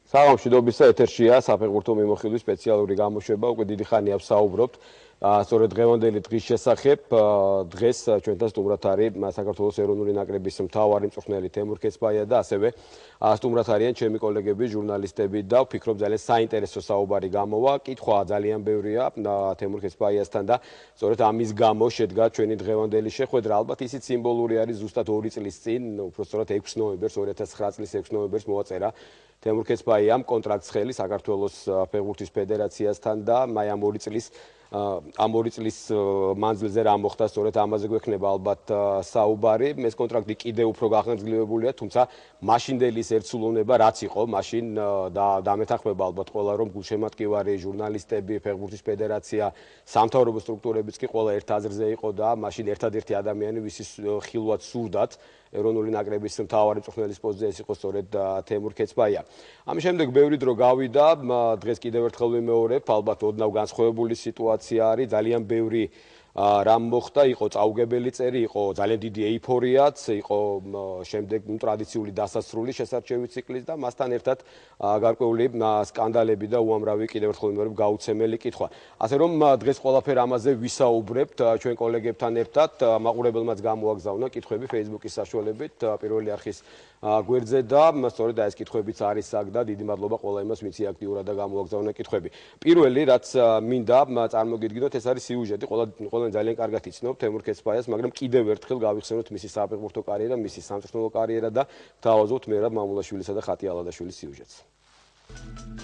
სამშვიდობისა ეთერშია საფეხბურთო მიმოხილვის სპეციალური გამოშვება. უკვე დიდი ხანია ვსაუბრობთ სწორედ დღევანდელი დღის შესახებ. დღეს ჩვენთან სტუმრად არის საქართველოს ეროვნული ნაკრების მთავარი მწვრთნელი თემურ ქეცბაია და ასევე სტუმრად არიან ჩემი კოლეგები, ჟურნალისტები და ვფიქრობ ძალიან საინტერესო საუბარი გამოვა. კითხვა ძალიან ბევრია თემურ ქეცბაიასთან და სწორედ ამის გამო შედგა ჩვენი დღევანდელი შეხვედრა. ალბათ ისიც სიმბოლური არის ზუსტად 2 წლის წინ, უბრალოდ 6 ნოემბერს 2009 წლის 6 ნოემბერს მოაწერა თემურ ქეცბაიამ კონტრაქტს ხელი საქართველოს ფეხბურთის ფედერაციასთან და აი ამ 2 წლის მანძილზე რა მოხდა, სწორედ ამაზე გვექნება ალბათ საუბარი. ეს კონტრაქტი კიდევ უფრო გახანგრძლივებულია, თუმცა მაშინდელი ის ერთსულოვნება რაც იყო, მაშინ დამეთანხმება ალბათ ყველა, რომ გულშემატკივარი ჟურნალისტები, ფეხბურთის ფედერაცია, სამთავრობო სტრუქტურებიც კი ყველა ერთ აზრზე იყო და მაშინ ერთადერთი ადამიანი, ვისის ხილვად სურდათ ეროვნული ნაკრების მთავარი მწვრთნელის პოზიციაზე იყო სწორედ თემურ ქეცბაია. ამის შემდეგ ბევრი დრო გავიდა, დღეს კიდევ ერთხელ ვიმეორებ, ალბათ ოდნავ განსხვავებული სიტუაცია არის, ძალიან ბევრი რამ მოხდა, იყო წაუგებელი წერი, იყო ძალიან დიდი ეიფორიაც, იყო შემდეგ ტრადიციული დასასრული შესარჩევი ციკლის და მასთან ერთად გარკვეული სკანდალები და უამრავი კიდევ ერთხელ ვიმეორებ გაუცემელი კითხვა. ასე რომ დღეს ყველაფერ ამაზე ვისაუბრებთ ჩვენ კოლეგებთან ერთად, მაყურებელმაც გამოაგზავნა კითხვები Facebook-ის საშუალებით, პირველი არხის გვერდზე და სწორედ ეს კითხვებიც არის აქ და დიდი მადლობა ყველა იმას, ვინც აქტიურად და გამოაგზავნა კითხვები. პირველი რაც მინდა წარმოგიდგინოთ, ეს არის სიუჟეტი, ყველანი ძალიან კარგად იცნობ თემურ ქეცბაიას, მაგრამ კიდევ ერთხელ გავიხსენოთ მისი საფეხბურთო კარიერა, მისი სამწვრთნელო კარიერა და გთავაზობთ მერაბ მამულაშვილისა და ხატი ალადაშვილის სიუჟეტს.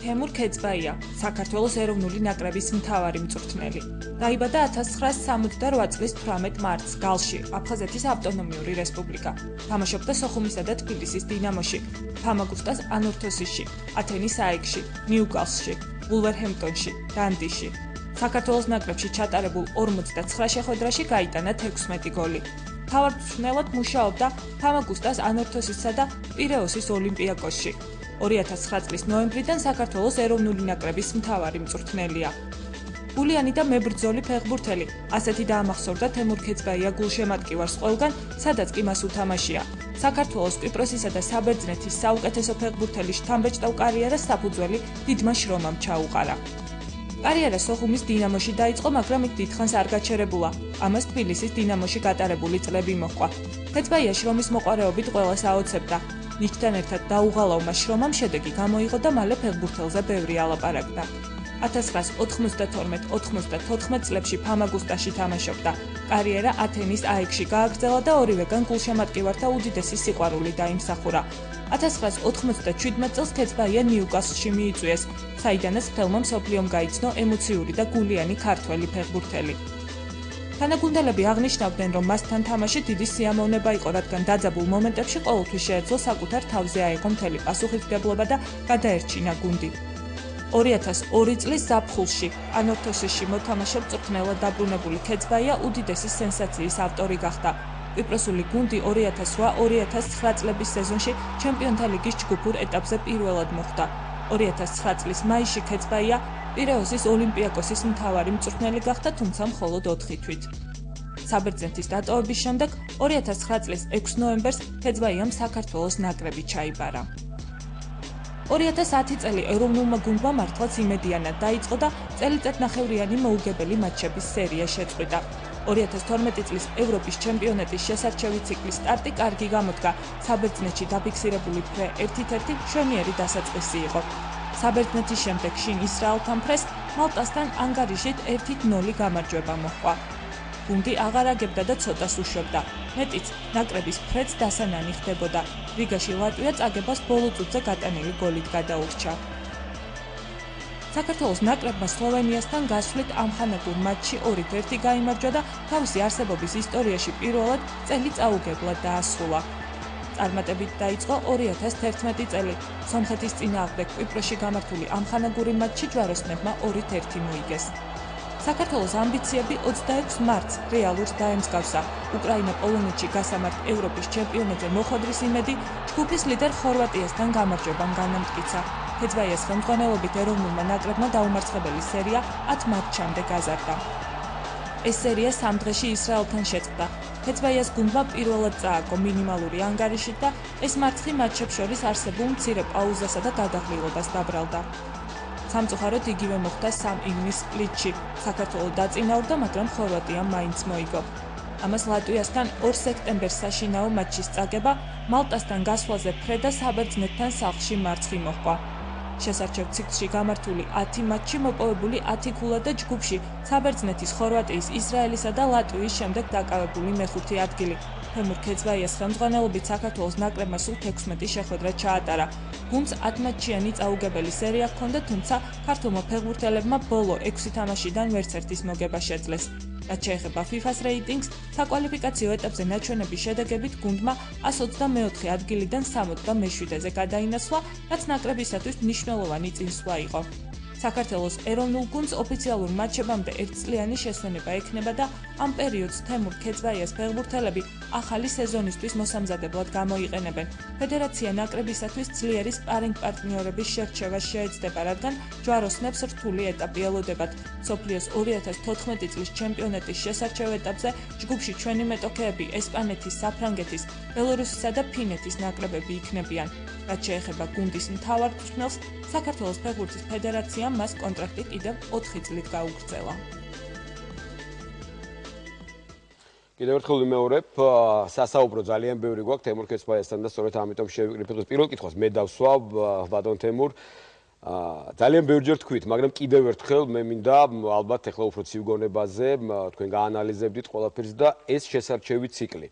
თემურ ქეცბაია, საქართველოს ეროვნული ნაკრების მთავარი მწვრთნელი. დაიბადა 1978 წლის 18 მარტს გალში, აფხაზეთის ავტონომიური რესპუბლიკა. თამაშობდა სოხუმისა და თბილისის დინამოში, ფამაგუსტას ანორთოსისში, ათენის აიქში, ნიუკასლში, ვულვერჰემპტონში, დანდიში. საქართველოს ნაკრებში ჩატარებულ 49 შეხვედრაში გაიტანა 16 გოლი. მთავარ მწვრთნელად მუშაობდა ფამაგუსტას ანორთოსისა და პირეოსის ოლიმპიაკოსში. 2009 წლის ნოემბრიდან საქართველოს ეროვნული ნაკრების მთავარი მწვრთნელია. გულიანი და მებრძოლი ფეხბურთელი, ასეთი დაამახსოვრდა თემურ ქეცბაია გულშემატკივარს ყველგან, სადაც კი მას უთამაშია. საქართველოს, კვიპროსისა და საბერძნეთის საუკეთესო ფეხბურთელის შთამბეჭდავ კარიერას საფუძველი დიდმა შრომამ ჩაუყარა. კარიერა სოხუმის დინამოში დაიწყო, მაგრამ იქ დიდხანს არ გაჩერებულა. ამას თბილისის დინამოში გატარებული წლები მოჰყვა. ქეცბაია შრომის მოყვარეობით ყველას აოცებდა. ნიჭთან ერთად დაუღალავმა შრომამ შედეგი გამოიღო და მალე ფეხბურთელზე ბევრი ალაპარაკდა. 1992-94 წლებში ფამაგუსტაში თამაშობდა. კარიერა ათენის აიქში გააგრძელა და ორივეგან გულშემატკივართა უდიდესი სიყვარული დაიმსახურა. 1997 წელს ქეცბაია ნიუკასლში მიიწვიეს, საიდანაც მთელმა მსოფლიომ გაიცნო ემოციური და გულიანი ქართველი ფეხბურთელი. თანაგუნდელები აღნიშნავდნენ, რომ მასთან თამაში დიდი სიამოვნება იყო, რადგან დაძაბულ მომენტებში ყოველთვის შეეძლო საკუთარ თავზე აიღო მთელი პასუხისმგებლობა და გადაერჩინა გუნდი. 2002 წლის ზაფხულში ანორთოსისში მოთამაშე მწვრთნელად დაბრუნებული ქეცბაია უდიდესი სენსაციის ავტორი გახდა. კვიპროსული გუნდი 2008-2009 წლების სეზონში ჩემპიონთა ლიგის ჯგუფურ ეტაპზე პირველად მოხვდა. 2009 წლის მაისში ქეცბაია პირეოსის ოლიმპიაკოსის მთავარი მწვრთნელი გახდა, თუმცა მხოლოდ 4 თვით. საბერძნეთის დატოვების შემდეგ 2009 წლის 6 ნოემბერს ქეცბაიამ საქართველოს ნაკრები ჩაიბარა. 2010 წელი ეროვნულმა გუნდმა მართლაც იმედიანად დაიწყო და წელიწადნახევრიანი მოუგებელი მატჩების სერია შეწყვიტა. 2012 წლის ევროპის ჩემპიონატის შესარჩევი ციკლის სტარტი კარგი გამოდგა. საბერძნეთში დაფიქსირებული ფრე 1-1 მშვენიერი დასაწყისი იყო. საბერძნეთის შემდეგ შინ ისრაელთან ფრეს მალტასთან ანგარიშით 1-0 გამარჯვება მოჰყვა. გუნდი აღარ აგებდა და ცოტას უშვებდა. მეტიც, ნაკრების ფრეც დასანანი ხდებოდა. რიგაში ლატვია წაგებას ბოლო წუთზე გატანილი გოლით გადაურჩა. საქართველოს ნაკრებმა სლოვენიასთან გასვლით ამხანაგურ მატჩში 2-1 გაიმარჯვა და თავისი არსებობის ისტორიაში პირველად წელი წაუგებლად დაასრულა. წარმატებით დაიწყო 2011 წელი. სომხეთის წინააღმდეგ კვიპროსში გამართული ამხანაგური მატჩში ჯვაროსნებმა 2-1 მოიგეს. საქართველოს ამბიციები 26 მარტს რეალურს დაემსგავსა. უკრაინა-პოლონეთში გასამართ ევროპის ჩემპიონატზე მოხვედრის იმედი ჯგუფის ლიდერ ხორვატიასთან გამარჯვებამ განამტკიცა. ქეძბაიას ხელმძღვანელობით ეროვნულმა ნაკრებმა დაუმარცხებელი სერია 10 მატჩამდე გაზარდა. ეს სერია 3 დღეში ისრაელთან შეწყდა. ქეძბაიას გუნდმა პირველად წააგო მინიმალური ანგარიშით და ეს მარცხი მატჩებს შორის არსებულ მცირე პაუზასა და გადაღლილობას დაბრალდა. სამწუხაროდ იგივე მოხდა 3 ივნის სპლიტში. საქართველო დაწინაურდა, მაგრამ ხორვატიამ მაინც მოიგო. ამას ლატვიასთან 2 სექტემბერს საშინაო მატჩის წაგება მალტასთან გასვლაზე ფრედა საბერძნეთთან სახლში მარცხი მოჰყვა. შესარჩევ ციკლში გამართული 10 მატჩი მოპოვებული 10 ქულა და ჯგუფში საბერძნეთის, ხორვატიის, ისრაელისა და ლატვიის შემდეგ დაკავებული მეხუთე ადგილი. თემურ ქეძბაიას ხელმძღვანელობით საქართველოს ნაკრებმა სულ 16 შეხვედრა ჩაატარა. გუნდს 10 მატჩიანი წაუგებელი სერია ჰქონდა, თუმცა ქართულმა ფეხბურთელებმა ბოლო 6 თამაშიდან ვერცერთის მოგება შეძლეს. რაც შეეხება FIFA-ს რეიტინგს, საკვალიფიკაციო ეტაპზე ნაჩვენების შედეგებით გუნდმა 124 ადგილიდან 77-ზე გადაინაცვლა, რაც ნაკრებისათვის მნიშვნელოვანი წინსვლა იყო. საქართველოს ეროვნულ გუნდს ოფიციალურ მატჩებამდე ერთწლიანი შესვენება ექნება და ამ პერიოდს თემურ ქეძბაიას ფეხბურთელები ახალი სეზონისთვის მოსამზადებლად გამოიყენებენ. ფედერაცია ნაკრებისათვის ძლიერი სპარინგ პარტნიორების შერჩევა შეეცდება, რადგან ჯვაროსნებს რთული ეტაპი ელოდებათ. მსოფლიოს 2014 წლის ჩემპიონატის შესარჩევ ეტაპზე ჯგუფში ჩვენი მეტოქეები ესპანეთის, საფრანგეთის, ბელორუსისა და ფინეთის ნაკრებები იქნებიან. რაც შეეხება გუნდის მთავარ მწვრთნელს, საქართველოს ფეხბურთის ფედერაციამ მას კონტრაქტი კიდევ 4 წლით გაუგრძელა. კიდევ ერთხელ ვიმეორებ, სასაუბრო ძალიან ბევრი გვაქვს თემურ ქეძბაიასთან და სწორედ ამიტომ შევიკრიბეთ პირველ კითხვას მე დავსვავ ბატონ თემურ. ძალიან ბევრჯერ თქვით, მაგრამ კიდევ ერთხელ მე მინდა ალბათ ახლა უფრო ცივ გონებაზე თქვენ გაანალიზებდით ყველაფერს და ეს შესარჩევი ციკლი.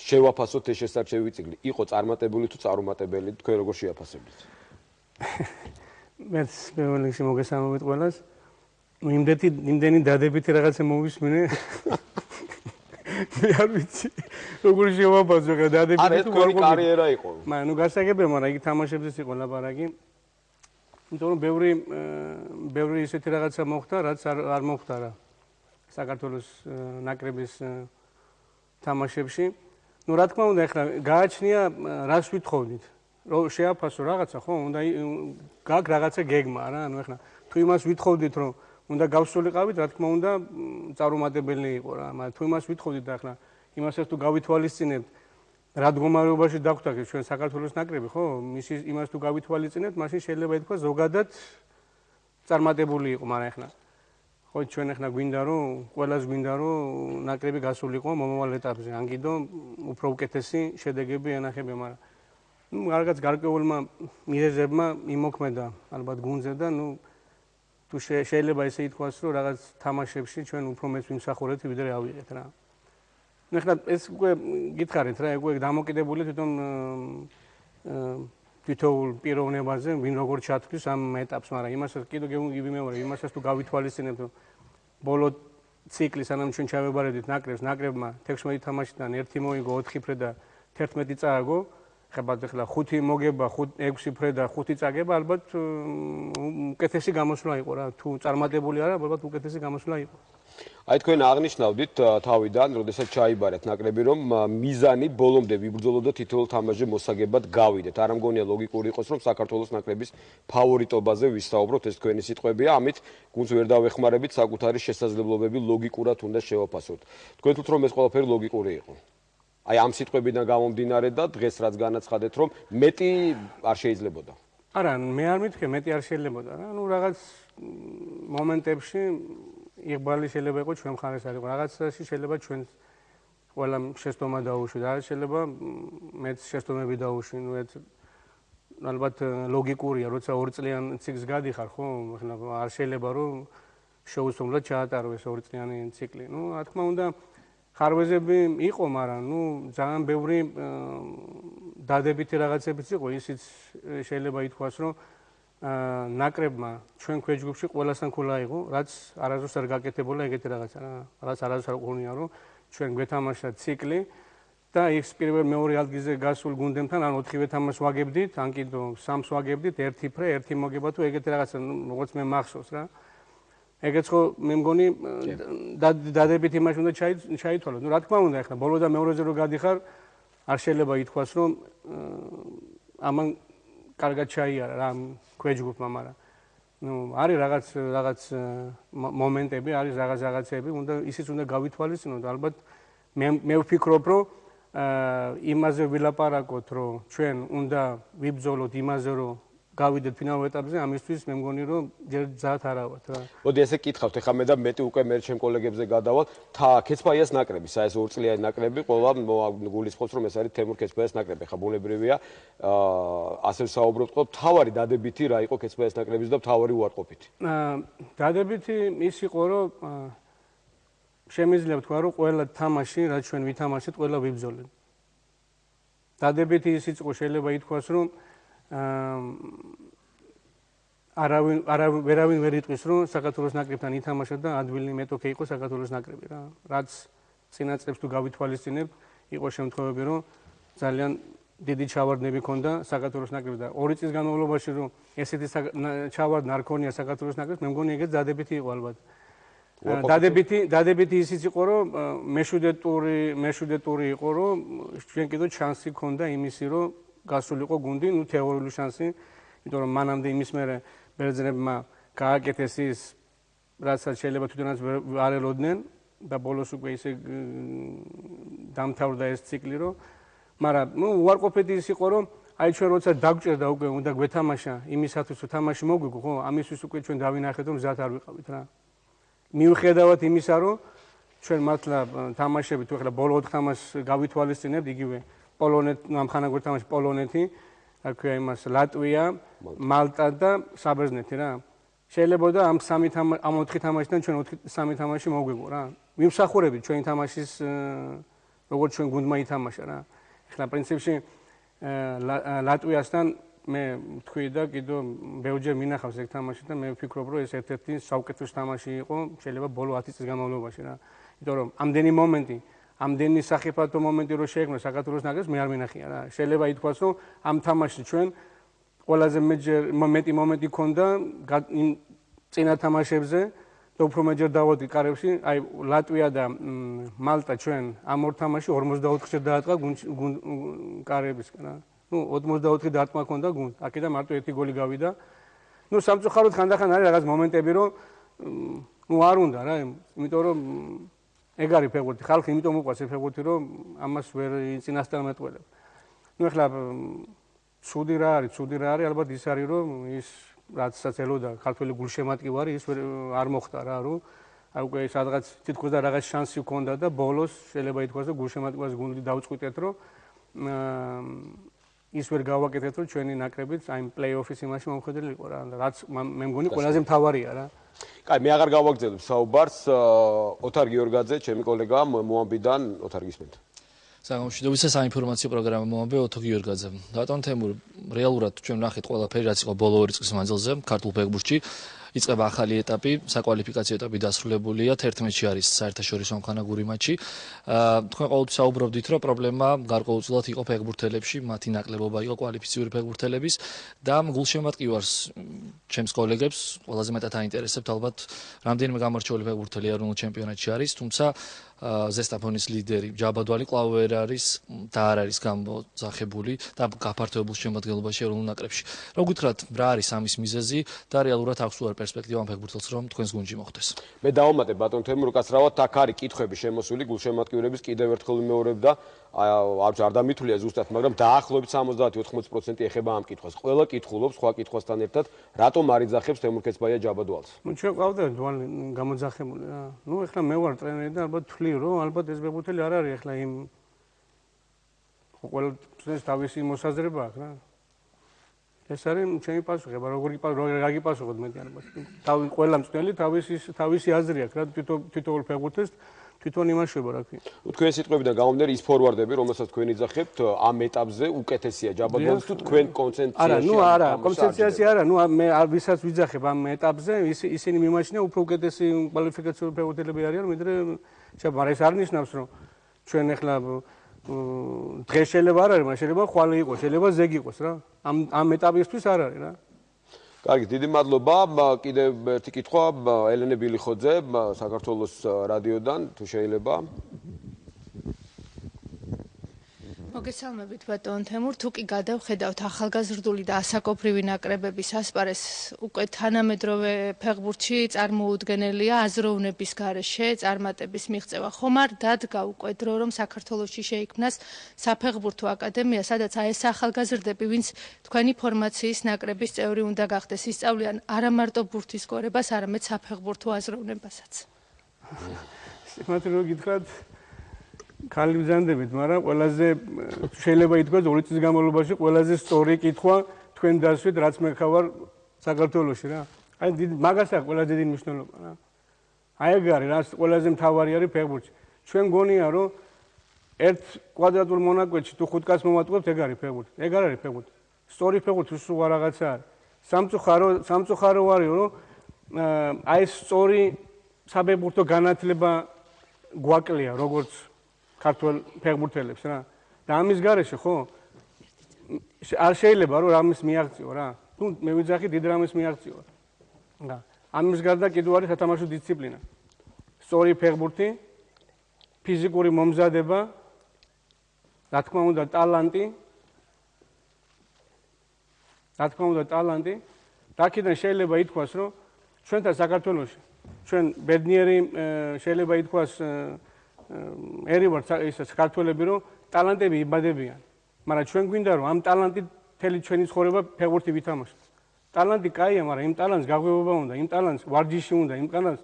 შევაფასოთ ეს შესარჩევი ციკლი. იყო წარმატებული თუ წარუმატებელი, თქვენ როგორ შეაფასებთ? მეც პირველ რიგში მოგესალმებით ყველას. იმდენი დადებითი რაღაცა მოვისმინე. მე არ ვიცი როგორ შევაფასო რა დადებითი არა, თქვენი კარიერა იყო. მაგრამ გასაგებია, მაგრამ იგი თამაშებზეც იყო ლაპარაკი. იმიტომ რომ ბევრი ისეთი რაღაცა მოხდა, რაც არ მოხდა რა საქართველოს ნაკრების თამაშებში. ნუ რა თქმა უნდა, ახლა გააჩნია რას ვითხოვდით. რომ შეაფასო რაღაცა, ხო? უნდა გაქვს რაღაცა გეგმა რა. ანუ ახლა თუ იმას ვითხოვდით, რომ უნდა გავსულიყავით, რა თქმა უნდა, წარუმატებელი იყო რა. მაგრამ თუ იმას ვითხოვდით და ახლა იმასაც თუ გავითვალისწინებთ, რა მდგომარეობაში დაგვთვალეთ ჩვენ საქართველოს ნაკრები, ხო? იმას თუ გავითვალისწინებთ, მაშინ შეიძლება ითქვას ზოგადად წარმატებული იყო, მაგრამ ახლა ხო ჩვენ ახლა გვინდა რომ ყველას გვინდა რომ ნაკრები გასულიყო მომავალ ეტაპზე. ან კიდო უფრო უკეთესი შედეგები ენახებია, მაგრამ ნუ რაღაც გარკვეულმა მიზეზებმა იმოქმედა ალბათ გუნდზე და ნუ თუ შეიძლება ესე ითქვას რომ რაღაც თამაშებში ჩვენ უფრო მეც ვიმსახურეთ ვიდრე ავიღეთ რა. ნუ ახლა ეს უკვე გითხარით რა, უკვე დამოკიდებული თვითოულ პიროვნებაზე, ვინ როგორ ჩათვლის ამ ეტაპს, მაგრამ იმასაც კიდო ვიმეორე, იმასაც თუ გავითვალისწინებთ რომ ბოლო ციკლი სანამ ჩვენ ჩავებარებდით ნაკრებმა 16 თამაშიდან 1 მოიგო, 4 ფრე და 11 წააგო. ახლა 5 მოგება, 6 ფრე და 5 წაგება, ალბათ უკეთესი გამოსვლა იყო რა. თუ წარმატებული არა, ალბათ უკეთესი გამოსვლა იყო. აი თქვენ აღნიშნავდით თავიდან, როდესაც ჩაიბარეთ ნაკრები, რომ მიზანი ბოლომდე ვიბრძოლოთ თითოეულ თამაშზე მოსაგებად გავიდეთ. არ მგონია ლოგიკური იყოს, რომ საქართველოს ნაკრების ფავორიტობაზე ვისაუბროთ, ეს თქვენი სიტყვებია, ამით გუნდს ვერ დავეხმარებით, საკუთარი შესაძლებლობები ლოგიკურად უნდა შევაფასოთ. თქვენ თვლით, რომ ეს ყველაფერი ლოგიკური იყო? აი ამ სიტყვებიდან გამომდინარე და დღეს რაც განაცხადეთ, რომ მეტი არ შეიძლებოდა. არა, მე არ მითხრე, მეტი არ შეიძლებოდა რა. ნუ რაღაც მომენტებში იღბალი შეიძლება იყოს ჩვენ მხარეს არ იყო. რაღაცაში შეიძლება ჩვენ ყველამ შეცდომა დაუშვით. არა შეიძლება მეც შეცდომები დაუშვი. ნუ ეს ალბათ ლოგიკურია, როცა 2 წლიან ციკლს გადიხარ, ხო? ახლა არ შეიძლება რომ შეუსრულებლად ჩაატარო ეს 2 წლიანი ციკლი. ნუ რა თქმა უნდა ხარვეზები იყო, მაგრამ ნუ ძალიან ბევრი დადებითი რაღაცებიც იყო, ისიც შეიძლება ითქვას, რომ ნაკრებმა ჩვენ ქვეჯგუფში ყველასთან ქულა იყო, რაც არასდროს არ გაკეთებულა ეგეთი რაღაცა რა. რაც არასდროს არ ყურნია, რომ ჩვენ გვეთამაშა ციკლი და ის პირველ მეორე ადგილზე გასულ გუნდებთან ან 4-ვე თამაშს ვაგებდით, ან კიდო 3-ს ვაგებდით, 1 ფრე, 1 მოგება თუ ეგეთი რაღაცა, როგორც მე მახსოვს რა. ეგეც ხო მე მგონი დადებით იმაში უნდა ჩაითვალოს. ნუ რა თქმა უნდა, ახლა ბოლო და მეორეზე რო გადიხარ, არ შეიძლება ითქვას, რომ ამან კარგად ჩაიარა რა ქვეჯგუფმა, მაგრამ ნუ არის რაღაც მომენტები, არის რაღაცები, ისიც უნდა გავითვალისწინოთ. ალბათ მე ვფიქრობ, რომ იმაზე ვილაპარაკოთ, რომ ჩვენ უნდა ვიბრძოლოთ იმაზე, რომ გავიდეთ ფინალურ ეტაპზე, ამისთვის მე მგონი, რომ ჯერ ძალიან არა ვართ რა. მოდი ესე კითხავთ, ეხლა მე და მეტი უკვე მე ჩემ კოლეგებზე გადავალ, ქეცბაიას ნაკრები, საერთო ორწლიანი ნაკრები, ყველა გულისხმობს, რომ ეს არის თემურ ქეცბაიას ნაკრები. ხა ბუნებრივია, ასე ვსაუბრობთ, რომ თავარი დადებითი რა იყო ქეცბაიას ნაკრების და თავარი უარყოფითი. დადებითი ის იყო, რომ შემიძლია ვთქვა, რომ ყველა თამაში, რაც ჩვენ ვითამაშეთ, ყველა ვიბრძოლეთ. დადებითი ის იყო, შეიძლება ითქვას, რომ ვერავინ ვერ იტყვის, რომ საქართველოს ნაკრებთან ითამაშა და ადვილი მეტოქე იყო საქართველოს ნაკრები რა. რაც წინა წლებს თუ გავითვალისწინებ, იყო შემთხვევები, რომ ძალიან დიდი ჩავარდნები ჰქონდა საქართველოს ნაკრებს და 2 წლის განმავლობაში, რომ ესეთი ჩავარდნა არ ქონია საქართველოს ნაკრებს, მე მგონი ეგეც დადებითი იყო ალბათ. დადებითი ისიც იყო, რომ მეშვიდე ტური იყო, რომ ჩვენ კიდევ შანსი ჰქონდა იმისი, რომ გასულიყო გუნდი, ნუ თეორიული შანსი, იმიტომ რომ მანამდე იმის მერე ბერძნებმა გააკეთეს ის, რასაც შეიძლება თვითონაც არ ელოდნენ და ბოლოს უკვე ისე დამთავრდა ეს ციკლი, რომ მაგრამ ნუ უარყოფითი ის იყო, რომ აი ჩვენ როცა დაგვჭირდა უკვე უნდა გვეთამაშა იმისათვის, რომ თამაში მოგვიგო, ხო, ამისთვის უკვე ჩვენ დავინახეთ, რომ მზად არ ვიყავით რა. მიუხედავად იმისა, რომ ჩვენ მართლა თამაშები თუ ახლა ბოლო 4 თამაშს გავითვალისწინებთ, იგივე ამ ხანაგურ თამაში პოლონეთი, რა ქვია იმას, ლატვია, მალტა და საბერძნეთი რა. შეიძლება და ამ 4 თამაშიდან ჩვენ 3 თამაში მოგვიგო რა. ვიმსახურებით ჩვენი თამაშის როგორც ჩვენ გუნდმა ითამაშა რა. ახლა პრინციპში ლატვიასთან მე თქვი და კიდევ ბევრჯერ მინახავს ეგ თამაში და მე ვფიქრობ, რომ ეს ერთ-ერთი საუკეთესო თამაში იყო შეიძლება ბოლო 10 წლის განმავლობაში რა. იმიტომ რომ ამდენი მომენტი ამდენი სახიფათო მომენტი რო შეექმნა საქართველოს ნაკრებს მე არ მინახია რა. შეიძლება ითქვას, რომ ამ თამაშში ჩვენ ყველაზე მეტი მომენტი ქონდა წინა თამაშებზე და უფრო მეჯერ დავოდი კარებში, აი ლატვია და მალტა ჩვენ ამ ორ თამაში 44-ში დაატყა კარებისგან რა. ნუ 84 დარტყმა ქონდა გუნდს. აქედან მარტო ერთი გოლი გავიდა. ნუ სამწუხაროდ ხანდახან არის რაღაც მომენტები, რომ ნუ არ უნდა რა, იმიტომ რომ ეგ არის ფეხბურთი, ხალხი იმიტომ უყვარს ეს ფეხბურთი, რომ ამას ვერ წინასწარ მეტყველებს. ნუ ახლა ცუდი რა არის, ალბათ ის არის, რომ ის რაცაც ელოდა ქართველი გულშემატკივარი, ის არ მოხდა რა, რომ აი უკვე სადღაც თითქოს და რაღაც შანსი ჰქონდა და ბოლოს შეიძლება ითქვას, რომ გულშემატკივარს გუნდი დაუწყვიტეთ, რომ ის ვერ გავაკეთეთ, რომ ჩვენი ნაკრებიც აი პლეი-ოფის იმაში მომხედრილიყო რა, რაც მე მგონი ყველაზე მთავარია რა. კაი, მე აღარ გავაგრძელებ საუბარს. ოთარ გიორგაძე, ჩემი კოლეგა მოამბიდან, ოთარ გისმენთ. სამშვიდობისა საინფორმაციო პროგრამა მოამბე ოთარ გიორგაძე. ბატონ თემურ, რეალურად ჩვენ ნახეთ ყველაფერი, რაც იყო ბოლო 2 წლის მანძილზე ქართულ ფეხბურთში. იწყება ახალი ეტაპი, საკვალიფიკაციო ეტაპი დასრულებულია, 11-ში არის საერთაშორისო ამხანაგური მატჩი. თქვენ ყოველთვის საუბრობდით, რომ პრობლემა გარკვეულწილად იყო ფეხბურთელებში, მათი ნაკლებობა იყო კვალიფიციური ფეხბურთელების და გულშემატკივარს ჩემს კოლეგებს ყველაზე მეტად აინტერესებთ ალბათ რამდენიმე გამორჩეული ფეხბურთელი ეროვნულ ჩემპიონატში არის, თუმცა ზესტაფონის ლიდერი ჯაბადვალი კვლავ ვერ არის და არ არის გამოძახებული და გაფართოებულ შემადგენლობაში ეროვნულ ნაკრებში. რა გითხრათ, რა არის ამის მიზეზი და რეალურად აქვს თუ არ პერსპექტივა ამ ფეხბურთელს რომ თქვენს გუნდში მოხვდეს? მე დავამატებ ბატონ თემურ უკაცრავად, აქ არის კითხვები შემოსული გულშემატკივრების კიდევ ერთხელ ვიმეორებდა, არ დამითვლია ზუსტად, მაგრამ დაახლოებით 70-80% ეხება ამ კითხვას. ყველა კითხულობს სხვა კითხვასთან ერთად, რატომ არ იძახებს თემურ ქეცბაია ჯაბადვალს? ნუ ჩვენ ყავდა გამოძახებული რა. ნუ ეხლა მე ვარ ტრენერი და ალბათ თვლი, რომ ალბათ ეს ფეხბურთელი არ არის ეხლა იმ ყველა წელს თავისი მოსაზრება აქვს რა. ეს არის ჩემი პასუხი, რა გიპასუხოთ მე ალბათ. ყველა მწვრთნელი თავისი აზრი აქვს რა, თვითონ ფეხბურთელს თვითონ იმაშვება რა ქვია. თქვენი სიტყვებიდან გამომდინარე ის ფორვარდები, რომელსაც თქვენ იძახებთ, ამ ეტაპზე უკეთესია ჯაბადვალს თუ თქვენ კონცენტრაციაში? არა, ნუ არა, კონცენტრაციაში არა, ნუ მე ვისაც ვიძახებ ამ ეტაპზე, ისინი მიმაჩნია უფრო უკეთესი კვალიფიკაციური ფეხბურთელები არიან, ვიდრე მაგრამ ეს არ ნიშნავს, რომ ჩვენ ახლა დღეს შეიძლება არ არის, მაგრამ შეიძლება ხვალე იყოს, შეიძლება ზეგი იყოს რა. ამ ეტაპისთვის არ არის რა. კარგი, დიდი მადლობა. კიდევ ერთი კითხვა ელენე ბილიხოძე საქართველოს რადიოდან, თუ შეიძლება. მოგესალმებით ბატონ თემურ, თუ კი გადავხედავთ ახალგაზრდული და ასაკობრივი ნაკრებების ასპარეზს, უკვე თანამედროვე ფეხბურთში წარმოუდგენელია აზროვნების გარეშე წარმატების მიღწევა. ხომ არ დადგა უკვე დრო, რომ საქართველოში შეიქმნას საფეხბურთო აკადემია, სადაც ეს ახალგაზრდები, ვინც თქვენი ფორმაციის ნაკრების წევრი უნდა გახდეს, ისწავლიან არა მარტო ბურთის გორებას, არამედ საფეხბურთო აზროვნებასაც. სიმართლე რომ გითხრათ, ხალი ბრძანდებით, მაგრამ ყველაზე შეიძლება ითქვას 2 წლის განმავლობაში ყველაზე სწორი კითხვა თქვენ დასვით, რაც მე ხავარ საქართველოში რა. აი მაგას აქვს ყველაზე დიდი მნიშვნელობა რა. აი ეგ არის რაც ყველაზე მთავარი არის ფეხბურთში. ჩვენ გონია რომ ერთ კვადრატულ მონაკვეთში თუ 5 კაცს მომატყუებთ, ეგ არის ფეხბურთი. ეგ არ არის ფეხბურთი. სწორი ფეხბურთი სულ რაღაცა არის. სამწუხარო არის რომ აი ეს სწორი საფეხბურთო განათლება გვაკლია როგორც ქართველ ფეხბურთელებს რა. და ამის გარეშე ხო არ შეიძლება რომ რამის მიაღწიო რა. თუ მე ვიძახი დიდ რამის მიაღწიო. რა. ამის გარდა კიდევ არის სათამაშო დისციპლინა. სწორი ფეხბურთი, ფიზიკური მომზადება, რა თქმა უნდა ტალანტი. აქედან შეიძლება ითქვას რომ ჩვენთან საქართველოში ჩვენ ბედნიერი შეიძლება ითქვას ერი ვართ საქართველები რომ ტალანტები იბადებიან, მაგრამ ჩვენ გვინდა რომ ამ ტალანტით მთელი ჩვენი ცხოვრება ფეხბურთი ვითამაშოთ. ტალანტი კაია, მაგრამ იმ ტალანტს გაღვივება უნდა, იმ ტალანტს ვარჯიში უნდა, იმ ტალანტს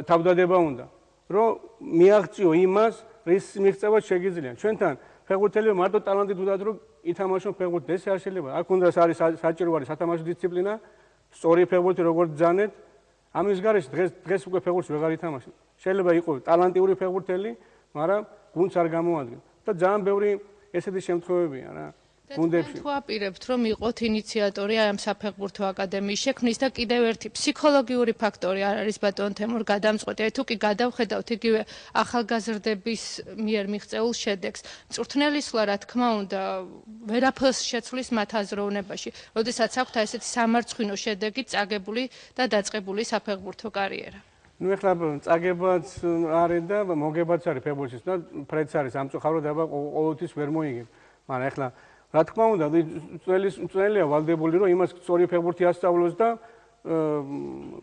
თავდადება უნდა, რომ მიაღწიო იმას, რის მიღწევაც შეგიძლია. ჩვენთან ფეხბურთელები მარტო ტალანტით უდათ რომ ითამაშონ ფეხბურთი, ეს არ შეიძლება. აქ უნდა არის საჭირო არის სათამაშო დისციპლინა, სწორი ფეხბურთი როგორ ბრძანეთ. ამის გარეშე დღეს უკვე ფეხბურთს ვეღარ ითამაშოთ. შეიძლება იყოს ტალანტიური ფეხბურთელი, მაგრამ გუნდს არ გამოადგენს. და ძალიან ბევრი ესეთი შემთხვევებია რა. გუნდებში. თუ აპირებთ რომ იყოთ ინიციატორი ამ საფეხბურთო აკადემიის შექმნის და კიდევ ერთი ფსიქოლოგიური ფაქტორი არ არის ბატონ თემურ გადამწყვეტი. აი თუ კი გადავხედავთ იგივე ახალგაზრდების მიერ მიღწეულ შედეგს, მწვრთნელისლა რა თქმა უნდა ვერაფერს შეცვლის მათ აზროვნებაში, როდესაც აქვთ ესეთი სამარცხვინო შედეგი წაგებული და დაწყებული საფეხბურთო კარიერა. ნუ ეხლა წაგებაც არის და მოგებაც არის ფეხბურთის და ფრედს არის სამწუხაროდ აბა ყოველთვის ვერ მოიგებ. მაგრამ ეხლა რა თქმა უნდა მწვრთნელია ვალდებული რომ იმას სწორი ფეხბურთი ასწავლოს და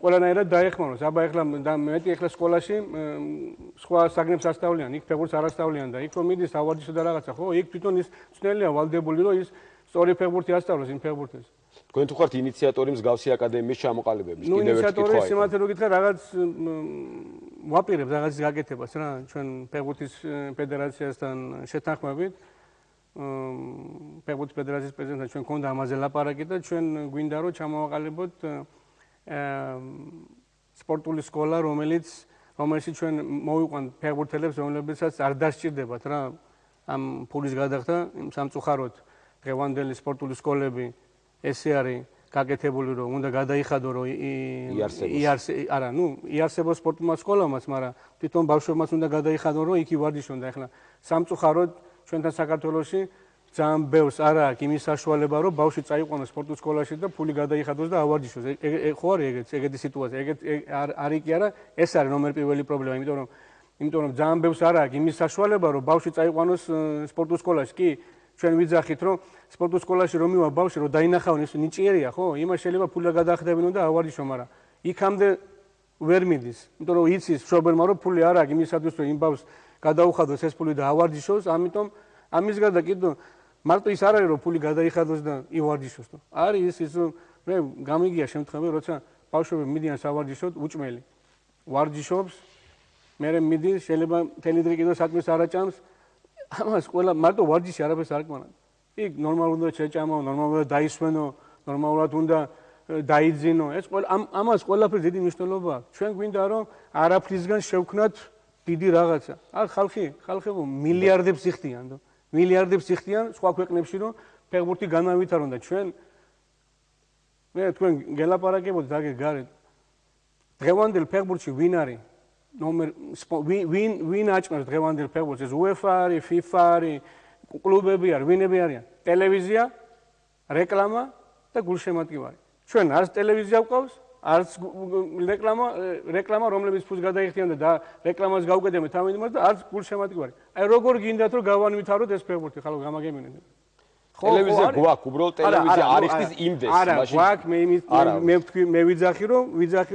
ყველანაირად დაეხმაროს. აბა ეხლა მეტი ეხლა სკოლაში სხვა საგნებს ასწავლიან, იქ ფეხბურთს არ ასწავლიან და იქ რომ მიდის ავარჯიშო და რაღაცა, ხო, იქ თვითონ ის მწვრთნელია ვალდებული რომ ის სწორი ფეხბურთი ასწავლოს იმ ფეხბურთელს. თქვენ თუ ხართ ინიციატორი მსგავსი აკადემიის ჩამოყალიბების, კიდევ ერთი კითხვა. ნუ ინიციატორი სიმართლე რომ გითხრა რაღაც ვაპირებ რაღაცის გაკეთებას რა, ჩვენ ფეხბურთის ფედერაციასთან შეთანხმებით. ფეხბურთის ფედერაციის პრეზიდენტთან ჩვენ გქონდა ამაზე ლაპარაკი და ჩვენ გვინდა რომ ჩამოვაყალიბოთ სპორტული სკოლა, რომელშიც ჩვენ მოვიყვანთ ფეხბურთელებს, რომლებსაც არ დასჭირდებათ რა ამ ფულის გადახდა, იმ სამწუხაროდ დღევანდელი სპორტული სკოლები ესე არის გაკეთებული რომ უნდა გადაიხადო რომ იარსებოს სპორტულმა სკოლამაც, მაგრამ თვითონ ბავშვებმაც უნდა გადაიხადო რომ იქ ივარჯიშონ და ახლა სამწუხაროდ ჩვენთან საქართველოში ძალიან ბევრს არ აქვს იმის საშუალება რომ ბავშვი წაიყვანოს სპორტულ სკოლაში და ფული გადაიხადოს და ავარჯიშოს. ხო არის ეგეთი სიტუაცია, არის კი არა, ეს არის ნომერ პირველი პრობლემა, იმიტომ რომ ძალიან ბევრს არ აქვს იმის საშუალება რომ ბავშვი წაიყვანოს სპორტულ სკოლაში. კი ჩვენ ვიძახით რომ სპორტულ სკოლაში რომ მივა ბავშვი რომ დაინახავენ, ის ნიჭიერია, ხო? იმას შეიძლება ფული გადაახდებინო და ავარჯიშო, მაგრამ იქამდე ვერ მიდის. იმიტომ რომ იცის მშობელმა რომ ფული არ აქვს იმისათვის რომ იმ ბავშვს გადაუხადოს ეს ფული და ავარჯიშოს, ამიტომ ამის გარდა კიდევ მარტო ის არ არის რომ ფული გადაიხადოს და ივარჯიშოს. არის ის რომ მე გამიგია შემთხვევები, როცა ბავშვები მიდიან სავარჯიშოდ, უჭმელი ვარჯიშობს, მერე მიდის, შეიძლება მთელი დღე კიდევ საქმეს არ აჭამს. ამას ყველა მარტო ვარჯიში არაფერს არ აკმანა. იქ ნორმალურად უნდა შეჭამო, ნორმალურად დაისვენო, ნორმალურად უნდა დაიძინო. ეს ამას ყველაფერს დიდი მნიშვნელობა აქვს. ჩვენ გვინდა რომ არაფრისგან შევქნათ დიდი რაღაცა. აქ ხალხი მილიარდებს იხდიან, სხვა ქვეყნებში რომ ფეხბურთი განავითარონ და ჩვენ თქვენ გელაპარაკებოდით აგერ გარეთ. დღევანდელ ფეხბურთში ვინ არის? ვინ აჭმევს დღევანდელ ფეხბურთს? ეს UEFA არის, FIFA არის, კლუბები არის, ვინები არიან? ტელევიზია, რეკლამა და გულშემატკივარი. ჩვენ არც ტელევიზია გვყავს, არც რეკლამა, რომლებიც ფულს გადაიხდიან და რეკლამას გავუკეთებთ ამ იმას და არც გულშემატკივარი. აი როგორ გინდათ რომ გავანვითაროთ ეს ფეხბურთი, ხალხო გამაგებინეთ. ტელევიზია გვაქვს, უბრალოდ ტელევიზია არ იხდის იმდეს, არა, გვაქვს, მე ვიძახი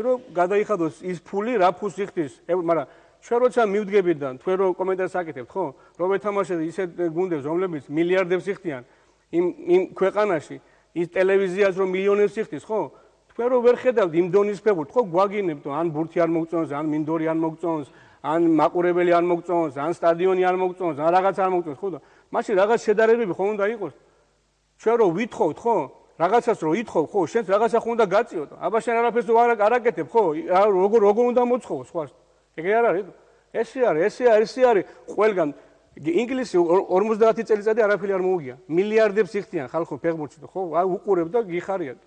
რომ გადაიხადოს ის ფული, რა ფულს იხდის, მაგრამ ჩვენ როცა მივდგებით და თქვენ რო კომენტარს აკეთებთ, ხო? რომ ეთამაშეთ ისეთ გუნდებს, რომლებიც მილიარდებს იხდიან იმ ქვეყანაში, ის ტელევიზიას რომ მილიონებს იხდის, ხო? თქვენ რო ვერ ხედავთ იმ დონის ფეხბურთს, ხო, გვაგინებთ, ან ბურთი არ მოგწონს, ან მინდორი არ მოგწონს, ან მაყურებელი არ მოგწონს, ან სტადიონი არ მოგწონს, ან რაღაც არ მოგწონს, ხო და მაშინ რაღაც შედარებები ხო უნდა იყოს. ჩვენ რო ვითხოვთ, ხო? რაღაცას რო ითხოვ, ხო, შენც რაღაცა ხო უნდა გაწიოთ. აბა შენ არაფერს არ აკეთებ, ხო? როგორ უნდა მოცხოვო სხვას? ეგრე არ არის? ესე არის ყველგან ინგლისი 50 წელიწადი არაფერი არ მოუგია. მილიარდებს იხდიან ხალხო ფეხბურთში, ხო? აი უყურებ და გიხარიათ.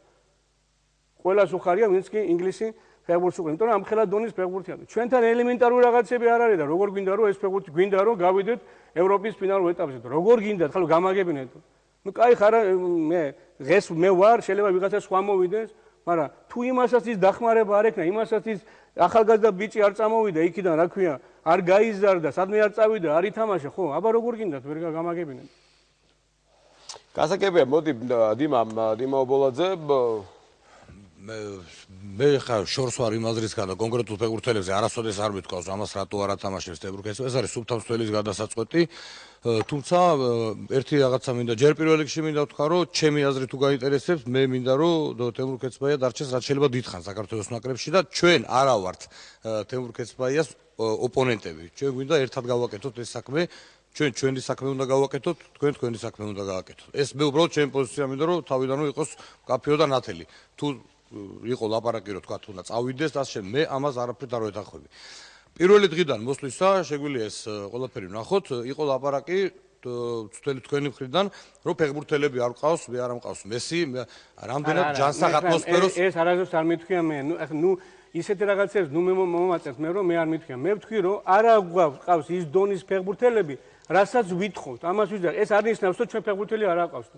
ყველას უხარია, ვინც კი ინგლისი ფეხბურთს უყურებს, იმიტომ რომ ამ ხელა დონის ფეხბურთია. ჩვენთან ელემენტარული რაღაცები არ არის და როგორ გვინდა რომ ეს ფეხბურთი გვინდა რომ გავიდეთ ევროპის ფინალურ ეტაპზე. როგორ გინდათ, ხალხო გამაგებინეთ. ნუ კაი ხარ, დღეს მე ვარ, შეიძლება ვიღაცა სხვა მოვიდეს, მაგრამ თუ იმასაც ის დახმარება არ ექნა, იმასაც ის ახალგაზრდა ბიჭი არ წამოვიდა იქიდან, რა ქვია, არ გაიზარდა, სადმე არ წავიდა, არ ითამაშა, ხო? აბა როგორ გინდათ, ვერ გამაგებინეთ. გასაგებია, მოდი დიმა ობოლაძე მე ხა შორს ვარ იმ აზრისგან და კონკრეტულ ფეხბურთელებზე არასოდეს არ მithქვავს ამას რატო არ ათამაშებს თებრუკეს. ეს არის სუბთამსვლის გადასაწყვეტი. თუმცა ერთი რაღაცა მინდა ჯერ პირველ რიგში მინდა ვთქვა რომ ჩემი აზრი თუ გაინტერესებს მე მინდა რომ თემურ ქეცბაია დარჩეს რაც შეიძლება დიდხანს საქართველოს ნაკრებში და ჩვენ არა ვართ თემურ ქეცბაიას ოპონენტები. ჩვენ გვინდა ერთად გავაკეთოთ ეს საქმე. ჩვენი საქმე უნდა გავაკეთოთ, თქვენი საქმე უნდა გავაკეთოთ. ეს მე უბრალოდ ჩემი პოზიცია მინდა რომ თავიდანვე იყოს კაფეო და ნათელი. თუ იყო ლაპარაკი რომ თქვა თუნდა წავიდეს და ასე მე ამას არაფრით არ ვეთანხმები. პირველი დღიდან მოსვლისა შეგვიძლია ეს ყველაფერი ვნახოთ, იყო ლაპარაკი თქვენი მხრიდან რომ ფეხბურთელები არ ყავს, მე არ მყავს მესი, რამდენად ჯანსაღ ატმოსფეროს ეს არასდროს არ მithქვია მე, ნუ ისეთი რაღაცებს ნუ მე მომაწევს მე რომ მე არ მithქვია. მე ვთქვი რომ არა გვყავს ის დონის ფეხბურთელები, რასაც ვითხოვთ. ამას ვიძახ, ეს არ ნიშნავს რომ ჩვენ ფეხბურთელი არ აყავს.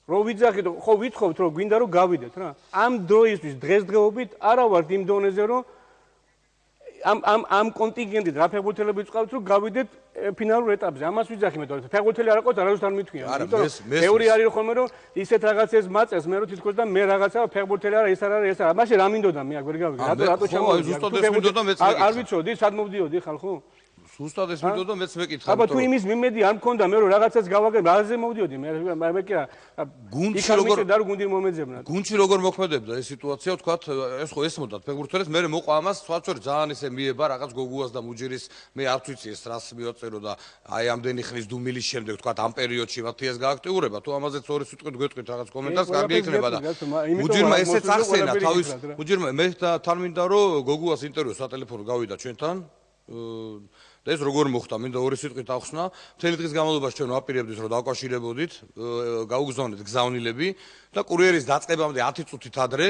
რო ვიძახით, ხო ვითხოვთ რომ გვინდა რომ გავიდეთ რა. ამ დროისთვის დღესდღეობით არა ვართ იმ დონეზე რომ ამ კონტინგენტით რა ფეხბურთელები ვწყავთ რომ გავიდეთ ფინალურ ეტაპზე. ამას ვიძახი მე თორე ფეხბურთელი არ აყავს, არასდროს არ მithქვია. იმიტომ რომ მეორე არის ხოლმე რომ ისეთ რაღაცებს მაწევს მე რომ თითქოს და მე რაღაცა ფეხბურთელი არა, ეს არ არის, ეს არა. მაშინ რა მინდოდა მე აქ ვერ გავიგე. რატო ჩამოვიდი? ზუსტად ეს მინდოდა მეც მეკითხა. არ ვიცოდი, სად მოვდიოდი ხალხო? ზუსტად ეს მინდოდა მეც მეკითხა. აბა თუ იმის მიმედი არ მქონდა მე რომ რაღაცას გავაგებ, რაზე მოვდიოდი მე კი რა. გუნდში როგორ და რო გუნდი მომეძებნა. გუნდში როგორ მოქმედებდა ეს სიტუაცია, ვთქვათ, ეს ხო ესმოდათ ფეხბურთელებს, მე მოყვა ამას, სხვაჩვერ ძალიან ისე მიება რაღაც გოგუას და მუჯირის, მე არ ვიცი ეს რას მიოწერო და აი ამდენი ხნის დუმილის შემდეგ, ვთქვათ, ამ პერიოდში მათი ეს გააქტიურება, თუ ამაზეც ორი სიტყვით გვეტყვით რაღაც კომენტარს, კარგი იქნება და მუჯირმა ესეც ახსენა თავის მუჯირმა მე თან მინდა რომ გოგუას ინტერვიუ სატელეფონო გავიდა ჩვენთან და ეს როგორ მოხდა, მინდა ორი სიტყვით ახსნა. მთელი დღის განმავლობაში ჩვენ ვაპირებდით რომ დავკავშირებოდით, გაუგზავნეთ გზავნილები და კურიერის დაწყებამდე 10 წუთით ადრე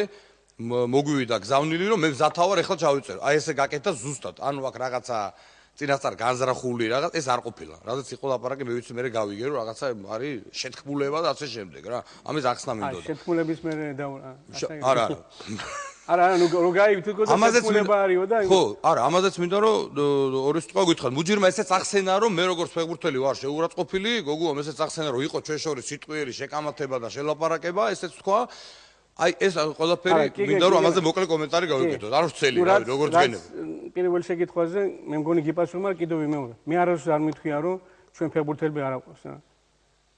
მოგვივიდა გზავნილი რომ მე მზათა ვარ, ეხლა ჩავიწერო. აი ესე გაკეთდა ზუსტად. ანუ აქ რაღაცა წინასწარ განზრახული რაღაც ეს არ ყოფილა. რადგან იყო ლაპარაკი, მე ვიცი მე გავიგე რომ რაღაცა არის შეთქმულება და ასე შემდეგ რა. ამის ახსნა მინდოდა. აი შეთქმულების მე არა. არა, ნუ რო გაიგეთ, შეთქმულება არისო და ხო, არა, ამაზეც მინდა რომ ორი სიტყვა გითხრათ. მუჯირმა ესეც ახსენა რომ მე როგორც ფეხბურთელი ვარ შეურაცხყოფილი, გოგუამ ესეც ახსენა რომ იყო ჩვენ შორის სიტყვიერი შეკამათება და შელაპარაკება, ესეც თქვა. აი ეს ყველაფერი მინდა რომ ამაზე მოკლე კომენტარი გავიკეთოთ. არ ვცელი, რავი, როგორ ძგენებ. პირველ შეკითხვაზე მე მგონი გიპასუხა, კიდევ ვიმეორე. მე არასდროს არ მithქვია რომ ჩვენ ფეხბურთელები არ აყვავს რა.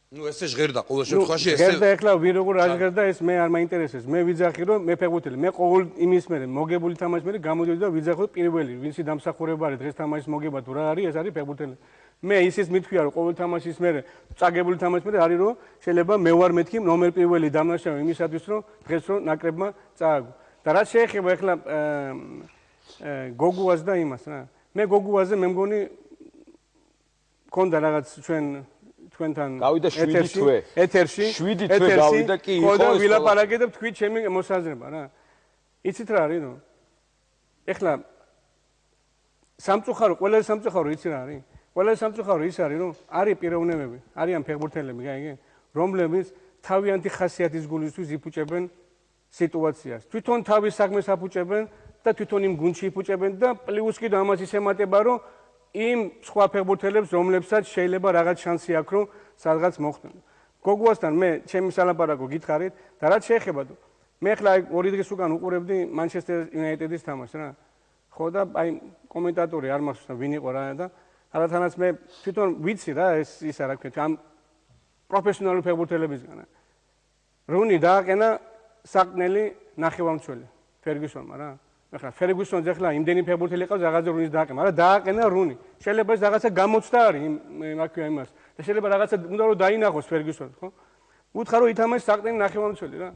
ნუ ესე ჟღერდა ყოველ შემთხვევაში ესე ჟღერდა ეხლა ვინ როგორ ჟღერდა ეს მე არ მაინტერესებს. მე ვიძახი რომ მე ფეხბურთელი, მე ყოველ იმის მერე მოგებული თამაშის მერე გამოდიოდი და ვიძახი რომ პირველი ვინცი დამსახურება არის დღეს თამაშის მოგება თუ რა არის, ეს არის ფეხბურთელი. მე ისიც მithქვია რომ ყოველ თამაშის მერე წაგებული თამაშის მერე არის რომ შეიძლება მე ვარ მეთქი ნომერ პირველი დამნაშავე იმისათვის რომ დღეს რომ ნაკრებმა წააგო. და რაც შეეხება ეხლა გოგუას და იმას რა. მე გოგუაზე მე მგონი ქონდა რაღაც თქვენთან გავიდა 7 თვე. ეთერში 7 თვე გავიდა კი იყო ეს. ხო, ვილაპარაკეთ და თქვით ჩემი მოსაზრება რა. იცით რა არის ნუ? ეხლა სამწუხარო, ყველა სამწუხარო იცი რა არის? ყველა სამწუხარო ის არის რომ არის პიროვნებები, არიან ფეხბურთელები, გაიგე? რომლებიც თავიანთი ხასიათის გულისთვის იფუჭებენ სიტუაციას. თვითონ თავის საქმეს აფუჭებენ და თვითონ იმ გუნდში იფუჭებენ და პლუს კიდევ ამას ის ემატება, რომ იმ სხვა ფეხბურთელებს, რომლებსაც შეიძლება რაღაც შანსი აქვს, რომ სადღაც მოხვდნენ. გოგუასთან მე ჩემი სალაპარაკო გითხარით და რაც შეეხება თუ მე ხლა 2 დღის უკან უყურებდი მანჩესტერ იუნაიტედის თამაშს რა. ხო და აი კომენტატორი არ მახსოვს ვინ იყო რა და რადგანაც მე თვითონ ვიცი რა ის რა ქვია ამ პროფესიონალური ფეხბურთელებისგან. რუნი დააყენა საყნელი ნახევარმცველი ფერგუსონმა რა. ახლა ფერგუსონს ახლა იმდენი ფეხბურთელი ყავს რაღაცა რუნის დააყენა, მაგრამ დააყენა რუნი. შეიძლება ეს რაღაცა გამოცდა არის რა ქვია იმას. და შეიძლება რაღაცა უნდა რომ დაინახოს ფერგუსონს, ხო? უთხრა რომ ითამაშს საყნელი ნახევარმცველი რა.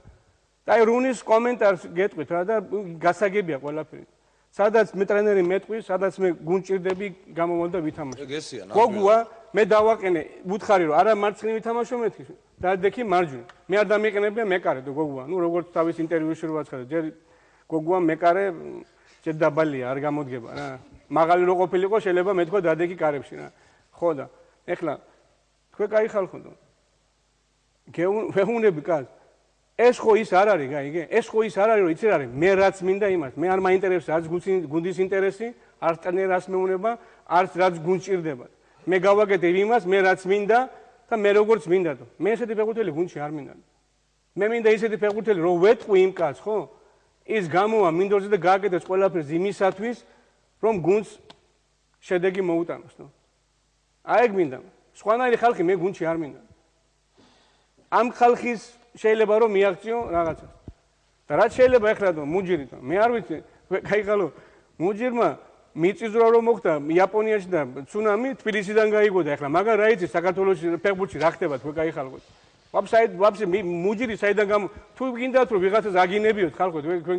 და აი რუნის კომენტარს გეტყვით რა და გასაგებია ყველაფერი. სადაც მე ტრენერი მეტყვი, სადაც მე გუნჭირდები გამომვალ და ვითამაშო. გოგუა მე დავაყენე, ვუთხარი რომ არა მარცხნივ ვითამაშო მეთქი. დადექი მარჯვნივ. მე არ დამიყენებია მეკარე და გოგუა. ნუ როგორც თავის ინტერვიუში რო ვაცხადე, ჯერ გოგუა მეკარე ჯერ დაბალია, არ გამოდგება რა. მაღალი რო ყოფილიყო, შეიძლება მეთქვა დადექი კარებში რა. ხო და ეხლა თქვენ კაი ხალხო. გეუნები კაც ეს ხო ის არ არის, გაიგე? ეს ხო ის არ არის, რომ იცი რა არის, მე რაც მინდა იმას. მე არ მაინტერესებს არც გუნდის ინტერესი, არც ტრენერს მეუნება, არც რაც გუნდს ჭირდება. მე გავაკეთებ იმას, მე რაც მინდა და მე როგორც მინდა თუ. მე ესეთი ფეხბურთელი გუნდში არ მინდა. მე მინდა ისეთი ფეხბურთელი, რომ ვეტყვი იმ კაცს, ხო? ის გამოვა მინდორზე და გააკეთებს ყველაფერს იმისათვის, რომ გუნდს შედეგი მოუტანოს, ნუ. აი ეგ მინდა. სხვანაირი ხალხი მე გუნდში არ მინდა. ამ ხალხის შეიძლება რომ მიაღწიო რაღაცას. და რაც შეიძლება ეხლა და მუჯირით, მე არ ვიცი, кайხალო, მუჯირმა მიწისძვრა რომ მოხდა იაპონიაში და ცუნამი თბილისიდან გაიგო და ეხლა მაგარ რა იცი საქართველოს ფეხბურთში რა ხდება თქვენ кайხალო. ვაფშე მუჯირი საიდან გამო თუ გინდათ რომ ვიღაცას აგინებიოთ ხალხო თქვენ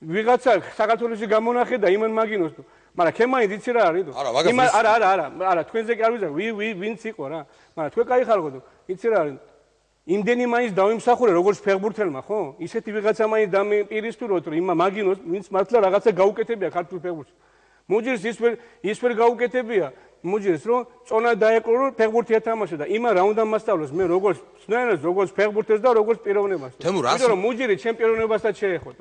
ვიღაცა საქართველოსში გამონახე და იმან მაგინოს თუ მაგრამ ქემაინც იცი რა არის თუ არა თქვენზე კი არ ვიზარ ვინც იყო რა მაგრამ თქვენ кайხალო თუ იცი რა არის იმდენი მაინც დავიმსახურე როგორც ფეხბურთელმა ხო ისეთი ვიღაცა მაინც დამპირისპიროთ რომ იმა მაგინოს ვინც მართლა რაღაცა გაუკეთებია ქართულ ფეხბურთში მუჯირის ის ვერ გაუკეთებია მუჯირის რომ წონა დაეკრო რომ ფეხბურთი ეთამაშა და იმა რა უნდა მასწავლოს მე როგორც სნერს როგორც ფეხბურთელს და როგორც პიროვნებას იმიტომ რომ მუჯირი ჩემპიონობასაც შეეხო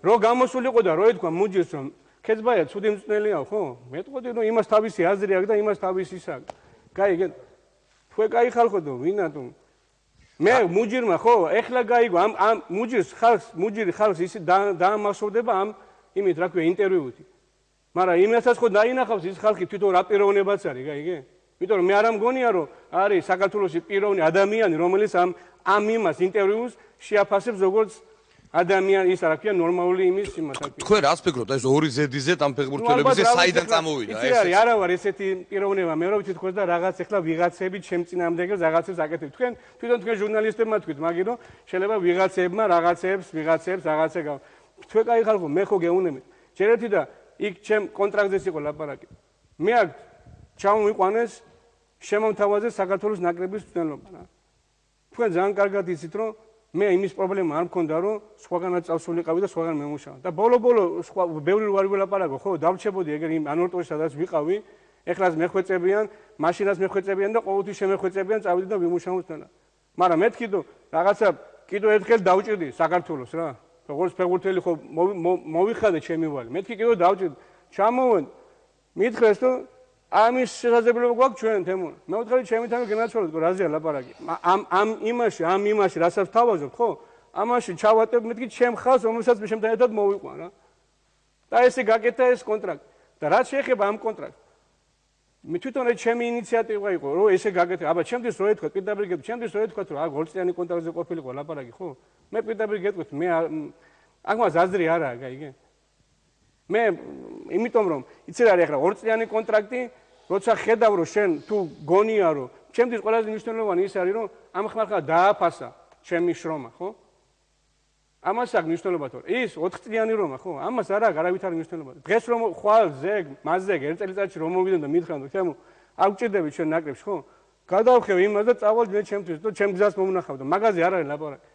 რო გამოსულიყო და რო ეთქვა მუჯირს რომ ქეცბაია ცუდი მწნელია ხო მეტყოდი რომ იმას თავისი აზრი აქვს და იმას თავისი ისა გაიგე თქვენ კაი ხალხო და ვინა თუ მე მუჯირმა ხო ეხლა გაიგო ამ მუჯირი ხალხს ის დაამახსოვრდება ამ იმით რა ქვია ინტერვიუით მაგრამ იმასაც ხო დაინახავს ის ხალხი თვითონ რა პიროვნებაც არის გაიგე იმიტომ რომ მე არ მგონია რომ არის საქართველოსი პიროვნი ადამიანი რომელიც ამ იმას ინტერვიუს შეაფასებს როგორც ადამიანი ის რა ქვია ნორმალური იმის იმას რა ქვია თქვენ რას ფიქრობთ ეს ორი ზედიზეთ ამ ფეხბურთელების საიდან წამოვიდა ეს არა ვარ ესეთი პიროვნება მე რომ თვითონ და რაღაც ეხლა ვიღაცები ჩემ წინამდებელს რაღაცებს აკეთებ თქვენ ჟურნალისტებმა თქვით მაგით რომ შეიძლება ვიღაცებმა რაღაცებს რაღაცა თქვენ კაი ხალხო მე ხო გეუნებთ ჯერეთი და იქ ჩემ კონტრაქტზეც იყო ლაპარაკი მე აქ ჩამოვიყვანეს შემომთავაზეს საქართველოს ნაკრების მწვრთნელობა რა თქვენ ძალიან კარგად იცით რომ მე იმის პრობლემა არ მქონდა რომ სხვაგანაც წავსულიყავი და სხვაგან მემუშავა და ბოლო სხვა ბევრი ვარ ვილაპარაკო ხო დავრჩებოდი ეგერ იმ ანორტოში სადაც ვიყავი ეხლაც მეხვეწებიან მაშინაც მეხვეწებიან და ყოველთვის შემეხვეწებიან წავიდი და ვიმუშაოს თანა მაგრამ მეთქი თუ რაღაცა კიდევ ერთხელ დავჭირდი საქართველოს რა როგორც ფეხბურთელი ხო მოვიხადე ჩემი ვალი მეთქი კიდევ დავჭირდი ჩამოვენ მითხრეს თუ ამის შესაძლებლობა გვაქვს ჩვენ თემურ მე ვთქვი ჩემი თემი გენაცვალოთ რაზეა ლაპარაკი ამ იმაში რასაც თავაზობ ხო ამაში ჩავატებ მეთქი ჩემ ხალხს რომელსაც მე შემთან ერთად მოვიყვან რა და ესე გაკეთა ეს კონტრაქტი და რაც შეეხება ამ კონტრაქტს მე თვითონ ჩემი ინიციატივა იყო რომ ესე გაკეთე აბა ჩემთვის რო ეთქვა პირდაპირ გეტყვი ჩემთვის რო ეთქვა რომ გოლწიანი კონტრაქტზე ყოფილიყო ლაპარაკი ხო მე პირდაპირ გეტყვით მე აქ მას აზრი არაა გაიგე მე იმიტომ რომ იცი რა არის ახლა ორწლიანი კონტრაქტი როცა ხედავ რომ შენ თუ გონია რომ ჩემთვის ყველაზე მნიშვნელოვანი ის არის რომ ამ ხმარხა დააფასა ჩემი შრომა ხო ამას აქვს მნიშვნელობა თორე ის 4 წლიანი რომა ხო ამას არ აქვს არავითარი მნიშვნელობა დღეს რომ ხვალ ზეგ მაზეგ ერთ წელიწადში რომ მოვიდე და მითხრან რომ თემო არ გჭირდები ჩვენ ნაკრებს ხო გადავხევ იმას და წავალ მე ჩემთვის და ჩემ გზას მომნახავ და მაგაზე არ არის ლაპარაკი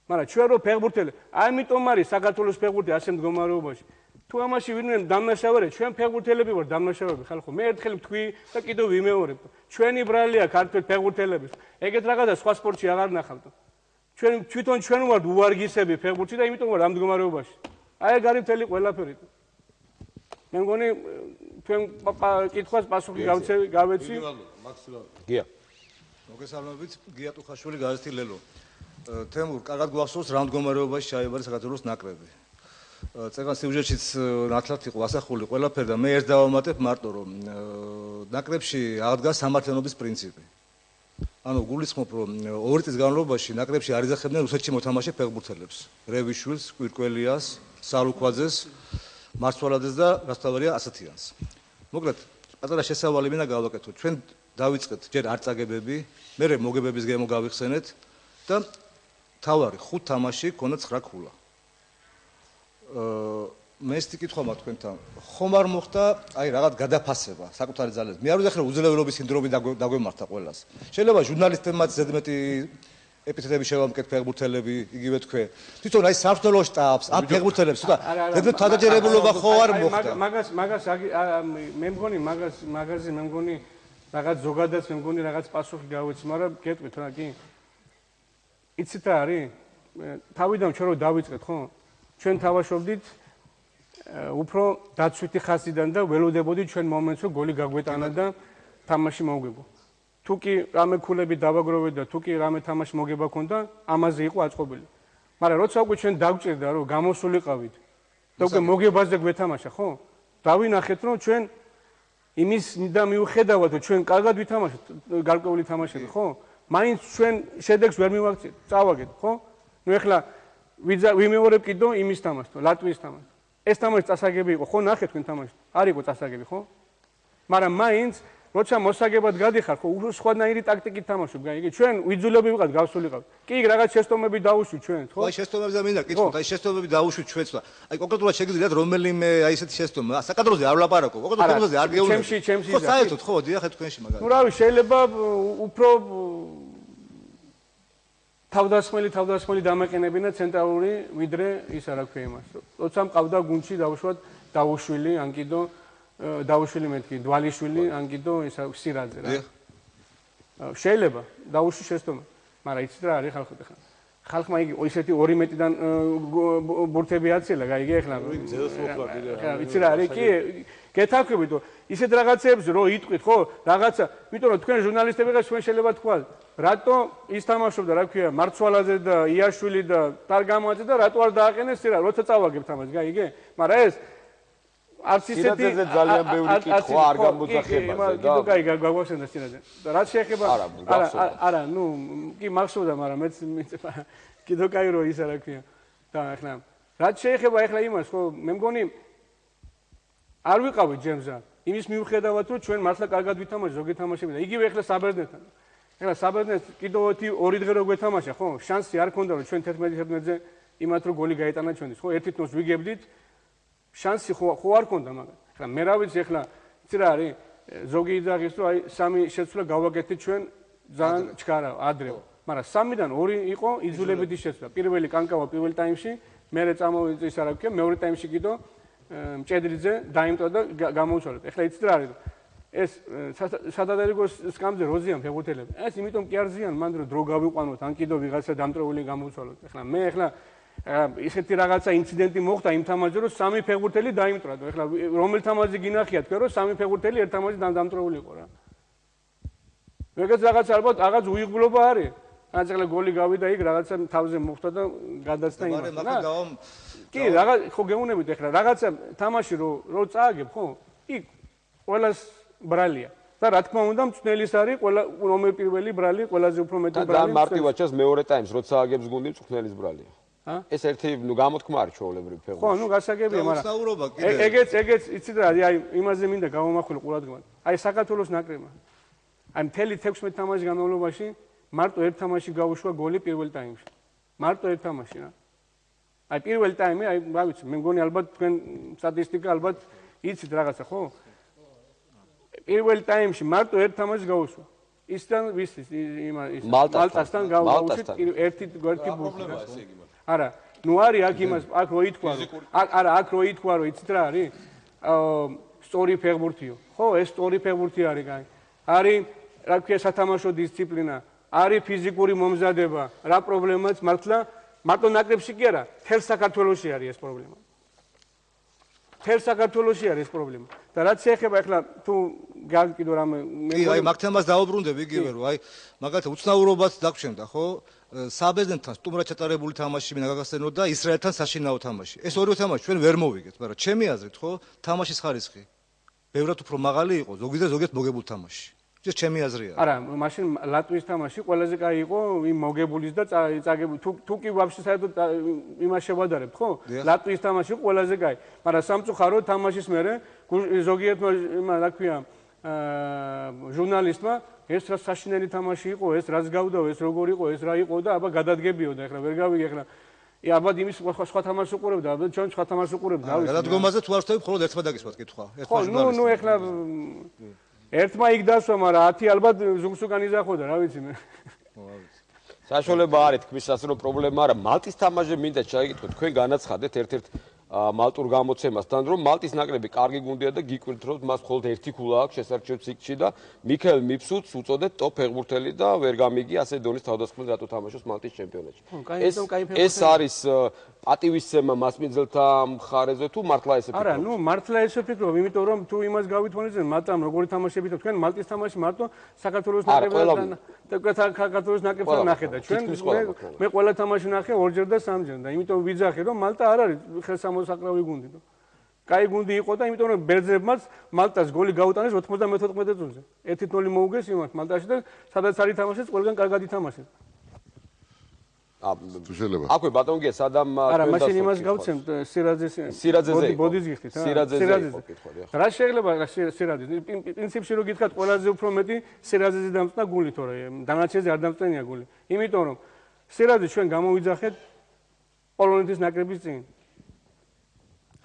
მაგრამ ჩვენ რო ფეხბურთელი ამიტომ არის საქართველოს ფეხბურთი ასე მდგომარეობაში თუ ამაში ვინმე დამნაშავეა ჩვენ ფეხბურთელები ვარ დამნაშავეები ხალხო მე ერთხელ ვთქვი და კიდევ ვიმეორებ ჩვენი ბრალია ქართულ ფეხბურთელებს ეგეთ რაღაცა სხვა სპორტში აღარ ნახავთ თვითონ ჩვენ ვართ უვარგისები ფეხბურთში და იმიტომ ვარ ამ მდგომარეობაში. აი ეგ არის მთელი ყველაფერი. მე მგონი თქვენ კითხვას პასუხი გავეცი. გია. მოგესალმებით, გია ტუხაშვილი, გაზეთი ლელო. თემურ, კარგად გვახსოვს რა მდგომარეობაში ჩაიბარა საქართველოს ნაკრები. წეგან სიუჟეტშიც ნათლად იყო ასახული ყველაფერი და მე ერთ დავამატებ მარტო რომ ნაკრებში აღდგა სამართლიანობის პრინციპი. ანუ გულისხმობ რომ 2 წლის განმავლობაში ნაკრებში არ იძახებდნენ რუსეთში მოთამაშე ფეხბურთელებს. რევიშვილს, კვირკველიას, სალუქვაძეს, მარცვალაძეს და გასტავარია ასათიანს. მოკლედ, პატარა შესავალი მინდა გავაკეთოთ. ჩვენ დავიწყეთ ჯერ არწაგებები, მერე მოგებების გემო გავიხსენეთ და თავარი 5 თამაში ქონდა 9 ქულა. მე ეს კითხვა მაქვს თქვენთან. ხომ არ მოხდა აი რაღაც გადაფასება საკუთარი ძალების. მე არ ვიძახე რომ უძლევლობის სინდრომი დაგვემართა ყველას. შეიძლება ჟურნალისტებმაც ზედმეტი ეპითეტები შევამკეთ ფეხბურთელები, იგივე თქვენ. თვითონ აი სამშობლო შტაბს, ამ ფეხბურთელებს ცოტა ზედმეტ თავდაჯერებულობა ხო არ მოხდა. მაგას მე მგონი მაგაზე მე მგონი რაღაც ზოგადად მე მგონი რაღაც პასუხი გავეცი, მაგრამ გეტყვით რა კი? იცით რა არის? თავიდან ჩვენ რო დავიწყეთ, ხო? ჩვენ თავაშობდით უფრო დაცვითი ხასიდან და ველოდებოდით ჩვენ მომენტს რომ გოლი გაგვეტანა და თამაში მოვგებო. თუ კი რამე ქულები დავაგროვეთ და თუ კი რამე თამაში მოგება ქონდა, ამაზე იყო აწყობილი. მაგრამ როცა უკვე ჩვენ დავჭირდა რომ გამოსულიყავით და უკვე მოგებაზე გვეთამაშა, ხო? დავინახეთ რომ ჩვენ იმის და მიუხედავად რომ ჩვენ კარგად ვითამაშეთ გარკვეული თამაშები, ხო? მაინც ჩვენ შედეგს ვერ მივაქცეთ, წავაგეთ, ხო? ნუ ეხლა ვიმეორებ კიდო იმის თამაშს, ლატვიის თამაშს. ეს თამაში წასაგები იყო, ხო ნახეთ თქვენ თამაში. არ იყო წასაგები, ხო? მაგრამ მაინც როცა მოსაგებად გადიხარ, ხო, სხვანაირი ტაქტიკით თამაშობ, გაიგე? ჩვენ ვიძულები ვიყავთ, გავსულიყავთ. კი, რაღაც შეცდომები დავუშვით ჩვენ, ხო? აი შეცდომებზე მინდა კითხოთ, აი შეცდომები დავუშვით ჩვენც და აი კონკრეტულად შეგიძლიათ რომელიმე აი ესეთი შეცდომა, საკადროზე არ ვლაპარაკობ, კონკრეტულად თემაზე არ გეუბნები. ჩემში ხო, საერთოდ ხო, დიახეთ თქვენში მაგალითად. ნუ რავი, შეიძლება უფრო თავდასხმელი დამეყენებინა ცენტრალური ვიდრე ის არა ქვია იმას. როცა მყავდა გუნდში დავუშვათ დავუშვილი, ან კიდო დავუშვილი მეთქი, დვალიშვილი, ან კიდო ისა სირაძე რა. შეიძლება დავუშვი შეცდომა, მაგრამ იცით რა არის ხალხო ხა. ხალხმა იგი ისეთი 2 მეტრიდან ბურთები აცილა, გაიგე ახლა. იცით რა არის კი გეთანხმებით რომ ისეთ რაღაცებს რო იტყვით ხო რაღაცა იმიტომ რომ თქვენ ჟურნალისტები ხართ თქვენ შეიძლება თქვათ რატო ის თამაშობდა რა ქვია მარცვალაძე და იაშვილი და ტარგამაძე და რატო არ დააყენეს სირა როცა წავაგებთ ამას გაიგე მაგრამ ეს არც ისეთი ძალიან ბევრი კითხვა არ გამოძახებაზე და კაი გაგვახსენდა სირაძე და რაც შეეხება არა ნუ კი მახსოვდა მაგრამ მეც კიდო კაი რო ისა რა ქვია და ახლა რაც შეეხება ახლა იმას ხო მე მგონი არ ვიყავით ჯემზა იმის მიუხედავად რომ ჩვენ მართლა კარგად ვითამაშეთ ზოგი თამაშები და იგივე ახლა საბერძნეთთან ახლა საბერძნეთს კიდევ 2 დღე რო გვეთამაშა ხო შანსი არ ქონდა რომ ჩვენ 11-ზე იმათ რო გოლი გაეტანა ჩვენთვის ხო ერთი თნოს ვიგებდით შანსი ხო არ ქონდა მაგრამ ახლა მე რა ვიცი ახლა იცი რა არის ზოგი იძახის რომ აი 3 შეცვლა გავაკეთეთ ჩვენ ძალიან ჩქარა ადრე მაგრამ 3-დან 2 იყო იძულებითი შეცვლა პირველი კანკავა პირველ ტაიმში მერე წამოვიდა ის არა ვქია მეორე ტაიმში კიდო მჭედრიძე დაიმტო და გამოუცვალეთ. ეხლა იცით რა არის? ეს სადადერიგოს სკამზე როზიან ფეხბურთელები. ეს იმიტომ კი არ ზიან, მანდ რომ დრო გავიყვანოთ, ან კიდევ ვიღაცა დამტრეული გამოუცვალოთ. ეხლა მე ეხლა ისეთი რაღაცა ინციდენტი მოხდა იმ თამაშზე, რომ 3 ფეხბურთელი დაიმტრა. ეხლა რომელ თამაშზე გინახიათ, თქვენ რომ 3 ფეხბურთელი ერთ თამაშზე დამტრეული იყო რა. ვეგაც რაღაც ალბათ რაღაც უიღბლობა არის. რაც ეხლა გოლი გავიდა იქ რაღაცა თავზე მოხდა და გადაცდა იმას. კი, რაღაც ხო გეუნებით ეხლა რაღაცა თამაში რო წააგებ, ხო? იქ ყველას ბრალია. და რა თქმა უნდა, მწვნელის არის ყველა რომელ პირველი ბრალი, ყველაზე უფრო მეტი ბრალი. და მარტივად ჩას მეორე ტაიმს რო წააგებს გუნდი მწვნელის ბრალია. ეს ერთი ნუ გამოთქმა არის ჩვეულებრივი ფეხბურთი. ხო, ნუ გასაგებია, მაგრამ ეგეც იცით რა, აი იმაზე მინდა გავამახვილო ყურადღება. აი საქართველოს ნაკრებმა. აი მთელი 16 თამაშის განმავლობაში მარტო ერთ თამაში გავუშვა გოლი პირველ ტაიმში. მარტო ერთ თამაში რა. აი პირველ ტაიმი, აი რა ვიცი, მე მგონი ალბათ თქვენ სტატისტიკა ალბათ იცით რაღაცა, ხო? პირველ ტაიმში მარტო ერთ თამაშს გავუშვა. ისთან ვისის ის მალტასთან გავუშვა ერთი ბურთი. არა, ნუ არის აქ იმას, აქ რო ითქვა, არა, აქ რო ითქვა, რომ იცით რა არის? სწორი ფეხბურთიო. ხო, ეს სწორი ფეხბურთი არის, კაი. არის, რა ქვია, სათამაშო დისციპლინა. არის ფიზიკური მომზადება, რა პრობლემაც მართლა მარტო ნაკრებში კი არა, თელ საქართველოში არის ეს პრობლემა. თელ საქართველოში არის ეს პრობლემა. და რაც შეეხება ახლა თუ კიდევ რამე აი მაგ თემას დავუბრუნდები იგივე რომ აი მაგალითად უცნაურობაც დაგვრჩენდა ხო საბერძნეთთან სტუმრად ჩატარებული თამაში მინდა გაგახსენოთ და ისრაელთან საშინაო თამაში. ეს ორივე თამაში ჩვენ ვერ მოვიგეთ, მაგრამ ჩემი აზრით ხო თამაშის ხარისხი ბევრად უფრო მაღალი იყო ზოგიერთ მოგებულ თამაში. ეს ჩემი აზრია. არა, მაშინ ლატვიის თამაში ყველაზე კაი იყო იმ მოგებულის და წაგებული. თუ კი ვაფშე საერთოდ იმას შევადარებთ, ხო? ლატვიის თამაში იყო ყველაზე კაი. მაგრამ სამწუხაროდ თამაშის მერე ზოგიერთმა რა ქვია ჟურნალისტმა ეს რა საშინელი თამაში იყო, ეს რაც გავდაო, ეს როგორ იყო, ეს რა იყო და აბა გადადგებიოდა, ახლა ვერ გავიგე ახლა. აბა იმის სხვა თამაშს უყურებდა, აბა ჩვენ სხვა თამაშს უყურებდა, რა ვიცი. გადადგომაზე თუ არ ვშთები, მხოლოდ ერთმა დაგისვათ კითხვა. ხო, ნუ ახლა ერთმა იქ დასვა, მაგრამ 10 ალბათ ზუგს უკან იზახოდა, რა ვიცი მე. საშუალება არის თქმისას რომ პრობლემა არა მალტის თამაშზე მინდა ჩაიგეთქოთ თქვენ განაცხადეთ ერთ-ერთ მალტურ გამოცემასთან რომ მალტის ნაკრები კარგი გუნდია და გიკვირთ რომ მას მხოლოდ ერთი ქულა აქვს შესარჩევ ციკლში და მიქაელ მიფსუდს უწოდეთ ტოპ ფეხბურთელი და ვერ გამიგი ასე დონის თავდასხმით რატო თამაშობს მალტის ჩემპიონატში. ეს არის პატივისცემა მასპინძელთა მხარეზე თუ მართლა ესე ფიქრობთ? არა, ნუ მართლა ესე ფიქრობ, იმიტომ რომ თუ იმას გავითვალისწინებთ, მალტამ როგორი თამაშები და თქვენ მალტის თამაში მარტო საქართველოს ნაკრებთან საქართველოს ნაკრებთან ნახეთ და ჩვენ მე ყველა თამაში ნახე ორჯერ და სამჯერ და იმიტომ ვიძახე რომ მალტა არ არის ხელსამოსაკრავი გუნდი და კაი გუნდი იყო და იმიტომ რომ ბერძნებმაც მალტას გოლი გაუტანეს 94 წუთზე 1-0 მოუგეს იმას მალტაში და სადაც არის თამაშიც ყველგან კარგად ითამაშეს. აკვე ბატონგია სადამ არა მაშინ იმას გავცემთ სირაძეზე ბოდის გიხდით სირაძეზე რა შეიძლება სირაძეს პრინციპში რო გითხრათ ყველაზე უფრო მეტი სირაძეზე დამწნა გული თორე დანარჩენზე არ დამწნია გული იმიტომ რომ სირაძე ჩვენ გამოვიძახეთ პოლონეთის ნაკრების წინ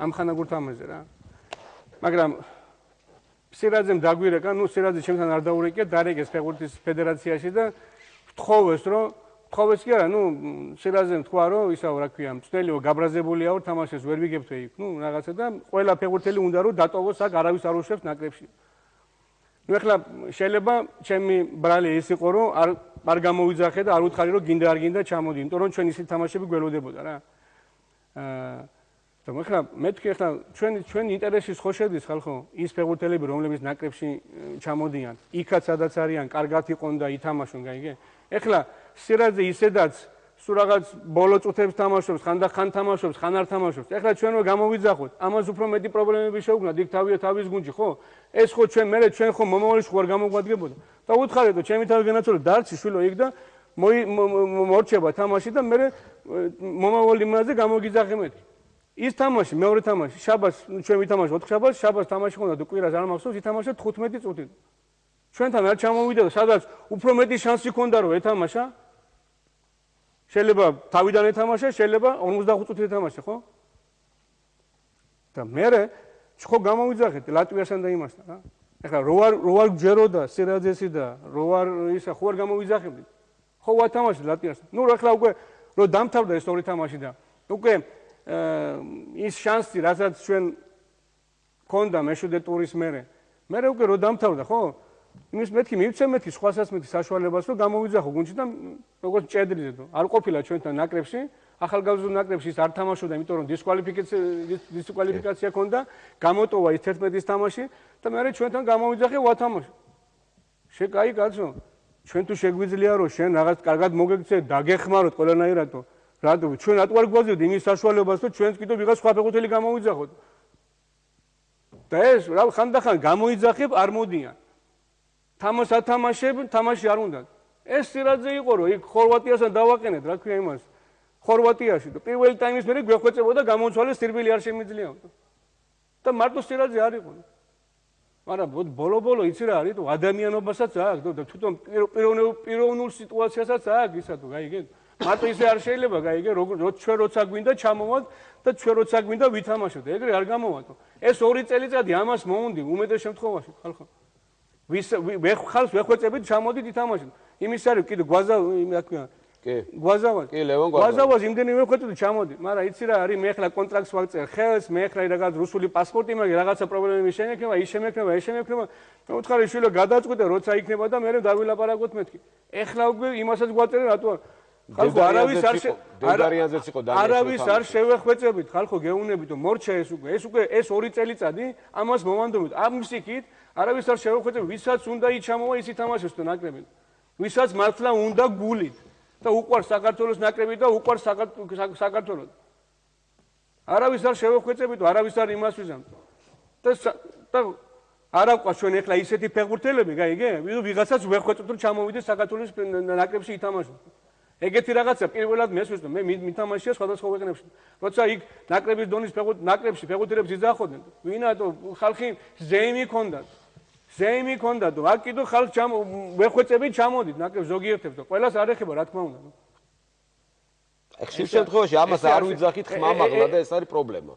ამხანაგურ თამაშზე რა მაგრამ სირაძემ დაგვირეკა ნუ სირაძე ჩემთან არ დაურეკია დარეკეს ფეხბურთის ფედერაციაში და ვთხოვეს რომ თხოვეს კი არა, ნუ სირაძემ თქვა რომ ისაო რა ქვია, მწნელიო გაბრაზებულია ვარ თამაშეს ვერ ვიგებთ იქ, ნუ რაღაცა და ყველა ფეხბურთელი უნდა რომ დატოვოს აქ არავის არ უშვებს ნაკრებში. ნუ ახლა შეიძლება ჩემი ბრალი ის იყო რომ არ გამოვიძახე და არ უთხარი რომ გინდა არ გინდა ჩამოდი, იმიტომ რომ ჩვენ ისეთი თამაშები გველოდებოდა რა. და ახლა მე თქვი ახლა ჩვენ ინტერესის ხო შედის ხალხო ის ფეხბურთელები რომლებიც ნაკრებში ჩამოდიან, იქაც სადაც არიან, კარგად იყონ და ითამაშონ, გაიგე? ახლა სირაძე ისედაც სულ რაღაც ბოლო წუთებს თამაშობს, ხან თამაშობს, ხან არ თამაშობს. ახლა ჩვენ რო გამოვიძახოთ, ამას უფრო მეტი პრობლემები შევქმნათ, იქ თავის გუნდში, ხო? ეს ხო ჩვენ ხო მომავალში ხო არ გამოგვადგებოდა. და უთხარეთ, რომ ჩემი თავი განაცოლა დარჩი შვილო იქ და მორჩება თამაში და მე მომავალი მასზე გამოგიძახე მე. ის თამაში, მეორე თამაში, შაბათს ჩვენ ვითამაშოთ 4 შაბათს თამაში ხონდა და კვირას არ მახსოვს, ითამაშა 15 წუთი. ჩვენთან არ ჩამოვიდა და სადაც უფრო მეტი შანსი ჰქონდა რომ ეთამაშა შეიძლება თავიდან ეთამაშა შეიძლება 45 წუთი ეთამაშა ხო და მე ხო გამოვიძახეთ ლატვიასთან და იმასთან რა ეხლა რო არ გჯეროდა სირაძესი და რო არ ისა ხო არ გამოვიძახებდი ხო ვათამაშეთ ლატვიასთან ნუ ეხლა უკვე რო დამთავრდა ეს ორი თამაში და უკვე ის შანსი რასაც ჩვენ ჰქონდა მეშვიდე ტურის მერე უკვე რო დამთავრდა ხო იმის მეთქი მივცემეთი სხვასაც მეტი საშუალებას რომ გამოვიძახო გუნდში და როგორც ჭედრიზე თუ არ ყოფილა ჩვენთან ნაკრებში ახალგაზრდა ნაკრებში ის არ თამაშობდა იმიტომ რომ დისკვალიფიკაცია ჰქონდა გამოტოვა ის 11-ის თამაში და მე ჩვენთან გამოვიძახე ვათამაშო შეკაი კაცო ჩვენ თუ შეგვიძლია რომ შენ რაღაც კარგად მოგექცე დაგეხმაროთ ყველანაირად რატო ჩვენ რატო არ გვაძლევთ იმის საშუალებას რომ ჩვენც კიდევ ვიღაც სხვა ფეხბურთელი გამოვიძახოთ და ეს რა ხანდახან გამოიძახებ არ მოდიან თამაშს ათამაშებ, თამაში არ უნდა. ეს სირაძე იყო რომ იქ ხორვატიასთან დავაყენეთ, რა ქვია იმას. ხორვატიაში და პირველი ტაიმის მერე გვეხვეწებოდა გამოცვალეს სირბილი არ შემიძლია. და მარტო სირაძე არ იყო. მაგრამ ბოლო იცი რა არის, თუ ადამიანობასაც აქვს და თვითონ პიროვნულ სიტუაციასაც აქვს ისა თუ გაიგე. მარტო ისე არ შეიძლება გაიგე, ჩვენ როცა გვინდა ჩამოვად და ჩვენ როცა გვინდა ვითამაშოთ. ეგრე არ გამოვატო. ეს 2 წელიწადი ამას მოუნდი უმეტეს შემთხვევაში, ხალხო. ხალხს ვეხვეწებით ჩამოდით ითამაშეთ. იმის არის კიდე გვაზა რა ქვია გვაზავას. კი, ლევონ გვაზავას იმდენი მევხვეწოდი ჩამოდი, მაგრამ იცი რა არის, მე ახლა კონტრაქტს ვაგწერ ხელს, მე ახლა რაღაც რუსული პასპორტი მაქვს, რაღაცა პრობლემები შეექნება, ის შემექნება, ეს შემექნება. მე უთხარი შვილო გადაწყვეტე, როცა იქნება და მე დავილაპარაკოთ მეთქი. ახლა უკვე იმასაც გვაწერე, რატო ხალხო არავის არ შევეხვეწებით, ხალხო გეუნებით, მორჩა ეს უკვე ეს 2 წელიწადი ამას მოვანდობით. ამ სიკით არავის არ შევეხვეწებით, ვისაც უნდა იჩამოვა ის ითამაშოს თუ ნაკრები. ვისაც მართლა უნდა გულით და უყვარს საქართველოს ნაკრები და უყვარს საქართველოს. არავის არ შევეხვეწებით, არავის არ იმას ვიზამთ. და არა ვყავს ჩვენ ახლა ისეთი ფეხბურთელები, გაიგე? ვიღაცას ვეხვეწოთ რომ ჩამოვიდეს საქართველოს ნაკრებში ითამაშოს. ეგეთი რაღაცა პირველად მესვისო, მე მითამაშია სხვადასხვა ქვეყნებში. როცა იქ ნაკრების დონის ნაკრებში ფეხბურთელებს იძახოდნენ, ვინათო ხალხი ზეიმი ჰქონდათ. ზეიმი ჰქონდათ, აქ კიდო ხალხ ვეხვეწებით ჩამოდით ნაკრებს ზოგიერთებს და ყველას არ ეხება რა თქმა უნდა. ხშირ შემთხვევაში ამას არ ვიძახით ხმამაღლა და ეს არის პრობლემა.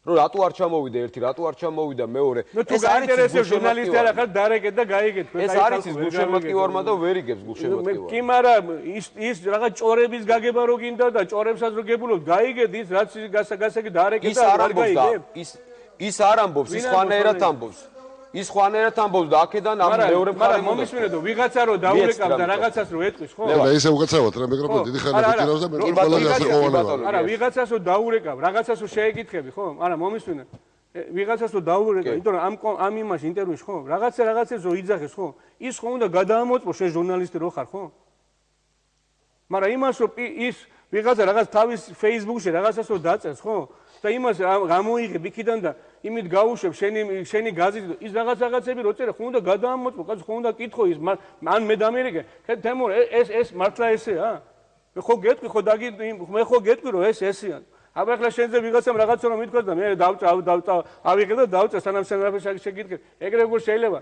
რომ რატო არ ჩამოვიდა ერთი, რატო არ ჩამოვიდა მეორე. ეს არის ჟურნალისტი არა ხარ დარეკეთ და გაიგეთ. ეს არის ის გულშემატკივარმა და ვერ იგებს გულშემატკივარმა. კი, მაგრამ ის რაღაც ჭორების გაგება რო გინდა და ჭორებსაც რო გებულობ, გაიგეთ ის რაც გასაგასაკი დარეკეთ და არ გაიგებ. ის არ ამბობს, ის ხვანაერად ამბობს. ის ხვანაერად ამბობს და აქედან ამ მეორე მხარე მომისმინეთ ვიღაცა რო დაურეკავს და რაღაცას რო ეტყვის, ხო? და ისე უკაცრავად რა მიკროფონი დიდი ხანი გიტირავს და მე ყველას ასაკოვანებია. არა, ვიღაცას რო დაურეკავ, რაღაცას რო შეეკითხები, ხო? არა, მომისმინეთ. ვიღაცას რო დაურეკავ, იმიტომ რომ ამ იმაში ინტერვიუში, ხო? რაღაცას რო იძახეს, ხო? ის ხო უნდა გადაამოწმო შენ ჟურნალისტი რო ხარ, ხო? მაგრამ იმას რო ის ვიღაცა რაღაც თავის Facebook-ში რაღაცას რო დაწერს, ხო? და იმას გამოიღებ იქიდან და იმით გაუშვებ შენი გაზეთი ის რაღაცები რო წერე ხო უნდა გადაამოწმო კაცო ხო უნდა კითხო ის ან მე დამერიგე თემურ ეს მართლა ესეა მე ხო გეტყვი ხო მე ხო გეტყვი რომ ეს ესეა აბა ახლა შენზე ვიღაცამ რაღაცა რომ მithქვას და მე ავიღე და დავწე სანამ სენაფერში შეგიდგე ეგრე როგორ შეიძლება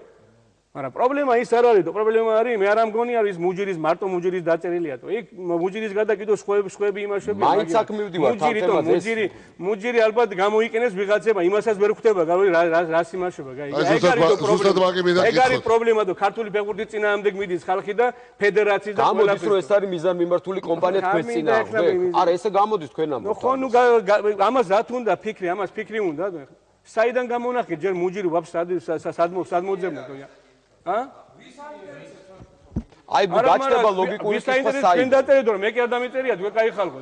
მაგრამ პრობლემა ის არ არის და პრობლემა არის მე არ ამგონია ის მარტო მუჯირის დაწერილია თო იქ მუჯირის გადა კიდო სხვები იმაშები მაინც აქ მივდივარ თემაზე მუჯირი ალბათ გამოიყენეს ვიღაცება იმასაც ვერ ხვდება რას იმაშება ეგ არის პრობლემა და ქართული ფეხბურთის წინააღმდეგ მიდის ხალხი და ფედერაციის და გამოდის რომ ეს არის მიზანმიმართული კომპანია თქვენს წინააღმდეგ არა ესე გამოდის თქვენ ამბობთ ხო ნუ ამას რათ უნდა ფიქრი ამას ფიქრი უნდა საიდან გამონახეთ ჯერ მუჯირი ვაფშე სადმოძებნო აი გაჩნდება ლოგიკური კითხვა საიდან დაწერეთ რომ მე კი არ დამიწერია თქვენ кай ხალხო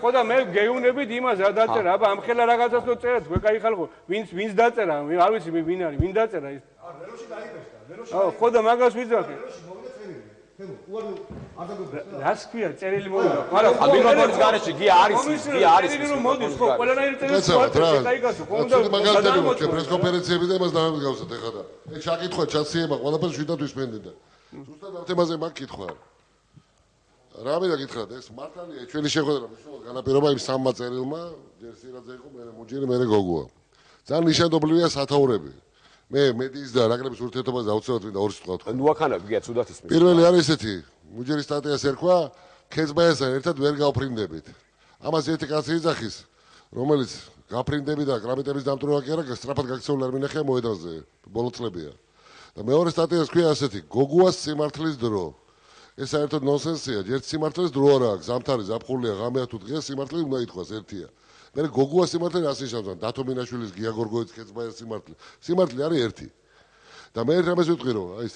ხო და მე გეუნებით იმას რა დაწერა აბა ამ ხელა რაღაცას რო წერეთ თქვენ кай ხალხო ვინც დაწერა არ ვიცი ვინ არის ვინ დაწერა ის ვეროში დაიბეჭდა ხო და მაგას ვიძახე რას ქვია წერილი მოვიდა მაგრამ მიკროფონის გარეშე კი არის მოდის ხო ყველანაირი წერილი დაიგასო ხო უნდა მაგალითად პრესკონფერენციები და იმას დავამდგავსოთ ეხლა და ეგ შაკითხვა ჩაციება ყველაფერს შვიდად ვისმენდი და ზუსტად ამ თემაზე მაგ კითხვა რა მინდა გითხრათ ეს მართალია ჩვენი შეხვედრა მნიშვნელოვანი განაპირობა იმ სამმა წერილმა ჯერ სირაძე იყო მე მუჯირი მე გოგოა ძალიან ნიშანდობლივია სათაურები მე მედიის და ნაკრების ურთიერთობაზე აუცილებლად მინდა ორი სიტყვა ვთქვა. ნუ აქანები გია ცუდად ისმის. პირველი არის ესეთი, მუჯირის სტატიას ერქვა, ქეცბაიასთან ერთად ვერ გავფრინდებით. ამას ერთი კაცი იძახის, რომელიც გაფრინდები და გრამიტების დამტვრევა კი არა, სწრაფად გაქცეული არ მინახია მოედანზე, ბოლო წლებია. და მეორე სტატიას ქვია ასეთი, გოგუას სიმართლის დრო. ეს საერთოდ ნონსენსია, ჯერ სიმართლის დრო არა აქვს, ზამთარი, ზაფხულია, ღამეა თუ დღეა სიმართლე უნდა ითქვას ერთია. მე გოგუას სიმართლე რას ნიშნავს? დათო მინაშვილის, გია გორგოიძის, ქეცბაიას სიმართლე. სიმართლე არის ერთი. და მე რამეს ვიტყვი რომ აი ეს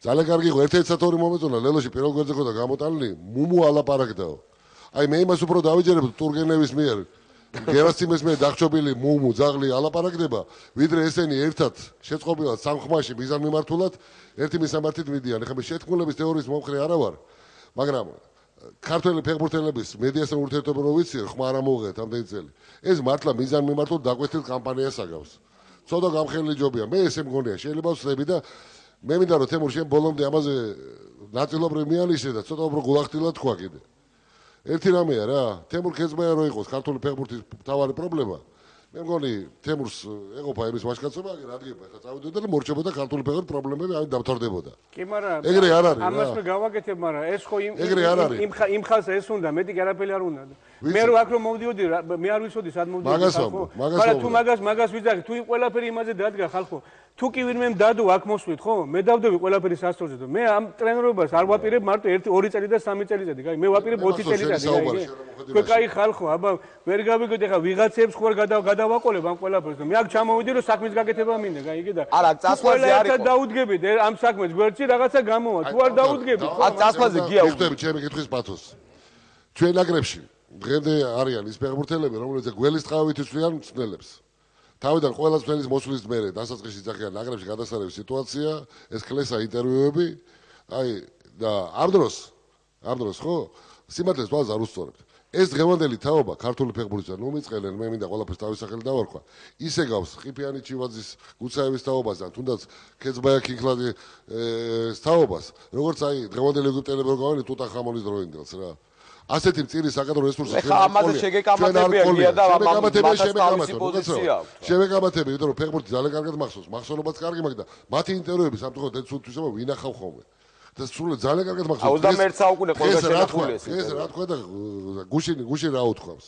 ძალიან კარგი იყო ერთ-ერთი სათაური მომეწონა ლელოში პირველ გვერდზე ხო და გამოტანილი მუმუ ალაპარაკდაო. აი მე იმას უფრო დავიჯერებ ტურგენევის მიერ გერასიმეს მე დახჭობილი მუმუ ძაღლი ალაპარაკდება ვიდრე ესენი ერთად შეწყობილად სამხმაში მიზანმიმართულად ერთი მისამართით მიდიან. ეხლა მე შეთქმულების თეორიის მომხრე არა ვარ, მაგრამ ქართველი ფეხბურთელების მედიასთან ურთიერთობა რო ვიცი, ხმა არ ამოვღეთ ამდენი წელი. ეს მართლა მიზანმიმართულ დაკვეთილ კამპანიას აგავს. ცოტა გამხელი ჯობია. მე ესე მგონია, შეიძლება ვსწრები და მე მინდა რომ თემურ შენ ბოლომდე ამაზე ნაწილობრივ მიანიშნე და ცოტა უფრო გულახდილად თქვა კიდე. ერთი რამეა რა, თემურ ქეცბაია რო იყოს ქართული ფეხბურთის მთავარი პრობლემა, მე მგონი თემურს ეყოფა იმის ვაჟკაცობა, აგერ ადგება ხა წავიდოდა და მორჩებოდა ქართული ფეხბურთის პრობლემები, ამით დამთავრდებოდა. კი, მაგრამ ეგრე არ არის რა. ამას მე გავაკეთებ, მაგრამ ეს ხო იმ ხალხს ეს უნდა, მეტი არაფერი არ უნდა. მე რო აქ რომ მოვდიოდი, მე არ ვიცოდი სად მოვდიოდი ხალხო. მაგრამ თუ მაგას ვიძახი, თუ იმ ყველაფერი იმაზე დადგა ხალხო. თუ კი ვინმემ დადო აქ მოსვლით, ხო? მე დავდები ყველაფერი სასწორზე და მე ამ ტრენერობას არ ვაპირებ მარტო 1-2 წელი და 3 წელიწადი, გაი, მე ვაპირებ 20 წელიწადი, გაი. თქვენ კაი ხალხო, აბა ვერ გავიგოთ ეხა ვიღაცებს ხო არ გადავაყოლებ ამ ყველაფერს და მე აქ ჩამოვიდი რომ საქმის გაკეთება მინდა, გაი, იგი და არა, წასვლაზე არ იყო. დაუდგებით ამ საქმეს გვერდში რაღაცა გამოვა, თუ არ დაუდგებით, ხო? აქ წასვლაზე გია უხდები ჩემი კითხვის პათოს. ჩვენ ნაკრებში დღემდე არიან ის ფეხბურთელები, რომლებიც გველის ტყავით იცვლიან მწვრთნელებს. თავიდან ყველა მწვრთნელის მოსვლის მერე დასაწყისში იძახიან ნაკრებში გადასარევი სიტუაცია, ეს ქლესა ინტერვიუები, აი და ამ დროს ხო სიმართლეს თვალს არ უსწორებთ. ეს დღევანდელი თაობა ქართული ფეხბურთისა ნუ მიწყენენ, მე მინდა ყველაფერს თავის სახელი დავარქვა. ისე გავს ყიფიანი ჩივაძის გუცაევის თაობასთან, თუნდაც ქეცბაია ქინქლაძის თაობას, როგორც აი დღევანდელი ეგვიპტელები რო გავარენ ტუტანხამონის დროინდელს რა. ასეთი მწირი საკადრო რესურსი ხა ამაზე შეგეკამათებია გია და შევეკამათები, იმიტომ რომ ფეხბურთი ძალიან კარგად მახსოვს, მახსოვნობაც კარგი მაქვს და მათი ინტერვიუები სამწუხაროდ ეცუთვისება ვინახავ ხოლმე. და სულ ძალიან კარგად მახსოვს. 21 საუკუნე ყველა შენახული ეს. ეს რა თქვა და გუშინ რა უთქვამს.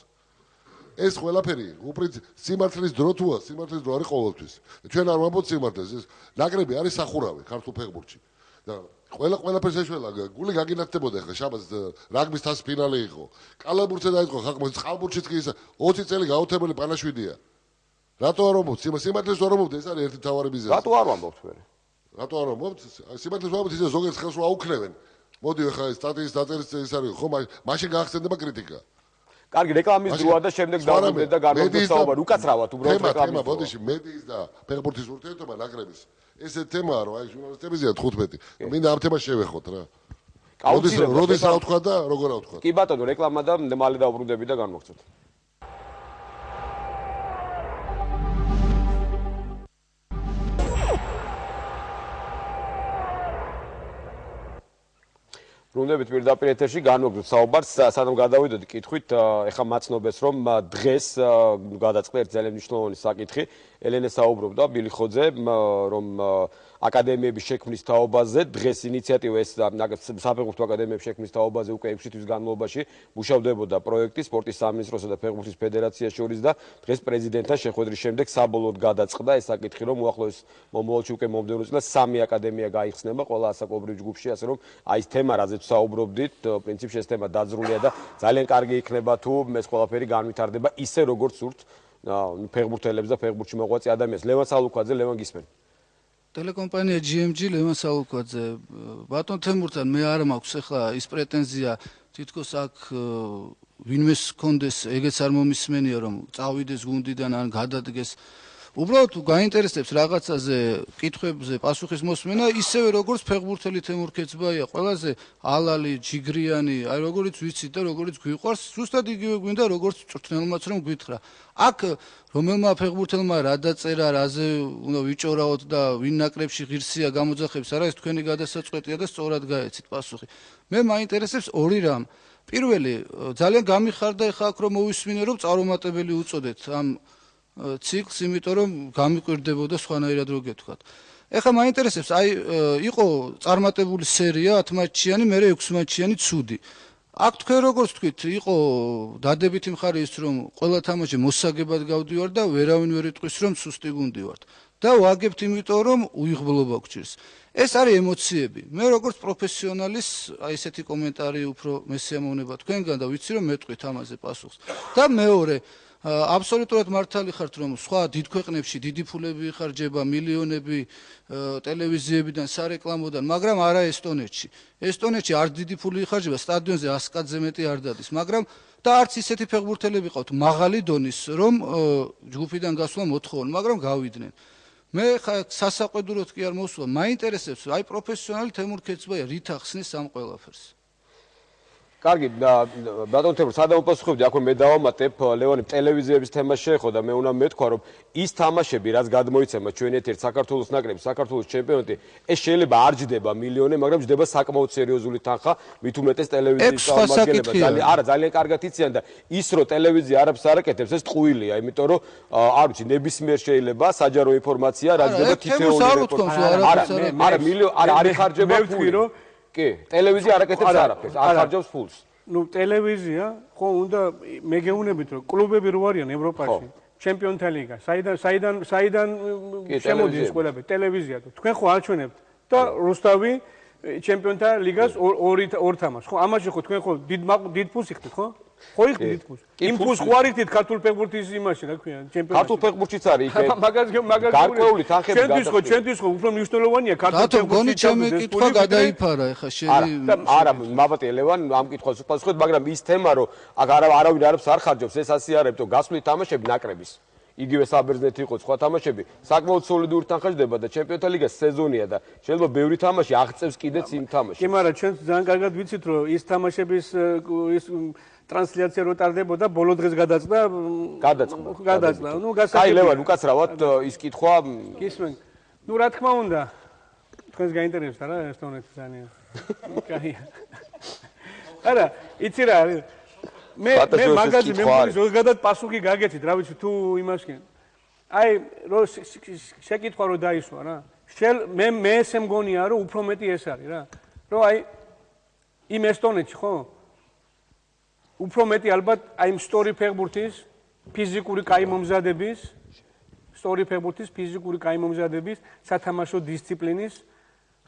ეს ყველაფერი უპრინციპ სიმართლის დრო თუა, სიმართლის დრო არის ყოველთვის. ჩვენ არ ვამბობთ სიმართლეს, ეს ნაკრები არის სახურავი ქართულ ფეხბურთში. და ყველაფერს ეშველა, გული გაგინათდებოდა ახლა შაბათს რაგბის თასის ფინალი იყო. კალაბურთზე დაიწყო ხალხმა, წყალბურთშიც კი ისა 20 წელი გაუთხებელი პანაშვიდია. რატო არ ვამბობთ? სიმართლეს არ ვამბობთ, ეს არის ერთი მთავარი მიზეზი. რატო არ ვამბობთ მე? რატო არ ვამბობთ? სიმართლეს ვამბობთ, ისე ზოგიერთ ხელს აუქნევენ. მოდი ახლა ეს სტატიის დაწერის ის არის, ხო, მაშინ გაახსენდება კრიტიკა. კარგი, რეკლამის დროა და შემდეგ დავუდგეთ და განვაგრძელოთ საუბარი. უკაცრავად უბრალოდ რეკლამის. ბოდიში მედიის და ფეხბურთის ურთიერთობა ნაკრების. ესეთ თემაა რომ აი ჟურნალისტებია 15. მინდა ამ თემას შევეხოთ რა. როდის რა ვთქვა და როგორ რა ვთქვა. კი ბატონო, რეკლამა და მალე დავბრუნდები და განვაგრძელოთ. ბრუნდებით პირდაპირ ეთერში განვაგრძელოთ საუბარს, სანამ გადავიდოდი კითხვით, ეხა მაცნობეს რომ დღეს გადაწყდა ერთი ძალიან მნიშვნელოვანი საკითხი, ელენე საუბრობდა ბილიხოძე რომ აკადემიების შექმნის თაობაზე დღეს ინიციატივა ეს საფეხბურთო აკადემიების შექმნის თაობაზე უკვე 6 თვის განმავლობაში მუშავდებოდა პროექტი სპორტის სამინისტროსა და ფეხბურთის ფედერაციას შორის და დღეს პრეზიდენტთან შეხვედრის შემდეგ საბოლოოდ გადაწყდა ეს საკითხი რომ უახლოეს მომავალში უკვე მომდევნო წელს 3 აკადემია გაიხსნება ყველა ასაკობრივ ჯგუფში, ასე რომ აი ეს თემა რაზეც საუბრობდით, პრინციპში ეს თემა დაძრულია და ძალიან კარგი იქნება თუ ეს ყველაფერი განვითარდება ისე როგორც სურთ ფეხბურთელებს და ფეხბურთში მოღვაწე ადამიანებს. ლევან სალუქვაძე, ლევან გისმენ. ტელეკომპანია GMG ლევან სალუქვაძე, ბატონ თემურთან მე არ მაქვს ახლა ის პრეტენზია თითქოს აქ ვინმეს კონდეს ეგეც არ მომისმენია რომ წავიდეს გუნდიდან ან გადადგეს. უბრალოდ გაინტერესებს რაღაცაზე კითხვებზე პასუხის მოსმენა, ისევე როგორც ფეხბურთელი თემურ ქეცბაია, ყველაზე ალალი, ჯიგრიანი, აი როგორიც ვიცით და როგორიც გვიყვარს, ზუსტად იგივე გვინდა როგორც მწვრთნელმაც რომ გვითხრა. აქ რომელმა ფეხბურთელმა რა დაწერა, რაზე უნდა ვიჭორაოთ და ვინ ნაკრებში ღირსია გამოძახებს, არა ეს თქვენი გადასაწყვეტია და სწორად გაეცით პასუხი. მე მაინტერესებს ორი რამ. პირველი, ძალიან გამიხარდა ეხლა აქ რომ მოვისმინე რომ წარუმატებელი უწოდეთ ამ ციკლს, იმიტომ რომ გამიკვირდებოდა სხვანაირად რო გეთქვათ. ეხლა მაინტერესებს, აი იყო წარმატებული სერია 10 მატჩიანი, მერე 6 მატჩიანი ცუდი. აქ თქვენ როგორც თქვით, იყო დადებითი მხარე ის რომ ყველა თამაში მოსაგებად გავდივარ და ვერავინ ვერ იტყვის რომ სუსტი გუნდი ვართ. და ვაგებთ იმიტომ რომ უიღბლობა გჭირს. ეს არის ემოციები. მე როგორც პროფესიონალის აი ესეთი კომენტარი უფრო მესიამოვნება თქვენგან და ვიცი რომ მეტყვით ამაზე პასუხს. და მეორე აბსოლუტურად მართალი ხართ რომ სხვა დიდ ქვეყნებში დიდი ფულები იხარჯება, მილიონები ტელევიზიებიდან, სარეკლამოდან, მაგრამ არა ესტონეთში. ესტონეთში არ დიდი ფული იხარჯება, სტადიონზე 100 კაცზე მეტი არ დადის, მაგრამ და არც ისეთი ფეხბურთელები ყავთ მაღალი დონის, რომ ჯგუფიდან გასვლა მოთხოვონ, მაგრამ გავიდნენ. მე სასაყვედუროდ კი არ მოსვლა, მაინტერესებს, აი პროფესიონალი თემურ ქეცბაია რით ახსნის ამ ყველაფერს. კარგი, ბატონ თემურ, სადამ უპასუხებდი, აქვე მე დავამატებ, ლევონი ტელევიზიების თემას შეეხო და მე უნდა მეთქვა, რომ ის თამაშები, რაც გადმოიცემა ჩვენ ერთ-ერთ საქართველოს ნაკრების, საქართველოს ჩემპიონატი, ეს შეიძლება არ ჯდება მილიონი, მაგრამ ჯდება საკმაოდ სერიოზული თანხა, მით უმეტეს ტელევიზიის წარმომადგენლებმა. არა, ძალიან კარგად იციან და ის რომ ტელევიზია არაფერს არ აკეთებს, ეს ტყუილია, იმიტომ რომ არ ვიცი, ნებისმიერ შეიძლება საჯარო ინფორმაცია, რაც ჯდება თითოეული არა, არ იხარჯება ფული. კი, ტელევიზია არ აკეთებს არაფერს, არ ხარჯავს ფულს. ნუ ტელევიზია ხო უნდა მე გეუბნებით რომ კლუბები რო არიან ევროპაში, ჩემპიონთა ლიგა, საიდან შემოდის ყველაფერი, ტელევიზია. თქვენ ხო არჩვენებთ და რუსთავი ჩემპიონთა ლიგას ორ თამაშს. ხო, ამაში ხო თქვენ ხო დიდ ფულს იხდით, ხო? ხო იხდით დიდ ფულს. იმ ფულს ხო არ იხდით ქართულ ფეხბურთის იმაში, რა ქვია, ჩემპიონატში. ქართულ ფეხბურთშიც არის იქ. მაგას გარკვეული თანხები გადაწყვეტილი. ჩვენთვის ხო უფრო მნიშვნელოვანია ქართულ ფეხბურთში. რატომ გონი ჩემი კითხვა გადაიფარა ეხა შენი? არა, მაბატე ლევან ამ კითხვას უპასუხეთ, მაგრამ ის თემა რომ აქ არავინ არაფერს არ ხარჯავს, ეს ასიარებთ, რომ გასული თამაშები ნაკრების. იგივე საბერძნეთი იყო სხვა თამაშები, საკმაოდ სოლიდური თანხა ჯდება და ჩემპიონთა ლიგას სეზონია და შეიძლება ბევრი თამაში აღწევს კიდეც იმ თამაშს. კი, მაგრამ ჩვენ ძალიან კარგად ვიცით, რომ ის თამაშების ის ტრანსლაცია რო ტარდებოდა, ბოლო დღეს გადაწყდა. ნუ გასაგებია. აი ლევან, უკაცრავად ის კითხვა გისმენ. ნუ რა თქმა უნდა, თქვენს გაინტერესებთ რა ესტონეთი ძალიან. კაია. არა, იცი რა არის? მე მაგაზე მე ზოგადად პასუხი გაგეცით, რა ვიცი თუ იმასკენ. აი, რო შეკითხვა რო დაისვა რა. მე ესე მგონია რომ უფრო მეტი ეს არის რა. რომ აი იმ ესტონეთში ხო? უფრო მეტი ალბათ აი იმ სტორი ფეხბურთის ფიზიკური კაი მომზადების, სტორი ფეხბურთის ფიზიკური კაი მომზადების, სათამაშო დისციპლინის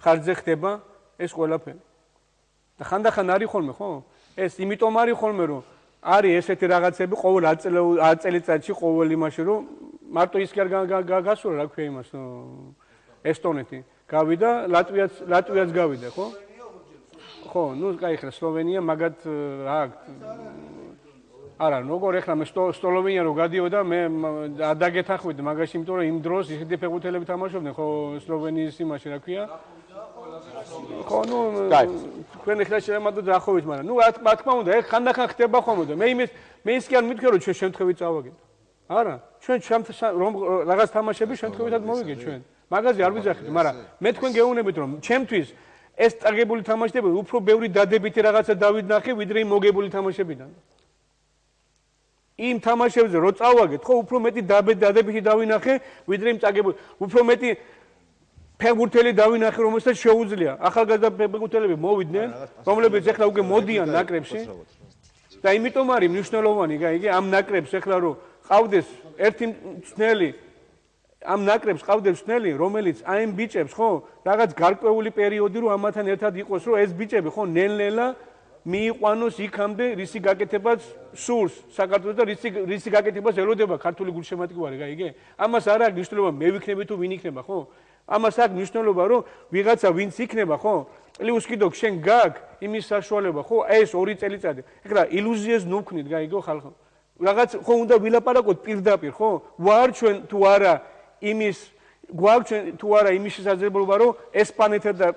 ხარჯზე ხდება ეს ყველაფერი. და ხანდახან არის ხოლმე ხო? ეს იმიტომ არის ხოლმე რომ არის ესეთი რაღაცები ყოველ 10 წელიწადში ყოველ იმაში რომ მარტო ის კი არ გასულა რა ქვია იმას ესტონეთი გავიდა ლატვიაც გავიდა ხო? ხო, ნუ კაი ხა სლოვენია მაგათ რა არა, როგორ ეხლა მე სლოვენია რო გადიოდა მე ადაგეთახვიდე მაგაში იმიტომ რომ იმ დროს ისეთი ფეხბურთელები თამაშობდნენ ხო სლოვენიის იმაში რა ქვია? ხო, ნუ თქვენ ეხლა შემოდოთ ახოვით, მაგრამ ნუ რა თქმა უნდა, ეგ ხანდახან ხდება ხოლმე და მე ის კი არ მითქვა რომ ჩვენ შემთხვევით წავაგეთ. არა, ჩვენ რაღაც თამაშები შემთხვევითად მოვიგეთ ჩვენ. მაგაზე არ ვიძახით, მაგრამ მე თქვენ გეუბნებით რომ ჩემთვის ეს წაგებული თამაშები უფრო ბევრი დადებითი რაღაცა დავინახე, ვიდრე იმ მოგებული თამაშებიდან. იმ თამაშებზე რო წავაგეთ, ხო, უფრო მეტი დადებითი დავინახე, ვიდრე იმ წაგებული, უფრო მეტი ფეხბურთელი დავინახე, რომელსაც შეუძლია ახალგაზრდა ფეხბურთელები მოვიდნენ, რომლებიც ეხლა უკვე მოდიან ნაკრებში. და იმიტომ არის მნიშვნელოვანი, იგი ამ ნაკრებს ეხლა რომ ყავდეს ერთი მცნელი ამ ნაკრებს ყავდეს მცნელი, რომელიც აი ამ ბიჭებს ხო, რაღაც გარკვეული პერიოდი რომ ამათთან ერთად იყოს, რომ ეს ბიჭები ხო ნელ-ნელა მიიყვანოს იქამდე, რისი გაკეთებაც სურს საქართველოს და რისი გაკეთებას ელოდება ქართული გულშემატკივარი, იგი. ამას არ აქვს მნიშვნელობა მე ვიქნები თუ ვინ იქნება, ხო? ამას აქვს მნიშვნელობა, რომ ვიღაცა ვინც იქნება, ხო? პლუს კიდო შენ გაქვს იმის საშუალება, ხო? ეს 2 წელიწადი. ეხლა ილუზიას ნუქნით, გაიგო ხალხო. რაღაც ხო უნდა ვილაპარაკოთ პირდაპირ, ხო? ვარ ჩვენ თუ არა იმის გვაქვს თუ არა იმის შესაძლებლობა, რომ ესპანეთთან და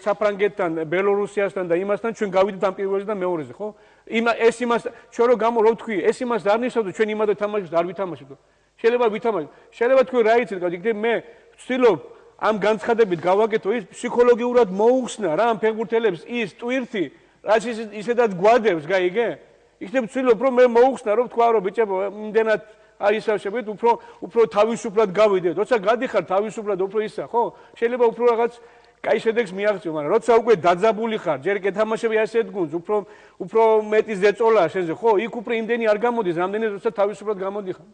საფრანგეთთან, ბელორუსიასთან და იმასთან ჩვენ გავიდეთ ამ პირველზე და მეორეზე, ხო? ეს იმას ჩვენ რო გამო რო თქვი, ეს იმას არ ნიშნავს, ჩვენ იმადო თამაშობთ, არ ვითამაშებთ. შეიძლება ვითამაშოთ. შეიძლება თქვი რა იცით, გაიგე მე ვცდილობ ამ განცხადებით გავაკეთო ის ფსიქოლოგიურად მოუხსნა რა ამ ფეხბურთელებს ის ტვირთი, რაც ისედაც გვადებს, გაიგე? იქნებ ვცდილობ რომ მე მოუხსნა რომ თქვა რომ ბიჭებო, იმდენად არის შევშებით, უფრო თავისუფლად გავიდეთ. როცა გადიხარ თავისუფლად უფრო ისა, ხო? შეიძლება უფრო რაღაც კაი შედეგს მიაღწიო, მაგრამ როცა უკვე დაძაბული ხარ, ჯერ გეთამაშები ასეთ გუნდს, უფრო მეტი ზეწოლა შენზე, ხო? იქ უფრო იმდენი არ გამოდის, რამდენი როცა თავისუფლად გამოდიხარ.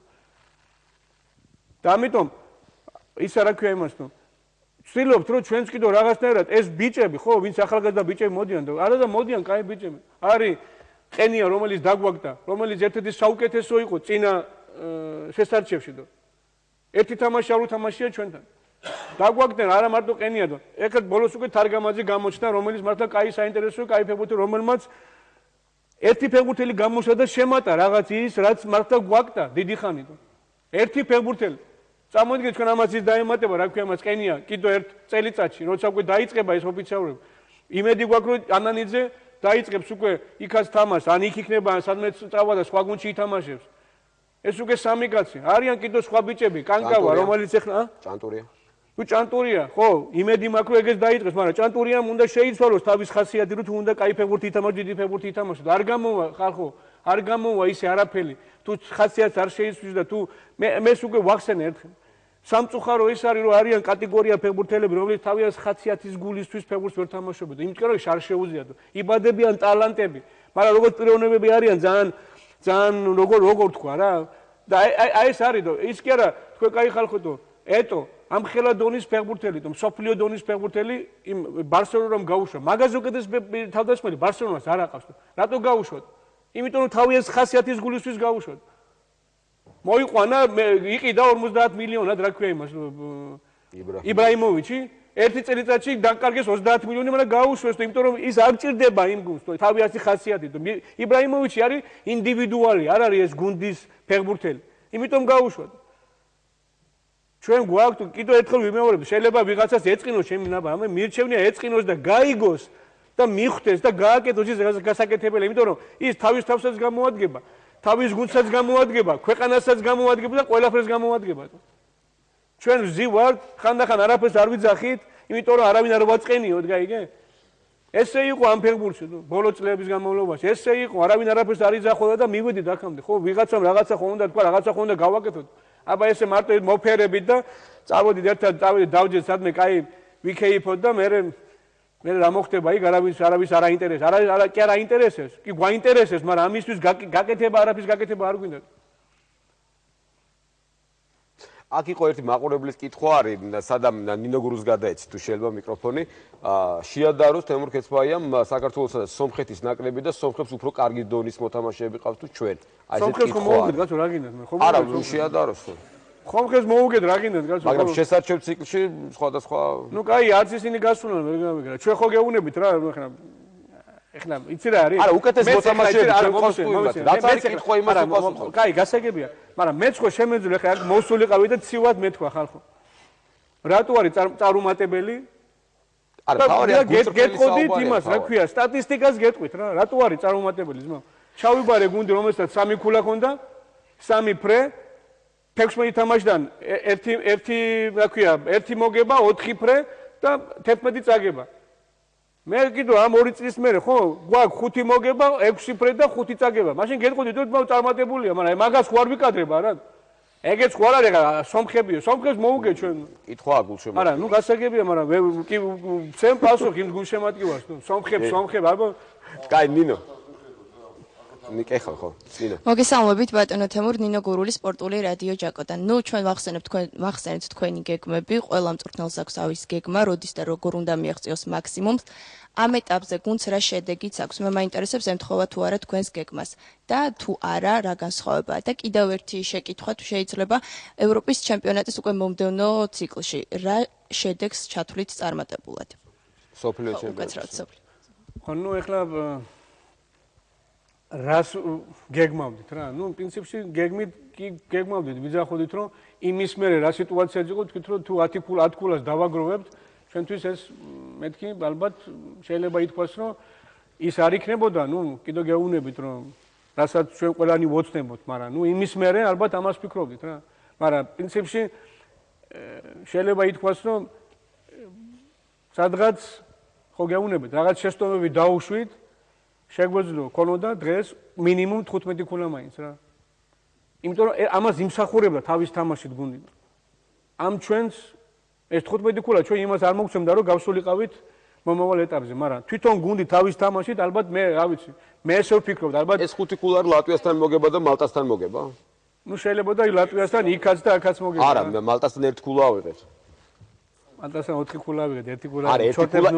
და ამიტომ ის რა ქვია იმას თუ ვცდილობთ რომ ჩვენც კიდევ რაღაცნაირად ეს ბიჭები, ხო, ვინც ახალგაზრდა ბიჭები მოდიან და არა და მოდიან კაი ბიჭები. არის ყენია, რომელიც დაგვაგდა, რომელიც ერთ-ერთი საუკეთესო იყო წინა შესარჩევში და ერთი თამაში არ უთამაშია ჩვენთან. დაგვაგდნენ არა მარტო ყენია და ეხლა ბოლოს უკვე თარგამაძე გამოჩნდა, რომელიც მართლა კაი საინტერესოა, კაი ფეხბურთელი, რომელმაც ერთი ფეხბურთელი გამოსა და შემატა რაღაც ის, რაც მართლა გვაგდა დიდი ხანი და ერთი ფეხბურთელი წამოდგეთ ჩვენ ამას ის დაემატება, რა ქვია მას ყენია, კიდო ერთ წელიწადში, როცა უკვე დაიწყება ეს ოფიციალურად. იმედი გვაქვს რომ ანანიძე დაიწყებს უკვე იქაც თამაშს, ან იქ იქნება, ან სადმე წავა და სხვა გუნდში ითამაშებს. ეს უკვე სამი კაცი. არიან კიდევ სხვა ბიჭები, კანკავა, რომელიც ეხლა ჭანტურია. თუ ჭანტურია, ხო, იმედი მაქვს რომ ეგეც დაიწყეს, მაგრამ ჭანტურიამ უნდა შეიცვალოს თავის ხასიათი, რომ თუ უნდა კაი ფეხბურთი ითამაშოს, დიდი ფეხბურთი ითამაშოს. არ გამოვა ხალხო, არ გამოვა ისე არაფერი. თუ ხასიათს არ შეიცვლის და თუ მე უკვე ვახსენე ერთხელ. სამწუხარო ის არის რომ არიან კატეგორია ფეხბურთელები, რომლებიც თავიანთ ხასიათის გულისთვის ფეხბურთს ვერ თამაშობენ. იმიტომ რომ არ შეუძლიათ. იბადებიან ტალანტები, მაგრამ როგორც პიროვნებები არიან ძალიან როგორ თქვა რა. და აი ეს არის და ის კი არა, თქვენ კაი ხალხო, ეტო ამ ხელა დონის ფეხბურთელი, მსოფლიო დონის ფეხბურთელი იმ ბარსელონამ გაუშვა. მაგაზე უკეთეს თავდასხმელი ბარსელონას არ აყავს. რატო გაუშვათ? იმიტომ რომ თავიანთ ხასიათის გულისთვის გაუშვათ. მოიყვანა, იყიდა 50 მილიონად, რა ქვია იმას, იბრაიმოვიჩი, ერთი წელიწადში დაკარგეს 30 მილიონი, მაგრამ გაუშვეს, იმიტომ რომ ის არ ჭირდება იმ გუნდს, თავიანთი ხასიათით. იბრაიმოვიჩი არის ინდივიდუალი, არ არის ეს გუნდის ფეხბურთელი. იმიტომ გაუშვათ. ჩვენ გვაქვს კიდევ ერთხელ ვიმეორებ, შეიძლება ვიღაცას ეწყინოს ჩემი ნაბა, მირჩევნია ეწყინოს და გაიგოს და მიხვდეს და გააკეთოს ის გასაკეთებელი, იმიტომ რომ ის თავის თავსაც გამოადგება, თავის გუნდსაც გამოადგება, ქვეყანასაც გამოადგება და ყველაფერს გამოადგება. ჩვენ ვზივართ, ხანდახან არაფერს არ ვიძახით, იმიტომ რომ არავინ არ ვაწყენიოთ, გაიგე? ესე იყო ამ ფეხბურთში, ბოლო წლების განმავლობაში, ესე იყო, არავინ არაფერს არ იძახოდა და მივედით აქამდე. ხო, ვიღაცამ რაღაცა ხომ უნდა თქვა, რაღაცა ხომ უნდა გავაკეთოთ. აბა ესე მარტო მოფერებით და წავედით ერთად, დავჯეთ სადმე, კაი, ვიქეიფოთ და მე რა მოხდება იქ, არავის არ აინტერესებს. კი არ აინტერესებს, კი გვაინტერესებს, მაგრამ ამისთვის გაკეთება, არაფრის გაკეთება არ გვინდა. აქ იყო ერთი მაყურებლის კითხვა არის, სადამ ნინო გურუს გადაეცით თუ შეიძლება მიკროფონი. შეადაროს თემურ ქეცბაიამ საქართველოსა და სომხეთის ნაკრები და სომხებს უფრო კარგი დონის მოთამაშეები ყავს თუ ჩვენ. აი ეს კითხვა. სომხებს მოუგეთ გასო რა გინდათ მე? არა, შეადაროს. ხომხეს მოუგეთ რა გინდათ გასო. მაგრამ შესარჩევ ციკლში სხვადასხვა. ნუ კაი, არც ისინი გასულან ვერ გამიგრა. ჩვენ ხო გეუნებით რა, ეხლა იცი რა არის? არა, უკეთეს მოთამაშეები ჩვენ ყავს თუ იმათ. რაც არის კითხვა იმას უპასუხოთ. კაი, გასაგებია. მაგრამ მეც ხო შემეძლო ხე აქ მოსულიყავი და ცივად მეთქვა ხალხო. რატო არის წარუმატებელი? არა, თავარია გეტყოდით იმას, რა ქვია, სტატისტიკას გეტყვით რა. რატო არის წარუმატებელი ძმა? ჩავიბარე გუნდი, რომელსაც 3 ქულა ჰქონდა, 3 ფრე, 16 თამაშიდან ერთი რა ქვია, ერთი მოგება, 4 ფრე და 11 წაგება. მე კიდევ ამ 2 წლის მერე ხო გვაქვს 5 მოგება, 6 ფრე და 5 წაგება. მაშინ გეტყოდით რომ წარმატებულია, მაგრამ მაგას ხო არ ვიკადრება რა. ეგეც ხო არ არის რა, სომხებიო, სომხებს მოუგე ჩვენ. კითხვა გულშემატკივარს. არა, ნუ გასაგებია, მაგრამ კი ვცემ პასუხი იმ გულშემატკივარს, ნუ სომხებ, აბა. კაი, ნინო. ნიკეხა ხო? ნინო. მოგესალმებით ბატონო თემურ, ნინო გურული სპორტული რადიო ჯაკოდან. ნუ ჩვენ ვახსენებთ თქვენი გეგმები, ყველა მწვრთნელს აქვს თავის გეგმა, როდის და როგორ უნდა მიაღწიოს მაქსიმუმს. ამ ეტაპზე გუნდს რა შედეგიც აქვს? მე მაინტერესებს ემთხოვა თუ არა თქვენს გეგმას და თუ არა, რა განსხვავებაა? და კიდევ ერთი შეკითხვა თუ შეიძლება, ევროპის ჩემპიონატის უკვე მომდევნო ციკლში რა შედეგს ჩათვლით წარმატებულად? სოფლიო ჩემპიონატი. ხო, ნუ ეხლა რას გეგმავდით რა? ნუ პრინციპში გეგმავდით, ვიძახოდით რომ იმის მერე რა სიტუაციაც იყო, თქვით რომ თუ 10 ქულას დავაგროვებთ, ჩვენთვის ეს მეთქი ალბათ შეიძლება ითქვას რომ ის არ იქნებოდა, ნუ კიდევ გეუბნებით რომ რასაც ჩვენ ყველანი ვოცნებოთ, მაგრამ ნუ იმის მერე ალბათ ამას ფიქრობდით რა. მაგრამ პრინციპში შეიძლება ითქვას რომ სადღაც ხო გეუბნებით, რაღაც შეცდომები დაუშვით, შეგვეძლო ქონოდა დღეს მინიმუმ 15 ქულა მაინც რა. იმიტომ რომ ამას იმსახურებდა თავის თამაშით გუნდი. ამ ჩვენს ეს 15 ქულა ჩვენ იმას არ მოგცემდა რომ გავსულიყავით მომავალ ეტაპზე, მაგრამ თვითონ გუნდი თავის თამაშით ალბათ მე რა ვიცი, მე ესე ვფიქრობ და ალბათ ეს 5 ქულა ლატვიასთან მოგება და მალტასთან მოგება? ნუ შეიძლება და ლატვიასთან იქაც და აქაც მოგება. არა, მალტასთან 1 ქულა ავიღეთ. მალტასთან 4 ქულა ავიღეთ, 1 ქულა. არა, 1 ქულა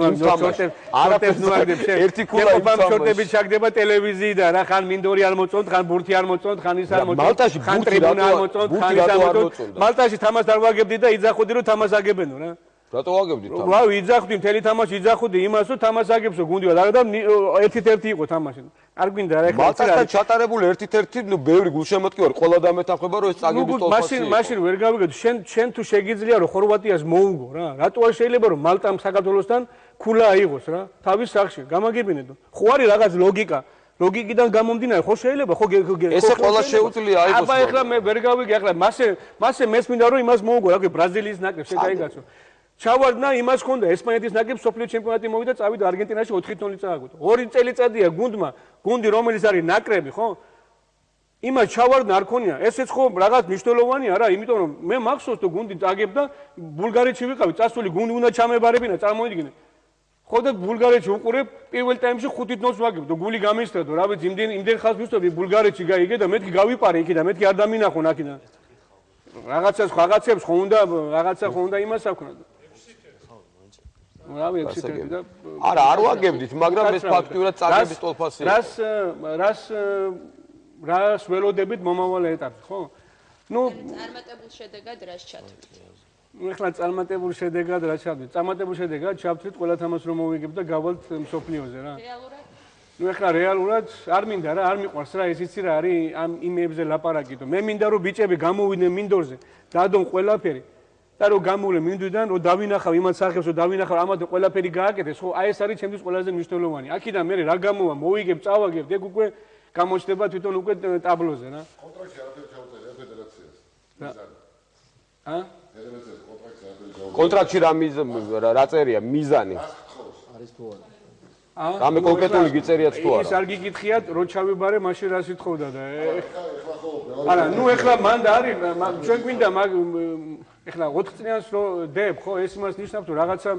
არაფერს ნუაგდებ შენ. 1 ქულა შორტებით ჩაგდება ტელევიზიიდან, რა ხან მინდორი არ მოწონთ, ხან ბურთი არ მოწონთ, ხან ის არ მოწონთ. მალტაში ხან ტრიბუნა არ მოწონთ, ხან ის არ მოწონთ. მალტაში თამას არ ვაგებდი და იძახოდი რომ თამას აგებენო რა. რატო ვაგებდით თამაში? ვა ვიძახდი მთელი თამაში იძახოდი იმას რომ თამაში აგებსო გუნდივა და 1-1 იყო თამაში. არ გვინდა რა ეხლა მალტასთან ჩატარებული 1-1 ნუ ბევრი გულშემატკივარი ყველა დამეთანხმება რომ ეს წაგების ტოლფასი. მაშინ ვერ გავიგეთ შენ თუ შეგიძლია რომ ხორვატიას მოუგო რა. რატო არ შეიძლება რომ მალტამ საქართველოსთან ქულა აიღოს რა თავის სახში გამაგებინეთ. ხო არის რაღაც ლოგიკა. ლოგიკიდან გამომდინარე ხო შეიძლება ხო ესე ყველა შეუძლია აიღოს. აბა ეხლა მე ვერ გავიგე ეხლა მასე მე მინდა რომ იმას მოუგო რა ბრაზილიის ნაკრებს შეგაიგაცო. ჩავარდნა იმას ხონდა ესპანეთის ნაკრებს სოფლიო ჩემპიონატი მოვიდა წავიდა არგენტინაში 4-0 წააგო. 2 წელიწადია გუნდი რომელიც არის ნაკრები ხო? იმას ჩავარდნა არ ქონია. ესეც ხო რაღაც მნიშვნელოვანია რა, იმიტომ რომ მე მახსოვს თუ გუნდი წაგებდა ბულგარეთში ვიყავი, წასული გუნდი უნდა ჩამებარებინა, წარმოიდგინე. ხო და ბულგარეთში უყურებ პირველ ტაიმში 5-0 ვაგებდო, გული გამისტრადო, რა ვიცი, იმდენ ხალხს ვისწრები ბულგარეთში გაიგე და მეთქი გავიპარე იქიდან, მეთქი არ დამინახონ აქედან. რაღაცებს ხო უნდა რაღაცა ხო უნდა იმას აქვს. რა ვიცი, და არა, არ ვაგებდით, მაგრამ ეს ფაქტიურად წაგების ტოლფასია. რას ველოდებით მომავალ ეტაპზე, ხო? ნუ წარმატებულ შედეგად რას ჩათვლით? ეხლა წარმატებულ შედეგად რა ჩავთვლით? წარმატებულ შედეგად ჩავთვლით ყველა თამაშს რომ მოვიგებ და გავალთ მსოფლიოზე რა. რეალურად? ნუ ეხლა რეალურად არ მინდა რა, არ მიყვარს რა, ეს იცი რა არის ამ იმებზე ლაპარაკითო. მე მინდა რომ ბიჭები გამოვიდნენ მინდორზე, დადონ ყველაფერი და რომ გამოვლენ მინდვიდან, რომ დავინახავ იმათ სახებს, რომ დავინახავ ამათი ყველაფერი გააკეთეს, ხო, აი ეს არის ჩემთვის ყველაზე მნიშვნელოვანი. აქედან მე რა გამოვა, მოვიგებ, წავაგებ, ეგ უკვე გამოჩნდება თვითონ უკვე ტაბლოზე რა. კონტრაქტში არაფერი ჩაუწერია ფედერაციას. ა? კონტრაქტში რა წერია მიზანი? არის თუ არა? რამე კონკრეტული გიწერიათ თუ არა? ის არ გიკითხიათ, რო ჩავიბარე, მაშინ რა სიტყოდა და არა, ნუ ეხლა მან და არის, ჩვენ გვინდა ეხლა 4 წლიანს რო დებ, ხო, ეს იმას ნიშნავს, რომ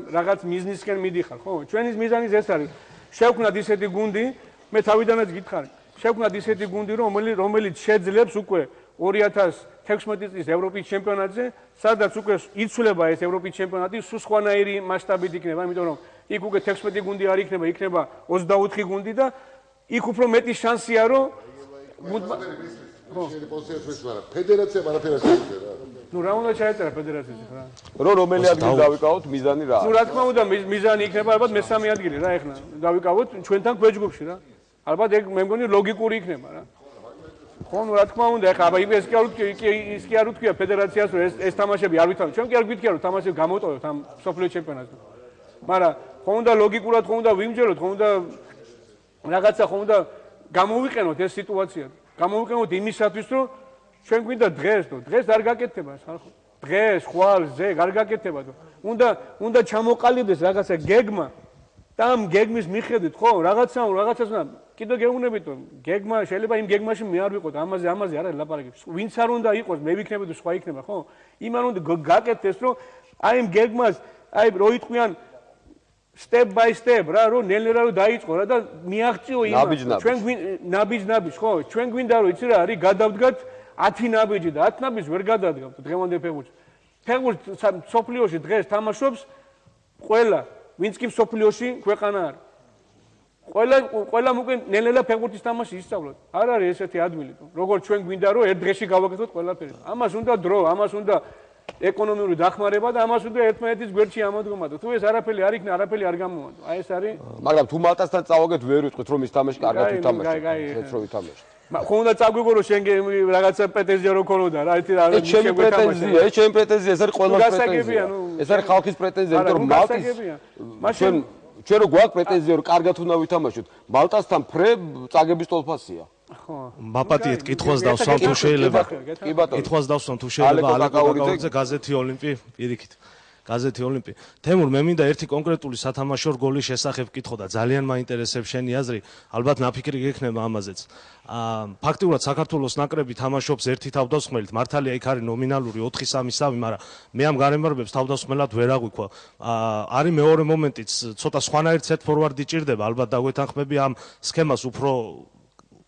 რაღაც მიზნისკენ მიდიხარ, ხო? ჩვენი მიზანი ეს არის. შევქმნათ ისეთი გუნდი, მე თავიდანაც გითხარი. შევქმნათ ისეთი გუნდი, რომელიც შეძლებს უკვე 2016 წლის ევროპის ჩემპიონატზე, სადაც უკვე იცვლება ეს ევროპის ჩემპიონატი, სულ სხვანაირი მასშტაბით იქნება, იმიტომ რომ იქ უკვე 16 გუნდი არ იქნება, იქნება 24 გუნდი და იქ უფრო მეტი შანსია, რომ ფედერაცია არაფერს შეეწერა. ნუ რა უნდა ჩაეწერა ფედერაციაზე რა? რომელი ადგილი დავიკავოთ მიზანი რა? ნუ რა თქმა უნდა მიზანი იქნება ალბათ მესამე ადგილი რა ეხლა. დავიკავოთ ჩვენთან ქვეჯგუფში რა. ალბათ ეგ მე მგონი ლოგიკური იქნება რა. ხო, ნუ რა თქმა უნდა, ეხლა აბა ის კი არ უთქვია ფედერაციას რომ ეს თამაშები არ ვითამაშოთ. ჩვენ კი არ გვითქია რომ თამაშები გამოტოვებთ ამ სოფლიო ჩემპიონატზე. მაგრამ ხო უნდა ლოგიკურად ხო უნდა ვიმჯეროთ, ხო უნდა რაღაცა ხო უნდა გამოვიყენოთ ეს სიტუაცია. გამოვიყენოთ იმისათვის რომ ჩვენ გვინდა დღეს არ გაკეთდება ხალხო. დღეს ხვალ ზეგ არ გაკეთდება და უნდა ჩამოყალიბდეს რაღაცა გეგმა და ამ გეგმის მიხედვით ხო რაღაცას უნდა კიდევ გეუბნებით რომ გეგმა შეიძლება იმ გეგმაში მე არ ვიყოთ ამაზე არ არის ლაპარაკი. ვინც არ უნდა იყოს მე ვიქნები თუ სხვა იქნება ხო? იმან უნდა გაკეთდეს რომ აი იმ გეგმას აი რო იტყვიან step by step რა რომ ნელ-ნელა რომ დაიწყო რა და მიაღწიო იმას ჩვენ ნაბიჯ ხო ჩვენ გვინდა რომ იცი რა არის გადავდგათ 10 ნაბიჯი და 10 ნაბიჯს ვერ გადადგავთ დღევანდელ ფეხბურთს სოფლიოში დღეს თამაშობს ყველა ვინც კი სოფლიოში ქვეყანა არის ყველა უკვე ნელ-ნელა ფეხბურთის თამაში ისწავლოთ არ არის ესეთი ადვილი როგორც ჩვენ გვინდა რომ ერთ დღეში გავაკეთოთ ყველაფერი ამას უნდა დრო ამას უნდა ეკონომიური დახმარება და ამას უნდა ერთმანეთის გვერდში ამოდგომა. თუ ეს არაფერი არ იქნა, არაფერი არ გამოვანო. აი ეს არის. მაგრამ თუ მალტასთან წავაგეთ, ვერ ვიტყვით რომ ის თამაში კარგად უთამაშებს. ეს რო ვითამაშეთ. ხო უნდა წაგვიგო რომ შენ რაღაცა პრეტენზია რო ქონოდა რა, ერთი რა შეგვეთამაშა. ეს ჩემი პრეტენზია, ეს არის ყველა პრეტენზია. ეს არის ხალხის პრეტენზია, იმიტომ რომ მალტის ჩვენ რო გვაქვს პრეტენზია რომ კარგად უნდა ვითამაშოთ, მალტასთან ფრე წაგების ტოლფასია. მაპატიეთ კითხვას დავსვამ თუ შეიძლება. კი ბატონო. კითხვას დავსვამ თუ შეიძლება ალეკო გაზეთი ოლიმპი პირიქით. გაზეთი ოლიმპი. თემურ მე მინდა ერთი კონკრეტული სათამაშო რგოლის შესახებ კითხო და ძალიან მაინტერესებს შენი აზრი. ალბათ ნაფიქრი გექნება ამაზეც. ფაქტიურად საქართველოს ნაკრები თამაშობს ერთი თავდასხმელით. მართალია იქ არის ნომინალური 4-3-3, მაგრამ მე ამ გარემარებებს თავდასხმელად ვერ აღვიქვა. არის მეორე მომენტიც, ცოტა სხვანაირ set forward-ი ჭირდება, ალბათ დაგვეთანხმები ამ სქემას უფრო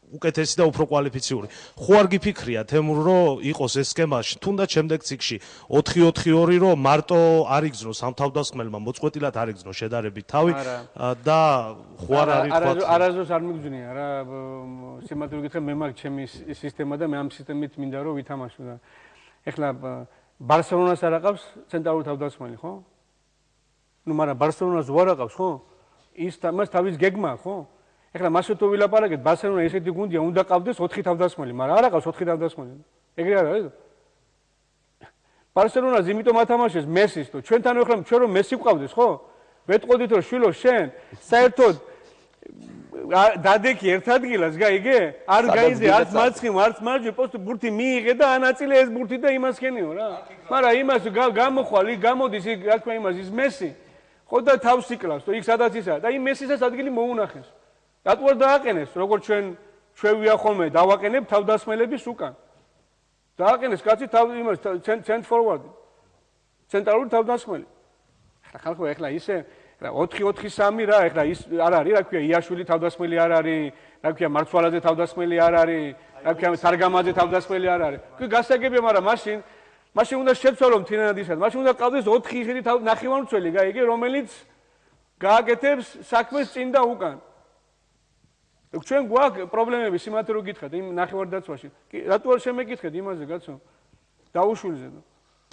უკეთესი და უფრო კვალიფიციური. ხო არ გიფიქრია თემურ რომ იყოს ეს სქემა თუნდაც შემდეგ ციკლში 4-4-2 რომ მარტო არ იგზნოს ამ თავდასხმელმა მოწყვეტილად არ იგზნოს შედარებით თავი და ხო არ არის თქვა არაზოს არ მიგზნია რა სიმართლე გითხრა მე მაგ ჩემი სისტემა და მე ამ სისტემით მინდა რომ ვითამაშო და ეხლა ბარსელონას არ აყავს ცენტრალური თავდასხმელი ხო ნუ მაგრამ ბარსელონას უარ აყავს, ხო? ის მას თავის გეგმა, ხო? ეხლა მასე თუ ვილაპარაკეთ, ბარსელონა ესეთი გუნდია, უნდა ყავდეს 4 თავდასხმელი, მაგრამ არ აყავს 4 თავდასხმელი. ეგრე არ არის? ბარსელონას იმიტომ ათამაშეს მესის თუ ჩვენთან ეხლა ჩვენ რომ მესი ვყავდეს, ხო? ვეტყოდით რომ შვილო შენ საერთოდ დადექი ერთ ადგილას გაიგე? არ გაიძე არც მარცხი, არც მარჯვე, პოსტი ბურთი მიიღე და ანაწილე ეს ბურთი და იმას ქენიო რა. მაგრამ იმას გამოხვალ, იქ გამოდის იქ რა თქმა იმას ის მესი. ხო და თავს იკლავს, თუ იქ სადაც ისა და იმ მესისაც ადგილი მოუნახეს. რატო არ დააყენეს, როგორც ჩვენ ვიახოლმე დავაყენებ თავდასხმელების უკან. დააყენეს კაცი თავ იმას center forward. ცენტრალური თავდასხმელი. ხალხო ეხლა ისე 4-4-3 რა, ეხლა ის არ არის, რა ქვია, იაშვილი თავდასხმელი არ არის, რა ქვია, მარცვალაძე თავდასხმელი არ არის, რა ქვია, სარგამაძე თავდასხმელი არ არის. კი გასაგებია, მაგრამ მაშინ უნდა შეცვალო მთლიანადისად. მაშინ უნდა ყავდეს 4 ისეთი ნახევარმცველი, გაიგე, რომელიც გააკეთებს საქმეს წინ და უკან. ჩვენ გვაქვს პრობლემები სიმართლე რო გითხრათ იმ ნახევარდაცვაში. კი, რატო არ შემეკითხეთ იმაზე, კაცო? დაუშვილზე.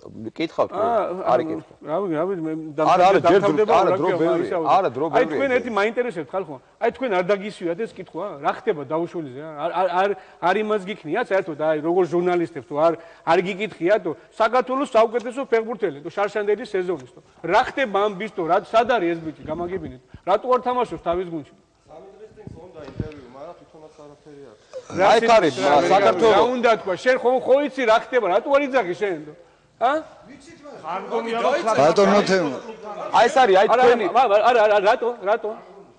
კითხავთ, არის კითხვა. რავი, მე დამთავრდება რა ქვია, არა დრო ბევრი. აი თქვენ ერთი მაინტერესებთ ხალხო. აი თქვენ არ დაგისვიათ ეს კითხვა? რა ხდება დაუშვილზე? არ იმას გიქნიათ საერთოდ აი როგორ ჟურნალისტებს თუ არ გიკითხიათ თუ საქართველოს საუკეთესო ფეხბურთელი თუ შარშანდელის სეზონის თუ რა ხდება ამ ბიჭს თუ რა სად არის ეს ბიჭი გამაგებინეთ? რატო არ თამაშობს თავის გუნდში? ინტერვიუ, მაგრამ თვითონაც არაფერი არ. აი ხარით საქართველოს რა უნდა თქვა? შენ ხო იცი რა ხდება? რატო არ იძახი შენ? ა? ვიცით მაგრამ. ბატონო თემო. აი ეს არის, აი თქვენი. არა,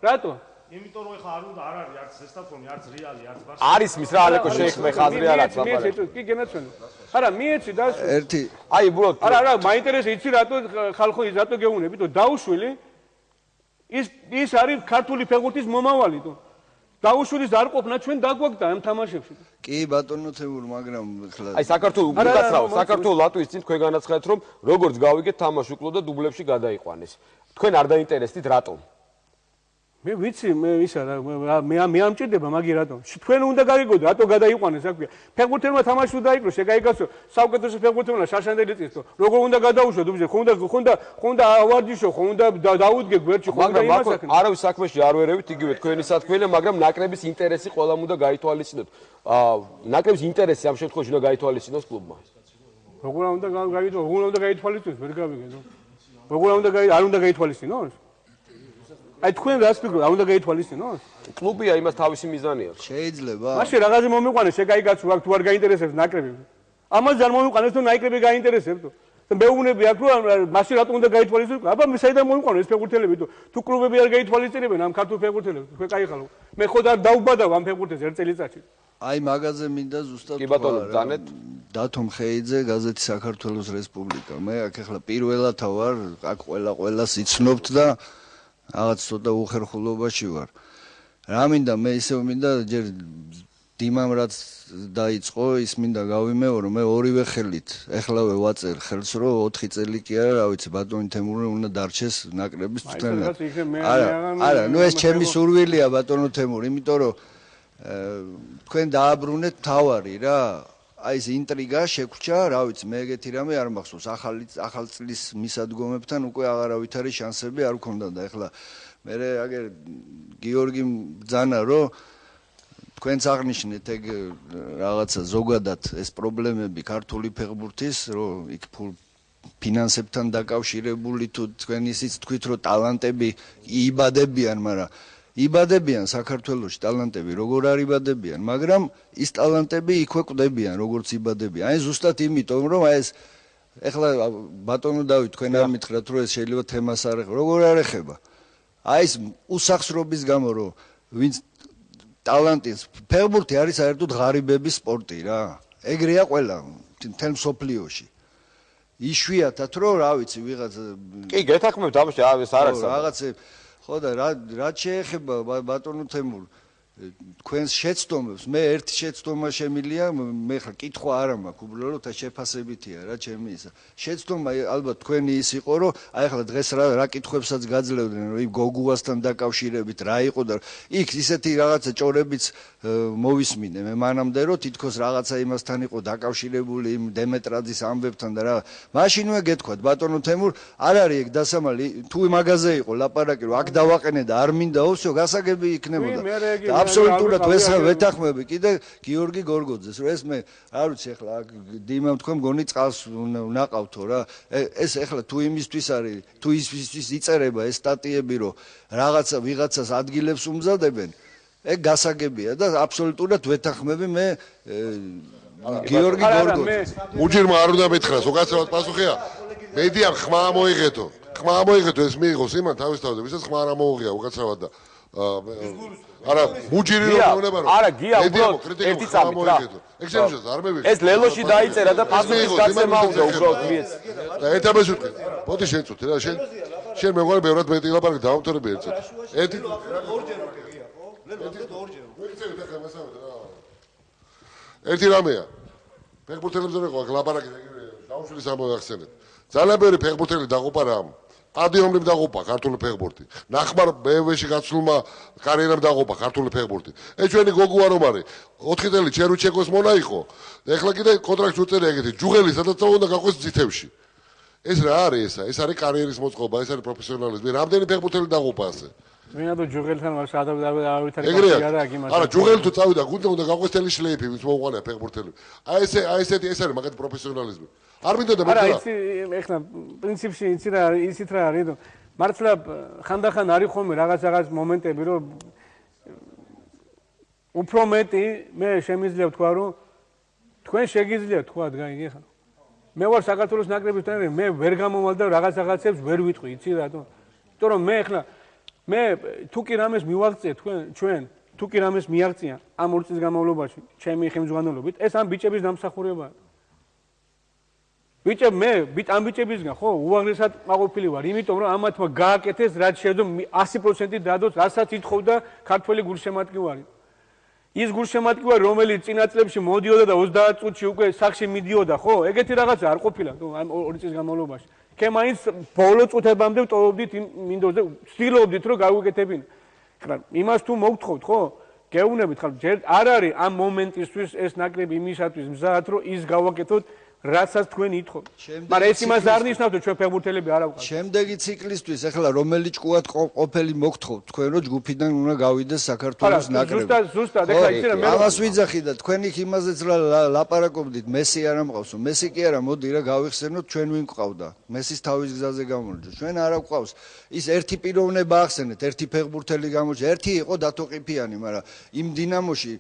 რატო? იმიტომ რომ ეხლა არ უნდა არ არის არც ზესტაფონი, არც რეალი, არც ბარსა. არის მის რა ალეკო შეეხმე ხაზრი არ აქვს ლაპარაკი. კი გენაცვენე. არა, მიეცი და ერთი. აი უბრალოდ. არა, მაინტერესებს იცი რატო ხალხო ის რატო გეუბნები? თუ დაუშვილი ის არის ქართული ფეხბურთის მომავალი თუ დაუშვილის არ ყოფნა ჩვენ დაგვაგდა ამ თამაშებში. კი ბატონო თემურ, მაგრამ ხლა აი საქართველოს უკაცრავ, საქართველოს ლატვიის წინ თქვენ განაცხადეთ რომ როგორც გავიგეთ თამაში უკლო და დუბლებში გადაიყვანეს. თქვენ არ დაინტერესდით რატომ? მე ვიცი, მე ისა რა მე ამჭირდება მაგი რატომ? თქვენ უნდა გაიგოთ რატო გადაიყვანეს, რა ქვია. ფეხბურთელმა თამაში უნდა იქნოს, შეგაიგაცო, საუკეთესო ფეხბურთელმა შარშანდელი წინსო. როგორ უნდა გადაუშვა დუბლებში? ხონდა ავარჯიშო, ხონდა დაუდგე გვერდში, ხონდა იმას აკეთო. არავის საქმეში არ ვერევით იგივე თქვენი სათქმელია, მაგრამ ნაკრების ინტერესი ყველამ უნდა გაითვალისწინოთ. ნაკრების ინტერესი ამ შემთხვევაში უნდა გაითვალისწინოს კლუბმა. როგორ უნდა გაითვალისწინოს, ვერ გავიგე. როგორ არ უნდა გაითვალისწინოს? აი თქვენ რას ფიქრობთ, არ უნდა გაითვალისწინოს? კლუბია იმას თავისი მიზანი აქვს. შეიძლება. მაშინ რაღაცე მომიყვანეს, შეგაიგაცო, აქ თუ არ გაინტერესებს ნაკრები. ამას არ მომიყვანეს, თუ ნაკრები გაინტერესებთ. მეუბნები აქ რომ მაშინ რატომ უნდა გაითვალისწინოს? აბა მე საიდან მომიყვანო ეს ფეხბურთელები თუ კლუბები არ გაითვალისწინებენ ამ ქართულ ფეხბურთელებს? თქვენ კაი ხალხო. მე ხოდა არ დაუბადავ ამ ფეხბურთელს ერთ წელიწადში. აი მაგაზე მინდა ზუსტად კი ბატონო, დანეთ დათო მხეიძე, გაზეთი საქართველოს რესპუბლიკა. მე აქ ახლა პირველათა ვარ, აქ ყველას იცნობთ და რაღაც ცოტა უხერხულობაში ვარ. რა მინდა მე ისევ მინდა ჯერ დიმამ რაც დაიწყო, ის მინდა გავიმეორო, მე ორივე ხელით. ეხლავე ვაწერ ხელს, რომ 4 წელი კი არა, რა ვიცი, ბატონი თემური უნდა დარჩეს ნაკრების თვითონად. არა, ნუ ეს ჩემი სურვილია ბატონო თემური, იმიტომ რომ თქვენ დააბრუნეთ თავარი რა. აი ეს ინტრიგა შეგვჭა, რა ვიცი, მე ეგეთი რამე არ მახსოვს. ახალ წლის მისადგომებთან უკვე აღარავითარი შანსები არ გქონდა და ეხლა მე აგერ გიორგი ბძანა რომ თქვენც აღნიშნეთ ეგ რაღაცა ზოგადად ეს პრობლემები ქართული ფეხბურთის, რომ იქ ფინანსებთან დაკავშირებული თუ თქვენ ისიც თქვით რომ ტალანტები იბადებიან, მაგრამ იბადებიან საქართველოში ტალანტები, როგორ არ იბადებიან, მაგრამ ის ტალანტები იქვე კვდებიან, როგორც იბადებიან. აი ზუსტად იმიტომ, რომ აი ეს ეხლა ბატონო დავით, თქვენ არ მითხრათ, რომ ეს შეიძლება თემას არ ეხება. როგორ არ ეხება? აი ეს უსახსრობის გამო, რომ ვინც ტალანტის ფეხბურთი არის საერთოდ ღარიბების სპორტი რა. ეგრეა ყველა მთელ მსოფლიოში. იშვიათად რომ რა ვიცი, ვიღაც კი გეთანხმებთ ამაში, ეს არ არის რაღაცე ხო და რა შეეხება ბატონო თემურ თქვენს შეცდომებს მე ერთი შეცდომა შემილია მე ხა კითხვა არა მაქვს უბრალოდ შეფასებითია რა ჩემი ისა შეცდომა ალბათ თქვენი ის იყო რომ აი ხლა დღეს რა კითხვებსაც გაძლევდნენ რომ გოგუასთან დაკავშირებით რა იყო და იქ ისეთი რაღაცა ჭორებიც მოვისმინე მე მანამდე რომ თითქოს რაღაცა იმასთან იყო დაკავშირებული იმ დემეტრაძის ამბებთან და რა მაშინვე გეთქვათ ბატონო თემურ არ არის ეგ დასამალი თუ მაგაზე იყო ლაპარაკი რომ აქ დავაყენე და არ მინდაო всё გასაგები იქნებოდა აბსოლუტურად ვეთანხმები კიდე გიორგი გორგოძეს რომ ეს მე არ ვიცი ახლა დიმამ თქვენ მგონი წყალს ნაყავთო რა ეს ახლა თუ იმისთვის არის თუ ისისთვის იწერება ეს სტატიები რომ რაღაცა ვიღაცას ადგილებს უმზადებენ ეგ გასაგებია და აბსოლუტურად ვეთანხმები მე გიორგი გორგოძეს უჯერმა არ უნდა მეთხრას უკაცრავად პასუხია მედიამ ხმა მოიღეთო ეს მიიღოს იმან თავისთავად ვისაც ხმა არ მოუღია უკაცრავად და არა მუჯირი რომ მეუბნება რომ არა გია უბრალოდ ერთი წამით რა ეგ შემოჟეს არ მევიღე ეს ლელოში დაიწერა და პასუხის გაცემა უნდა უბრალოდ მიეც და ერთაბეს ვიტყვი მოდი შეწუთი რა შენ მეგვარ ბევრად მეტი ლაპარაკი დაამთავრები ერთ წუთი ერთი ერთი რამეა ფეხბურთელებზე რა ლაპარაკი დაუშვლის ამოახსენეთ ძალიან ბევრი ფეხბურთელი დაყოფა რამ სტადიონები დაყოფა ქართული ფეხბურთი. ნახმარ ბევეში გაცვლმა კარიერამ დაყოფა ქართული ფეხბურთი. ეს ჩვენი გოგუა რომ არის 4 წელი ჩერუჩეკოს მონა იყო. ეხლა კიდე კონტრაქტი უწერია ეგეთი ჯუღელი სადაც უნდა გაყვეს ძითევში. ეს რა არის ესა? ეს არის კარიერის მოწყობა, ეს არის პროფესიონალიზმი. რამდენი ფეხბურთელი დაყოფა ასე? ვინადო ჯუღელთან ვარ საერთოდ არა ჯუღელი თუ წავიდა გუნდზე უნდა გაყვეს თელი შლეიფი ვის მოუყანია ფეხბურთელი. აი ესეთი ეს არის მაგათი პროფესიონალიზმი. არ მინდოდა მე არა იცი ეხლა პრინციპში იცი რა ისიც რა არის რომ მართლა ხანდახან არის ხოლმე რაღაც მომენტები რომ უფრო მეტი მე შემიძლია ვთქვა რომ თქვენ შეგიძლია თქვა გაიგე ხა მე ვარ საქართველოს ნაკრების ტრენერი მე ვერ გამოვალ და რაღაცებს ვერ ვიტყვი იცი რატო იმიტომ რომ მე ეხლა მე თუ კი რამეს მივაღწია ჩვენ თუ კი რამეს მიაღწია ამ 2 წლის განმავლობაში ჩემი ხელმძღვანელობით ეს ამ ბიჭების დამსახურებაა ამ ბიჭებისგან ხო უაღრესად მაყოფილი ვარ იმიტომ რომ ამათმა გააკეთეს რაც შეძლო 100% დადოს რასაც ითხოვდა ქართველი გულშემატკივარი ის გულშემატკივარი რომელიც წინა წლებში მოდიოდა და 30 წუთში უკვე სახში მიდიოდა ხო ეგეთი რაღაცა არ ყოფილა ამ 2 წლის განმავლობაში კი მაინც ბოლო წუთებამდე ვტოვებდით მინდორზე ვცდილობდით რომ გავუკეთებინე ხა იმას თუ მოგთხოვთ ხო გეუბნებით ხა ჯერ არ არის ამ მომენტისთვის ეს ნაკრები იმისათვის მზად რომ ის გავაკეთოთ რასაც თქვენ ითხოვთ. მაგრამ ეს იმას არ ნიშნავს რომ ჩვენ ფეხბურთელები არ ავყავთ. შემდეგი ციკლისთვის ახლა რომელი ჭკუად ყოფილი მოგთხოვთ თქვენ რომ ჯგუფიდან უნდა გავიდეს საქართველოს ნაკრები. ზუსტად ეხლა იცი რა მე ამას ვიძახი და თქვენ იქ იმაზეც ლაპარაკობდით მესი არ ამყავსო. მესი კი არა მოდი რა გავიხსენოთ ჩვენ ვინ გვყავდა. მესის თავის გზაზე გამოვიდა. ჩვენ არ გვყავს. ის ერთი პიროვნება ახსენეთ, ერთი ფეხბურთელი გამოჩნდა. ერთი იყო დათოყიფიანი, მაგრამ იმ დინამოში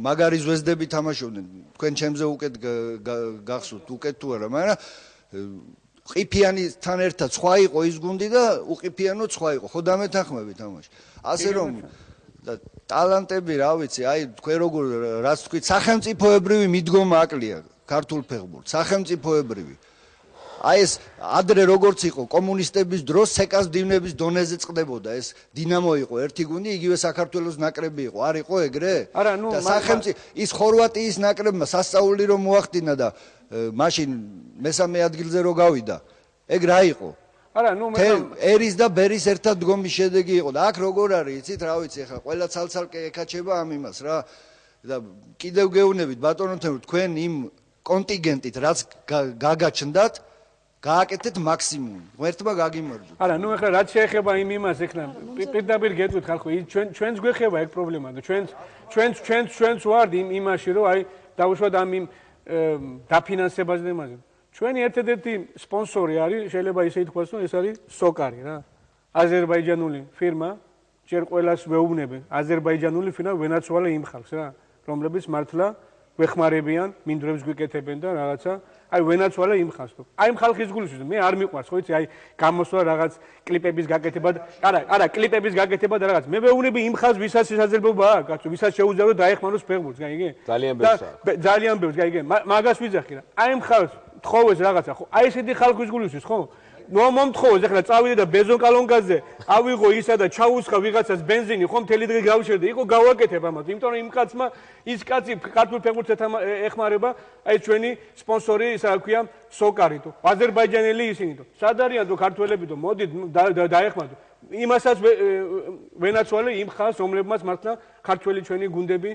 მაგარი ზვესდები თამაშობდნენ. თქვენ ჩემზე უკეთ გახსოვთ უკეთ თუ არა, მაგრამ ყიფიანთან ერთად სხვა იყო ის გუნდი და უყიფიანო სხვა იყო. ხო დამეთანხმები თამაში. ასე რომ ტალანტები რა ვიცი, აი თქვენ როგორ რაც თქვით, სახელმწიფოებრივი მიდგომა აკლია ქართულ ფეხბურთს, სახელმწიფოებრივი. აი ეს ადრე როგორც იყო კომუნისტების დროს სეკას დინების დონეზე წყდებოდა ეს დინამო იყო ერთი გუნდი იგივე საქართველოს ნაკრები იყო არ იყო ეგრე და სახელმწიფო ის ხორვატიის ნაკრებმა სასწაული რომ მოახდინა და მაშინ მესამე ადგილზე რო გავიდა ეგ რა იყო არა ნუ მე ერის და ბერის ერთად დგომის შედეგი იყო და აქ როგორ არის იცით რა ვიცი ახლა ყველა ცალ-ცალკე ეკაჩება ამ იმას რა და კიდევ გეუბნებით ბატონო თქვენ იმ კონტინგენტით რაც გაგაჩნდათ გააკეთეთ მაქსიმუმი. ღმერთმა გაგიმარჯვოთ. არა, ნუ ახლა რაც შეეხება იმ იმას, ეხლა პირდაპირ გეტყვით ხალხო, ჩვენს გვეხება ეგ პრობლემა და ჩვენს ვართ იმაში, რომ აი დავუშვათ ამ იმ დაფინანსებაზე იმაზე. ჩვენი ერთადერთი სპონსორი არის, შეიძლება ისე ითქვას, რომ ეს არის სოკარი რა. აზერბაიჯანული ფირმა, ჯერ ყველას ვეუბნები, აზერბაიჯანული ფირმა ვენაცვალა იმ ხალხს რა, რომლებიც მართლა გვეხმარებიან, მინდვრებს გვიკეთებენ და რაღაცა აი ვენაცვალა იმ ხალხს. აი იმ ხალხის გულისთვის მე არ მიყვარს, ხო იცი, აი გამოსვლა რაღაც კლიპების გაკეთება და არა, კლიპების გაკეთება და რაღაც. მე ვეუბნები იმ ხალხს, ვისაც შესაძლებლობა აქვს, კაცო, ვისაც შეუძლია რომ დაეხმაროს ფეხბურთს, გაიგე? ძალიან ბევრს, გაიგე? მაგას ვიძახი რა. აი იმ ხალხს თხოვეს რაღაცა, ხო? აი ესეთი ხალხის გულისთვის, ხო? მომთხოვოს ეხლა წავიდე და ბენზონკალონკაზე ავიღო ისა და ჩაუსხა ვიღაცას ბენზინი ხომ მთელი დღე გავშერდე იყო გავაკეთებ ამას იმიტომ რომ იმ კაცმა ის კაცი ქართულ ფეხბურთს ეხმარება აი ჩვენი სპონსორი ისა ქვია სოკარიტო აზერბაიჯანელი ისინი სად არიან თუ ქართველები თუ მოდით დაეხმაროთ იმასაც ვენაცვალე იმ ხანს რომლებმაც მართლა ქართველი ჩვენი გუნდები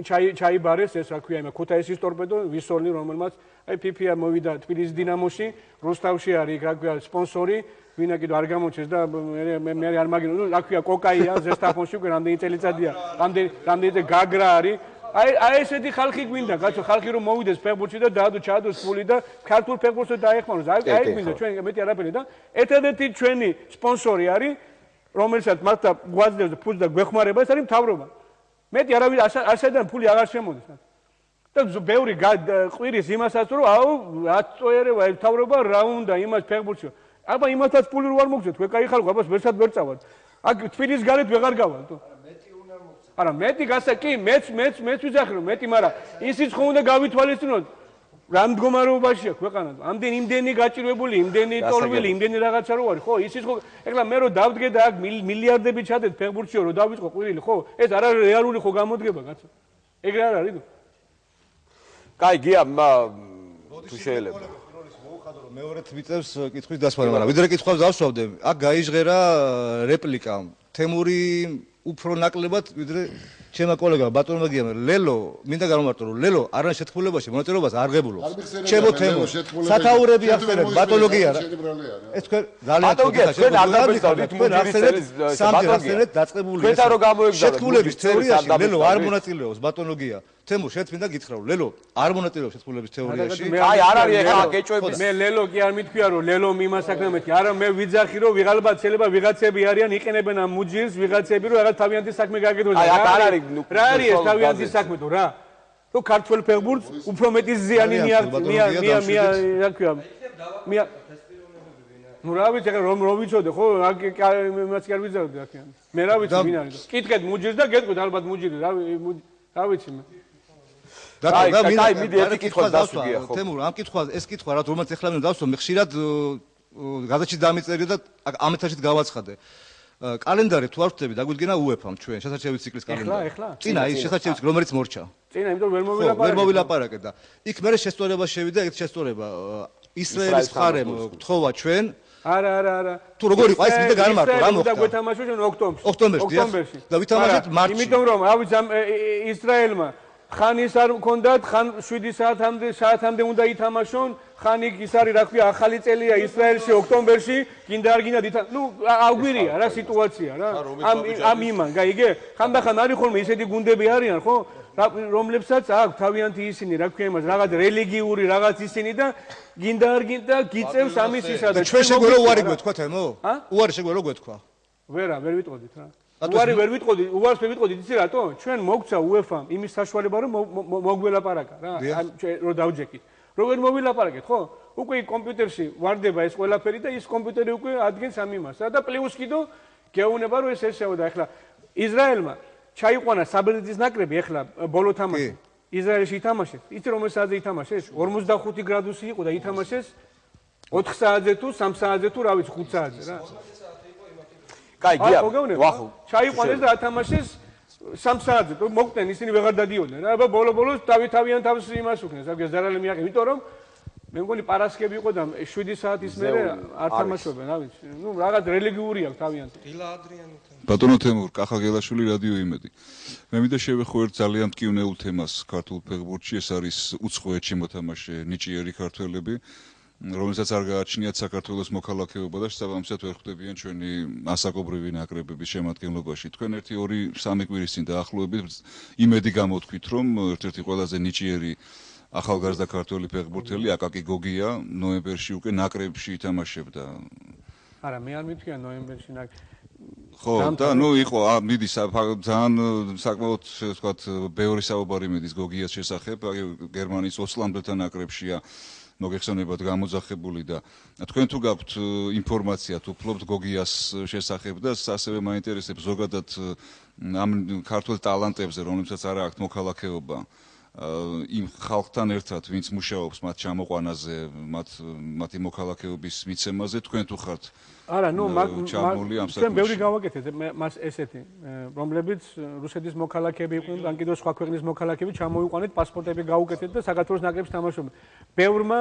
ჩაიბარეს ეს რა ქვია იმა ქუთაისის ტორპედო ვისოლი რომელმაც აი ფიფია მოვიდა თბილისის დინამოში რუსთავში არის რა ქვია სპონსორი ვინა კიდე არ გამოჩეს და მე არ მაგინო ნუ რა ქვია კოკაია ზესტაფონში უკვე რამდენი წელიწადია რამდენი გაგრა არის აი ესეთი ხალხი გვინდა კაცო ხალხი რომ მოვიდეს ფეხბურთში და დაადო ჩაადოს ფული და ქართულ ფეხბურთს დაეხმაროს აი გვინდა ჩვენ მეტი არაფერი და ერთადერთი ჩვენი სპონსორი არის რომელსაც მართლა გვაძლევს ფულს და გვეხმარება ეს არის მთავრობა მეტი არავინ ასედან ფული აღარ შემოდის და ბევრი ყვირის იმასაც რომ აუ რაც წოერება ეს მთავრობა რა უნდა იმას ფეხბურთში აბა იმასაც ფული რო არ მოგცეთ თქვენ კაი ხალხო აბა ვერსად ვერ წავართ აქ თბილის გარეთ ვეღარ გავალ თუ არა მეტი გასა კი მეც ვიზახი რომ მეტი მაგრამ ისიც ხომ უნდა გავითვალისწინოთ რა მდგომარეობაშია ქვეყანა იმდენი გაჭირვებული იმდენი ტოლვილი იმდენი რაღაცა რო არის ხო ისიც ხო ეხლა მე რო დავდგე და აქ მილიარდები ჩადეთ ფეხბურთშიო რო დავიწყო ყვირილი ხო ეს არ არის რეალური ხო გამოდგება კაცო ეგრე არ არის კაი გია თუ შეიძლება მეორედ ვიწევს კითხვის დასვენება მაგრამ ვიდრე კითხვას დავსვავდე აქ გაიჟღერა რეპლიკა თემური უფრო ნაკლებად ვიდრე ჩემო კოლეგა ბატონმა გიამ ლელო მინდა გამომარტო რომ ლელო არან შეთქმულებაში მონაწილეობას არ ღებულობს ჩემო თემო სათაურები ახსენებ ბატოლოგია რა ეს თქვენ ძალიან თქვენ ახსენეთ სამჯერ ახსენეთ დაწყებული შეთქმულების თეორიაში ლელო არ მონაწილეობს ბატოლოგია თემო შენ მინდა გითხრა რომ ლელო არ მონაწილეობს შეთქმულების თეორიაში აი არ არის ეხლა გეჭვების მე ლელო კი არ მითქვია რომ ლელო მიმასაკრემეთი არა მე ვიძახი რომ ვიღალბათ შეიძლება ვიღაცები არიან იყენებენ ამ მუჯირს ვიღაცები რომ რაღაც თავიანთი საქმე გააკეთოს აი აქ არ არის რა არის ეს თავიანთი საქმე თუ რა თუ ქართულ ფეხბურთს უფრო მეტი ზიანი რა ქვია ნუ რა ვიცი ახლა რომ ვიცოდე ხო იმას კი არ ვიზარდე აქ მე რა ვიცი ვინ არის კითხეთ მუჯირს და გეტყვით ალბათ მუჯირი რა ვიცი მე აი მიდი ერთი კითხვა დასვია ხო თემურ ამ კითხვას ეს კითხვა რა რომელიც ეხლა მინდა დავსვო მე ხშირად გაზეთში დამიწერია და ამ ეთერშიც გავაცხადე კალენდარი თუ არ ვხვდები დაგვიდგენა უეფამ ჩვენ შესაძლებელი ციკლის კალენდარი წინა ის შესაძლებელი ციკლი რომელიც მორჩა წინა იმიტომ ვერ მოვილაპარაკე და იქ მე შესწორება შევიდა ეგ შესწორება ისრაელის მხარემ გთხოვა ჩვენ არა თუ როგორ იყო ეს მინდა განმარტო რა მოხდა და გვეთამაშო ჩვენ ოქტომბერში და ვითამაშეთ მარტში იმიტომ რომ ავიც ამ ისრაელმა ხანის არ მქონდათ ხან 7 საათამდე უნდა ითამაშონ ხან ის არის რა ქვია ახალი წელია ისრაელში ოქტომბერში გინდა არ გინდა ნუ აგვირია რა სიტუაცია რა ამ იმან გაიგე ხანდახან არის ხოლმე ისეთი გუნდები არიან ხო რომლებსაც აქვს თავიანთი ისინი რა ქვია იმას რაღაც რელიგიური რაღაც ისინი და გინდა არ გინდა გიწევს ამის ისა და ჩვენ შეგვერო უარი გვეთქვა თემო უარი შეგვერო გვეთქვა ვერა ვერ ვიტყოდით რა უარი ვერ ვიტყოდი უარს ვერ ვიტყოდი იცი რატო ჩვენ მოგცა უეფამ იმის საშუალება რომ მოგველაპარაკა რა რომ დავჯექით როგორ მოვილაპარაკეთ ხო უკვე კომპიუტერში ვარდება ეს ყველაფერი და ის კომპიუტერი უკვე ადგენს ამ იმას და პლუს კიდო გეუბნება რომ ეს ესეო და ახლა ისრაელმა ჩაიყვანა საბერძნის ნაკრები ახლა ბოლო თამაში ისრაელში ითამაშეს იცი რომ საათზე ითამაშეს 45 გრადუსი იყო და ითამაშეს 4 საათზე თუ 3 საათზე თუ რა ვიცი 5 საათზე რა კაი გია ვახო ჩაიყვანეს და ათამაშეს 3 საათზე თუ მოკდნენ ისინი ვეღარ დადიოდნენ რა აბა ბოლოს თავიანთ თავს იმას უქნეს აგერ ზარალი მიაღე იმიტომ რომ მე მგონი პარასკევი იყო და 7 საათის მერე არ თამაშობენ რა ვიცი ნუ რაღაც რელიგიური აქვს თავიანთი დილა ადრიანი ბატონო თემურ კახაგელაშვილი რადიო იმედი მე მინდა შევეხო ერთ ძალიან მტკივნეულ თემას ქართულ ფეხბურთში ეს არის უცხო ეთში მოთამაშე ნიჭიერი ქართველები რომელსაც არ გააჩნიათ საქართველოს მოქალაქეობა და შესაბამისად ვერ ხვდებიან ჩვენი ასაკობრივი ნაკრებების შემადგენლობაში. თქვენ 1-2-3 კვირის წინ დაახლოებით იმედი გამოთქვით, რომ ერთ-ერთი ყველაზე ნიჭიერი ახალგაზრდა ქართველი ფეხბურთელი აკაკი გოგია ნოემბერში უკვე ნაკრებში ითამაშებდა. არა, მე არ მითქვია ნოემბერში ხო, და ნუ იყო მიდის ძალიან საკმაოდ ვთქვათ ბევრი საუბარი მიდის გოგიას შესახებ, გერმანიის ოსლამდელთან ნაკრებშია მოგეხსენებათ გამოძახებული და თქვენ თუ გაქვთ ინფორმაცია თუ ფლობთ გოგიას შესახებ და ასევე მაინტერესებს ზოგადად ამ ქართულ ტალანტებზე რომლებსაც არ აქვთ მოქალაქეობა იმ ხალხთან ერთად, ვინც მუშაობს მათ ჩამოყვანაზე, მათი მოქალაქეობის მიცემაზე, თქვენ თუ ხართ არა, ნუ ჩაბმული ამ ჩვენ ბევრი გავაკეთეთ მას ესეთი, რომლებიც რუსეთის მოქალაქეები იყვნენ, ან კიდევ სხვა ქვეყნის მოქალაქეები ჩამოიყვანეთ, პასპორტები გაუკეთეთ და საქართველოს ნაკრებს თამაშობენ. ბევრმა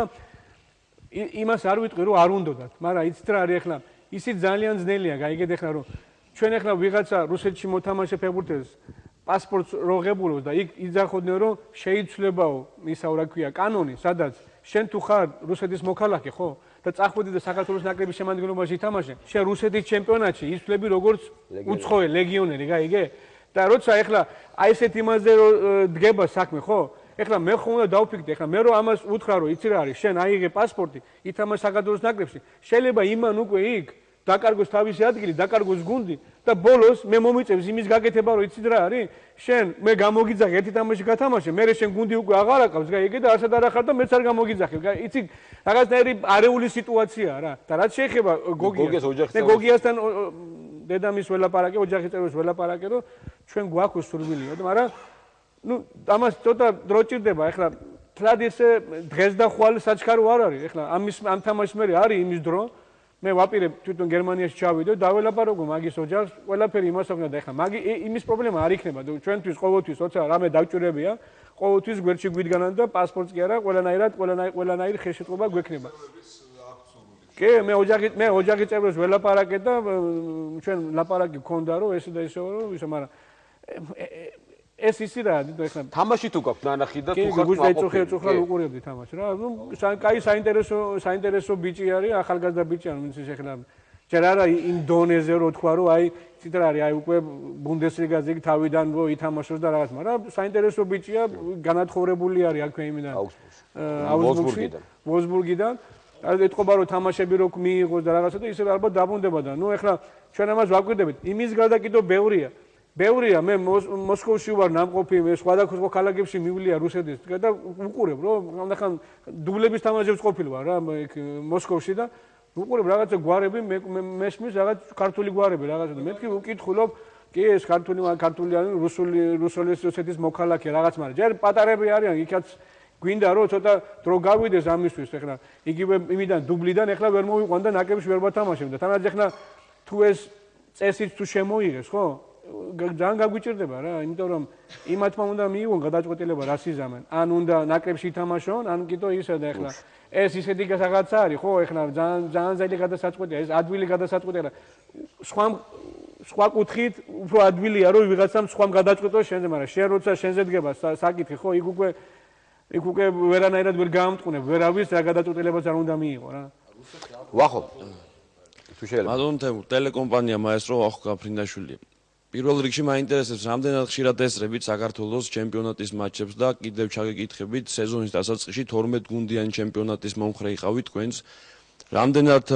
იმას არ ვიტყვი, რომ არ უნდათ, მაგრამ იცით რა არის ახლა, ისიც ძალიან ძნელია, გაიგეთ ახლა რომ ჩვენ ახლა ვიღაცა რუსეთში მოთამაშე ფეხბურთელს პასპორტს როღებულობს და იქ იძახოდნენ რომ შეიცვლებაო ისა რა ქვია კანონი, სადაც შენ თუ ხარ რუსეთის მოქალაქე, ხო? და წახვედი და საქართველოს ნაკრების შემადგენლობაში ითამაშე, შენ რუსეთის ჩემპიონატში იცვლები როგორც უცხოე ლეგიონერი, გაიგე? და როცა ახლა აი ესეთ იმაზე რომ დგება საქმე, ხო? ეხლა მე ხომ უნდა დავფიქრდე, ეხლა მე რომ ამას უთხრა რომ იცი რა არის, შენ აიღე პასპორტი, ითამაშ საქართველოს ნაკრებში, შეიძლება იმან უკვე იქ დაკარგოს თავისი ადგილი, დაკარგოს გუნდი და ბოლოს მე მომიწევს იმის გაკეთება რომ იცი რა არის, შენ მე გამოგიძახე ერთი თამაში გათამაშე, მე შენ გუნდი უკვე აღარ აკავს, გაიგე და ასად არ ახარ და მეც არ გამოგიძახე, იცი რაღაცნაირი არეული სიტუაციაა რა. და რაც შეეხება გოგიასთან დედამის ველაპარაკე, ოჯახის წევრებს ველაპარაკე, რომ ჩვენ გვაქვს სურვილი, მაგრამ ну, ამას ცოტა დრო ჭირდება, ეხლა თლად ესე დღეს და ხვალ საჩქარო არ არის, ეხლა ამ თამაშის მე არის იმის დრო, მე ვაპირებ თვითონ გერმანიაში ჩავიდე, დაველაპარაკო მაგის ოჯახს, ყველაფერი იმას აქვს და ეხლა იმის პრობლემა არ იქნება, ჩვენთვის ყოველთვის როცა რამე დავჭირებია, ყოველთვის გვერდში გვიდგანან და პასპორტს კი არა, ყველანაირი ხელშეწყობა გვექნება. კი, მე ოჯახის წევრებს ველაპარაკე და ჩვენ ლაპარაკი გქონდა რომ ესე და ესე რომ ისე, მაგრამ ეს ისი რა, ეხლა თამაში თუ გაქვს ნანახი და თუ ხარ უყურებდი უყურებდი თამაში რა. ნუ კაი საინტერესო ბიჭი არის, ახალგაზრდა ბიჭი არის, ვინც ეხლა ჯერ არა იმ დონეზე რო თქვა რომ აი ცით რა არის, აი უკვე ბუნდესლიგაზე თავიდან რო ითამაშოს და რაღაც, მაგრამ საინტერესო ბიჭია, განათხოვრებული არის აქვე იმიდან აუგსბურგიდან. ეთყობა რომ თამაშები რო მიიღოს და რაღაცა და ისე ალბათ დაბრუნდება და ნუ ეხლა ჩვენ ამას ვაკვირდებით. იმის გარდა კიდევ ბევრია, მე მოსკოვში ვარ ნამყოფი, მე სხვადასხვა ქალაქებში მივლია რუსეთის და უყურებ რომ ამდახან დუბლების თამაშებს ყოფილი ვარ რა მოსკოვში და უყურებ რაღაცა გვარები, მესმის რაღაც ქართული გვარები რაღაცა და მეთქი ვკითხულობ, კი ეს ქართული არის რუსული რუსეთის მოქალაქე რაღაც, მაგრამ ჯერ პატარები არიან, იქაც გვინდა რომ ცოტა დრო გავიდეს ამისთვის, ეხლა იგივე იმიდან დუბლიდან ეხლა ვერ მოვიყვან და ნაკრებში ვერ ვათამაშებ და თანაც ეხლა თუ ეს წესიც თუ შემოიღეს, ხო? ძალიან გაგვიჭირდება რა, იმიტომ რომ იმათმა უნდა მიიღონ გადაწყვეტილება რა სიზამენ. ან უნდა ნაკრებში ითამაშონ, ან კიდო ისა და ეხლა ეს ისეთი რაღაცა არის, ხო, ეხლა ძალიან ძელი გადასაწყვეტია, ეს ადვილი გადასაწყვეტია. სხვა კუთხით უფრო ადვილია რომ ვიღაცამ სხვამ გადაწყვეტოს შენზე, მაგრამ შენ როცა შენზე დგება საკითხი, ხო, იქ უკვე ვერანაირად ვერ გაამტყუნებ, ვერავის რა გადაწყვეტილებაც არ უნდა მიიღო რა. ვახო. თუ შეიძლება. ბატონო თემურ, ტელეკომპანია მაესტრო ვახო გაფრინდაშვილი. პირველ რიგში მაინტერესებს, რამდენად ხშირად ესწრებით საქართველოს ჩემპიონატის მატჩებს და კიდევ ჩაგეკითხებით სეზონის დასაწყისში 12 გუნდიანი ჩემპიონატის მომხრე იყავით თქვენს. რამდენად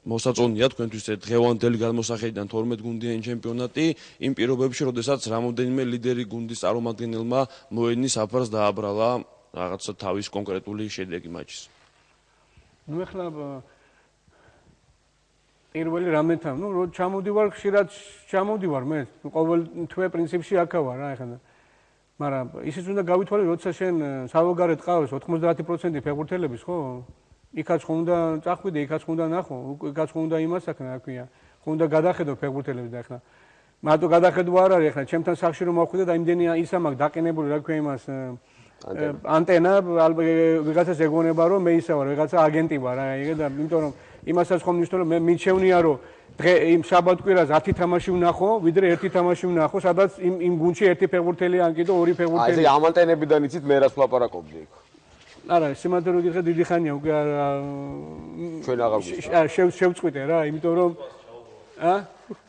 მოსაწონია თქვენთვის დღევანდელი გადმოსახედიდან 12 გუნდიანი ჩემპიონატი იმ პირობებში, როდესაც რამოდენიმე ლიდერი გუნდის წარმომადგენელმა მოედნის საფარს დააბრალა რაღაცა თავის კონკრეტული შედეგი მატჩის. ნუ ეხლა პირველი რამეთან, ნუ რო ჩამოდივარ, ხშირად ჩამოდივარ მე, ყოველ თვე პრინციპში აქა ვარ რა ეხლა. მაგრამ ისიც უნდა გავითვალე, როცა შენ სავოგარეთ ყავს 90% ფეხბურთელების, ხო? იქაც ხომ უნდა წახვიდე, იქაც ხომ უნდა ნახო, იქაც ხომ უნდა იმას აქნა, რა ქვია. ხომ უნდა გადახედო ფეხბურთელებს და ეხლა მარტო გადახედვა არ არის, ეხლა ჩემთან სახში რომ მოვხვიდე და იმდენი ისა მაქვს დაყენებული, რა ქვია იმას ანტენა, ვიღაცას ეგონება რომ მე ისა ვარ, ვიღაცა აგენტი ვარ, რა, და იმიტომ რომ იმასაც ხომ ნიშნავს რომ მე მიჩევნია რომ დღე იმ შაბათ-კვირას 10 თამაში ვნახო, ვიდრე 1 თამაში ვნახო, სადაც იმ გუნდში ერთი ფეხბურთელი ან კიდო ორი ფეხბურთელი. აი ეს ამ ანტენებიდან იცით მე რას ვლაპარაკობდი იქ. არა, სიმართლე რომ გითხრა დიდი ხანია უკვე ჩვენ აღარ გვიჩვენა. შევწყვიტე რა, იმიტომ რომ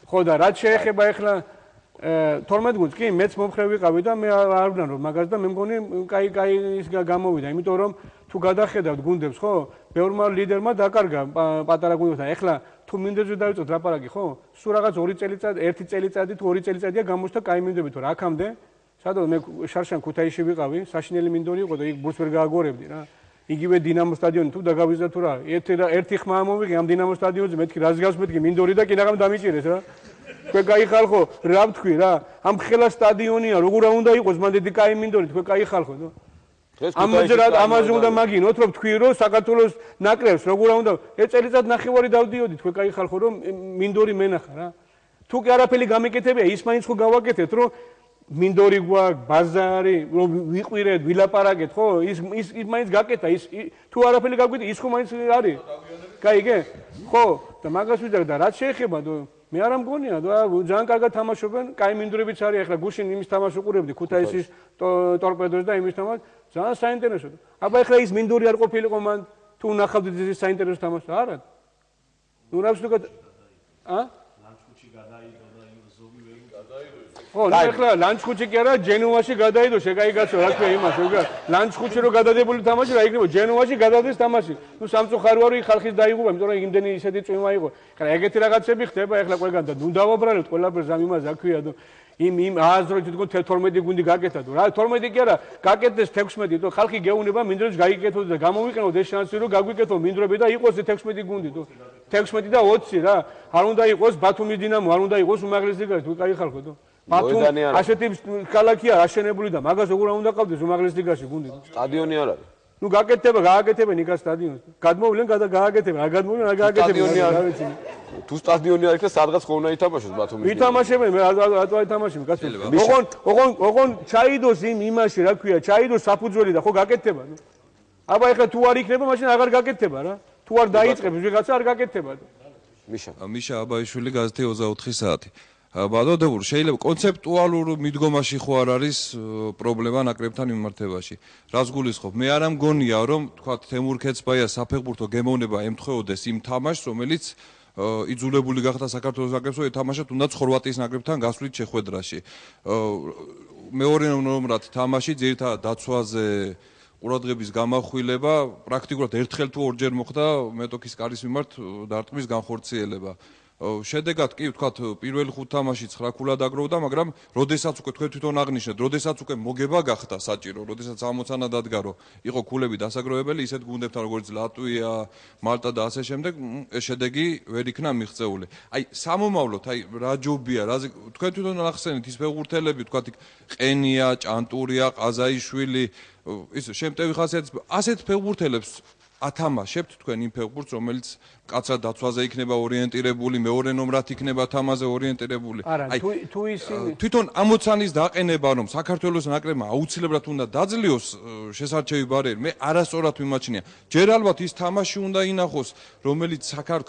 ხო და რაც შეეხება ეხლა 12 გუნდს, კი, მეც მომხრე ვიყავი და მე არ ვნა რომ მაგას და მე მგონი კაი ის გამოვიდა, იმიტომ რომ თუ გადახედავთ გუნდებს, ხო, ბევრმა ლიდერმა დაკარგა პატარა გუნდებთან. ეხლა თუ მინდებზე დავიწყოთ ლაპარაკი, ხო? სულ რაღაც 2 წელიწადი, 1 წელიწადი თუ 2 წელიწადია გამოსთა კაი მინდები თუ რა აქამდე. სადაც მე შარშან ქუთაისში ვიყავი, საშინელი მინდორი იყო და იქ ბურთს ვერ გააგორებდი რა. იგივე დინამო სტადიონი თუ დაგავიზდა თუ რა. ერთი ხმა მოვიღე ამ დინამო სტადიონზე, მეთქი რას გავს მეთქი მინდორი და კიდაღამ დამიჭირეს რა. თქვენ კაი ხალხო, რა ვთქვი რა? ამ ხელა სტადიონია, როგორ უნდა იყოს მან დიდი კაი მინდორი, თქვენ კაი ხალხო, ნო? ამაზე უნდა მაგინოთ, რომ თქვი რომ საქართველოს ნაკრებს როგორ უნდა წელიწად ნახევარი დავდიოდი თქვენ კაი ხალხო, რომ მინდორი მენახა რა. თუ კი არაფერი გამეკეთებია, ის მაინც ხო გავაკეთეთ, რომ მინდორი გვაქვს, ბაზარი, რომ ვიყვირეთ, ვილაპარაკეთ, ხო? ის მაინც გაკეთა, ის თუ არაფერი გაგვიდი, ის ხო მაინც არის. კაიგე? ხო, და მაგას ვიძახ და რაც შეეხება მე არ მგონია, ძალიან კარგად თამაშობენ, კაი მინდორებიც არის, ახლა გუშინ იმის თამაშს უყურებდი, ქუთაისის ტორპედოს და იმის თამაშს, ძალიან საინტერესოა. აბა ახლა ის მინდორი არ ყოფილიყო მან, თუ ნახავდით ის საინტერესო თამაშს, არა? ნუ რა ვსწრებთ? ლანჩხუთში გადაიდო და იმ ზოგი ვერ გადაიდო. ხო, ნუ ახლა ლანჩხუთში კი არა, ჯენუაში გადაიდო, შეგაიგაცო, რა თქვია იმას, ლანჩხუთში რო გადადებული თამაში რა იქნება, ჯენუაში გადადეს თამაში. ნუ სამწუხაროა ხალხის დაიღუპა, იმიტომ რომ იმდენი ისეთი წვიმა იყო. ხარა ეგეთი რაღაცები ხდება ახლა ყველგან და ნუ დავაბრალებთ ყველაფერს ამ იმას აქვია და იმ ააზროთ თქო 12 გუნდი გაკეთა თუ რა 12 კი არა გაკეთდეს 16 თუ ხალხი გეუნება მინდრებს გაიგეთოთ და გამოვიყენოთ ეს შანსი რომ გაგვიკეთო მინდრები და იყოს 16 გუნდი თუ 16 და 20 რა არ უნდა იყოს ბათუმის დინამო არ უნდა იყოს უმაღლესი ლიგაში თუ კაი ხალხო თუ ბათუმი ასეთი ქალაქია აშენებული და მაგას როგორ უნდა ყავდეს უმაღლესი ლიგაში გუნდი სტადიონი არ არის ნუ გაკეთდება გააკეთებენ იქა სტადიონს გადმოვლენ გადაგააკეთებენ არ გადმოვლენ არ გააკეთებენ თუ სტადიონი არის და სადღაც ხო უნდა ითამაშოს ბათუმის ვითამაშებენ მე რატო ითამაშები კაცო ოღონ ჩაიდოს იმაში რა ქვია ჩაიდოს საფუძველი და ხო გაკეთდება ნუ აბა ეხლა თუ არ იქნება მაშინ აღარ გაკეთდება რა თუ არ დაიწყებს ვიღაცა არ გაკეთდება მიშა აბაიშვილი გაზეთი 24 საათი ბადოდებურ შეიძლება კონცეპტუალურ მიდგომაში ხო არ არის პრობლემა ნაკრებთან მიმართებაში რას გულისხმობ მე არ მგონია რომ თქვა თემურ ქეცბაიას საფეხბურთო გემოვნება ემთხვეოდეს იმ თამაშს რომელიც იძულებული გახდა საქართველოს ნაკრებს რომ ეთამაშა თუნდაც ხორვატიის ნაკრებთან გასვლით შეხვედრაში მეორე ნომრად თამაში ძირითადად დაცვაზე ყურადღების გამახვილება პრაქტიკულად ერთხელ თუ ორჯერ მოხდა მეტოქის კარის მიმართ დარტყმის განხორციელება შედეგად კი ვთქვათ პირველი 5 თამაში 9 ქულა დაგროვდა მაგრამ როდესაც უკვე თქვენ თვითონ აღნიშნეთ როდესაც უკვე მოგება გახდა საჭირო როდესაც ამოცანა დადგა რომ იყო ქულები დასაგროვებელი ისეთ გუნდებთან როგორც ლატვია მალტა და ასე შემდეგ ეს შედეგი ვერ იქნა მიღწეული აი სამომავლოდ აი რა ჯობია რა თქვენ თვითონ ახსენეთ ის ფეხბურთელები ვთქვათ ყენია ჭანტურია ყაზაიშვილი ის შემტევი ხასიათის ასეთ ფეხბურთელებს ათამაშებთ თქვენ იმ ფეხბურთს რომელიც კაცრად დაცვაზე იქნება ორიენტირებული მეორე ნომრად იქნება თამაზე ორიენტირებული აი თუ ისინი თვითონ ამოცანის დაყენება რომ საქართველოს ნაკრებმა აუცილებლად უნდა დაძლიოს შესარჩევი ბარიერი მე არასწორად ვიმაჩნია ჯერ ალბათ ის თამაში უნდა ინახოს რომელიც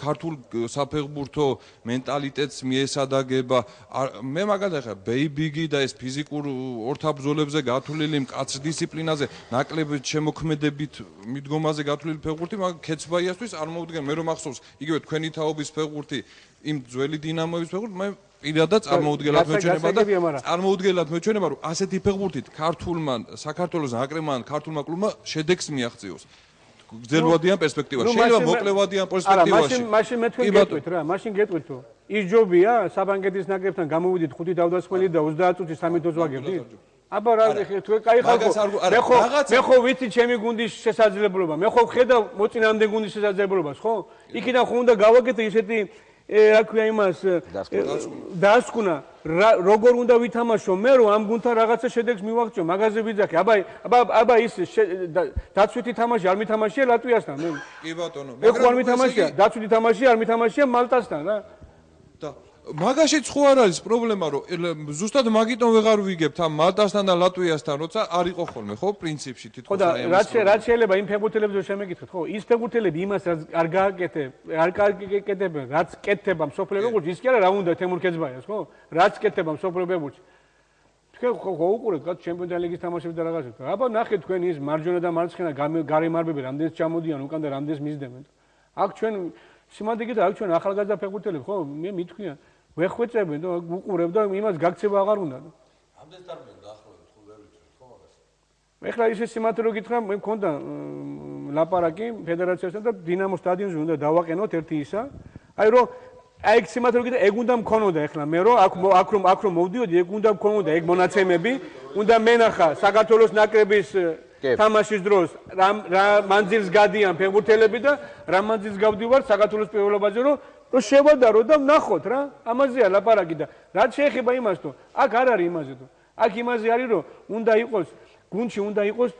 ქართულ საფეხბურთო მენტალიტეტს მიესადაგება მე მაგალითად ხა ბეიბიგი და ეს ფიზიკურ ორთაბრძოლებზე გათვლილი მკაცრ დისციპლინაზე ნაკლებად შემოქმედებით მიდგომაზე გათვლილი ფეხბურთი მაგ ქეცბაიასთვის არ მოვდგენ მე რომ იგივე თქვენი თაობის ფეხბურთი იმ ძველი დინამოების ფეხბურთი მე პირადად წარმოუდგენლად მეჩვენება და წარმოუდგენლად მეჩვენება რომ ასეთი ფეხბურთით ქართულმა საქართველოს ნაკრებმა ქართულმა კლუბმა შედეგს მიაღწიოს გრძელვადიან პერსპექტივაში შეიძლება მოკლევადიან პერსპექტივაში მაშინ მე თქვენ გეტყვით რა მაშინ გეტყვით თუ ის ჯობია საბანკეთის ნაკრებთან გამოვიდით 5 თავდასხმელი და 30 წუთი 3 თოს ვაგებდით აბა რა თქვენ კაი ხალხო მე ხო ვიცი ჩემი გუნდის შესაძლებლობა მე ხო ხედავ მოწინამდე გუნდის შესაძლებლობას ხო იქიდან ხო უნდა გავაკეთე ისეთი რა ქვია იმას დასკვნა როგორ უნდა ვითამაშო მე რომ ამ გუნდთან რაღაცა შედეგს მივაღწიო მაგაზე ვიძახე აბა ის დაცვითი თამაში არ მითამაშია ლატვიასთან მე კი ბატონო მაგრამ არ მითამაშია დაცვითი თამაში არ მითამაშია მალტასთან რა და მაგაშიც ხო არ არის პრობლემა რომ ზუსტად მაგიტომ ვეღარ ვიგებთ ამ მალტასთან და ლატვიასთან როცა არ იყო ხოლმე ხო პრინციპში თითქოს ხო და რაც შეიძლება იმ ფეხბურთელებზე შემეკითხეთ ხო ის ფეხბურთელები იმას არ გააკეთებენ რაც კეთდება მსოფლიო ფეხბურთში ის კი არა რა უნდა თემურ ქეცბაიას ხო რაც კეთდება მსოფლიო ფეხბურთში თქვენ ხო უყურეთ გა ჩემპიონთა ლიგის თამაშები და რაღაცები აბა ნახეთ თქვენ ის მარჯვენა და მარცხენა გარემარბები რამდენს ჩამოდიან უკან და რამდენს მისდევენ აქ ჩვენ სიმანდიგით აქ ჩვენ ახალგაზრდა ფეხბურთელები ხო მე მithქვიან ვეხვეწებენ და უყურებ და იმას გაქცევა აღარ უნდა ამდენს დარბენ დაახლოებით ხო ვერ ვიცით ხო მაგას ეხლა ისე სიმართლე რო გითხრა მე მქონდა ლაპარაკი ფედერაციასთან და დინამო სტადიონზე უნდა დავაყენოთ ერთი ისა აი რომ აი სიმართლე რო გითხრა ეგ უნდა მქონოდა ეხლა მე რომ აქ რომ მოვდიოდი ეგ უნდა მქონოდა ეგ მონაცემები უნდა მენახა საქართველოს ნაკრების თამაშის დროს რა მანძილს გადიან ფეხბურთელები და რა მანძილს გავდივარ საქართველოს პირველობაზე რომ რომ შევადარო და ვნახოთ რა, ამაზეა ლაპარაკი და რაც შეეხება იმას, რომ აქ არ არის იმაზე, რომ აქ იმაზე არის, რომ უნდა იყოს გუნდში უნდა იყოს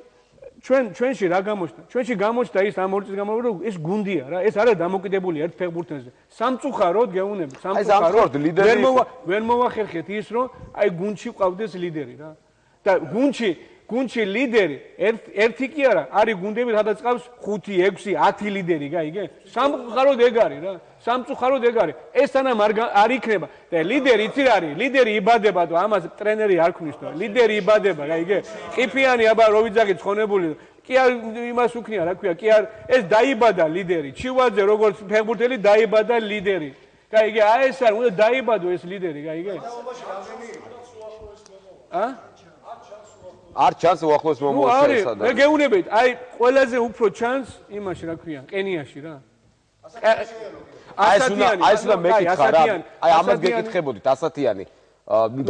ჩვენში რა გამოჩნდა? ჩვენში გამოჩნდა ის ამ 2 წლის განმავლობაში, რომ ეს გუნდია რა, ეს არა დამოკიდებული ერთ ფეხბურთელზე. სამწუხაროდ გეუნები, სამწუხაროდ ვერ მოვახერხეთ ის, რომ აი გუნდში ყავდეს ლიდერი რა. და გუნდში ლიდერი ერთი კი არა, არის გუნდები, სადაც ყავს 5, 6, 10 ლიდერი, გაიგე? სამწუხაროდ ეგ არის რა. სამწუხაროდ ეგ არის. ეს თანამ არ იქნება. და ლიდერი იცი რა არის? ლიდერი იბადება და ამას ტრენერი არ ქმნის და ლიდერი იბადება, გაიგე? ყიფიანი აბა რო ვიძახით ხონებული. კი არ იმას უქნია, რა ქვია, კი არ ეს დაიბადა ლიდერი. ჩივაძე როგორც ფეხბურთელი დაიბადა ლიდერი. გაიგე? აი ეს არ უნდა დაიბადო ეს ლიდერი, გაიგე? არ ჩანს უახლოეს მომავალში და მე გეუბნებით, აი ყველაზე უფრო ჩანს იმაში, რა ქვია, ყენიაში რა. აი ეს უნდა მეკითხა რა. აი ამას გეკითხებოდით, ასათიანი.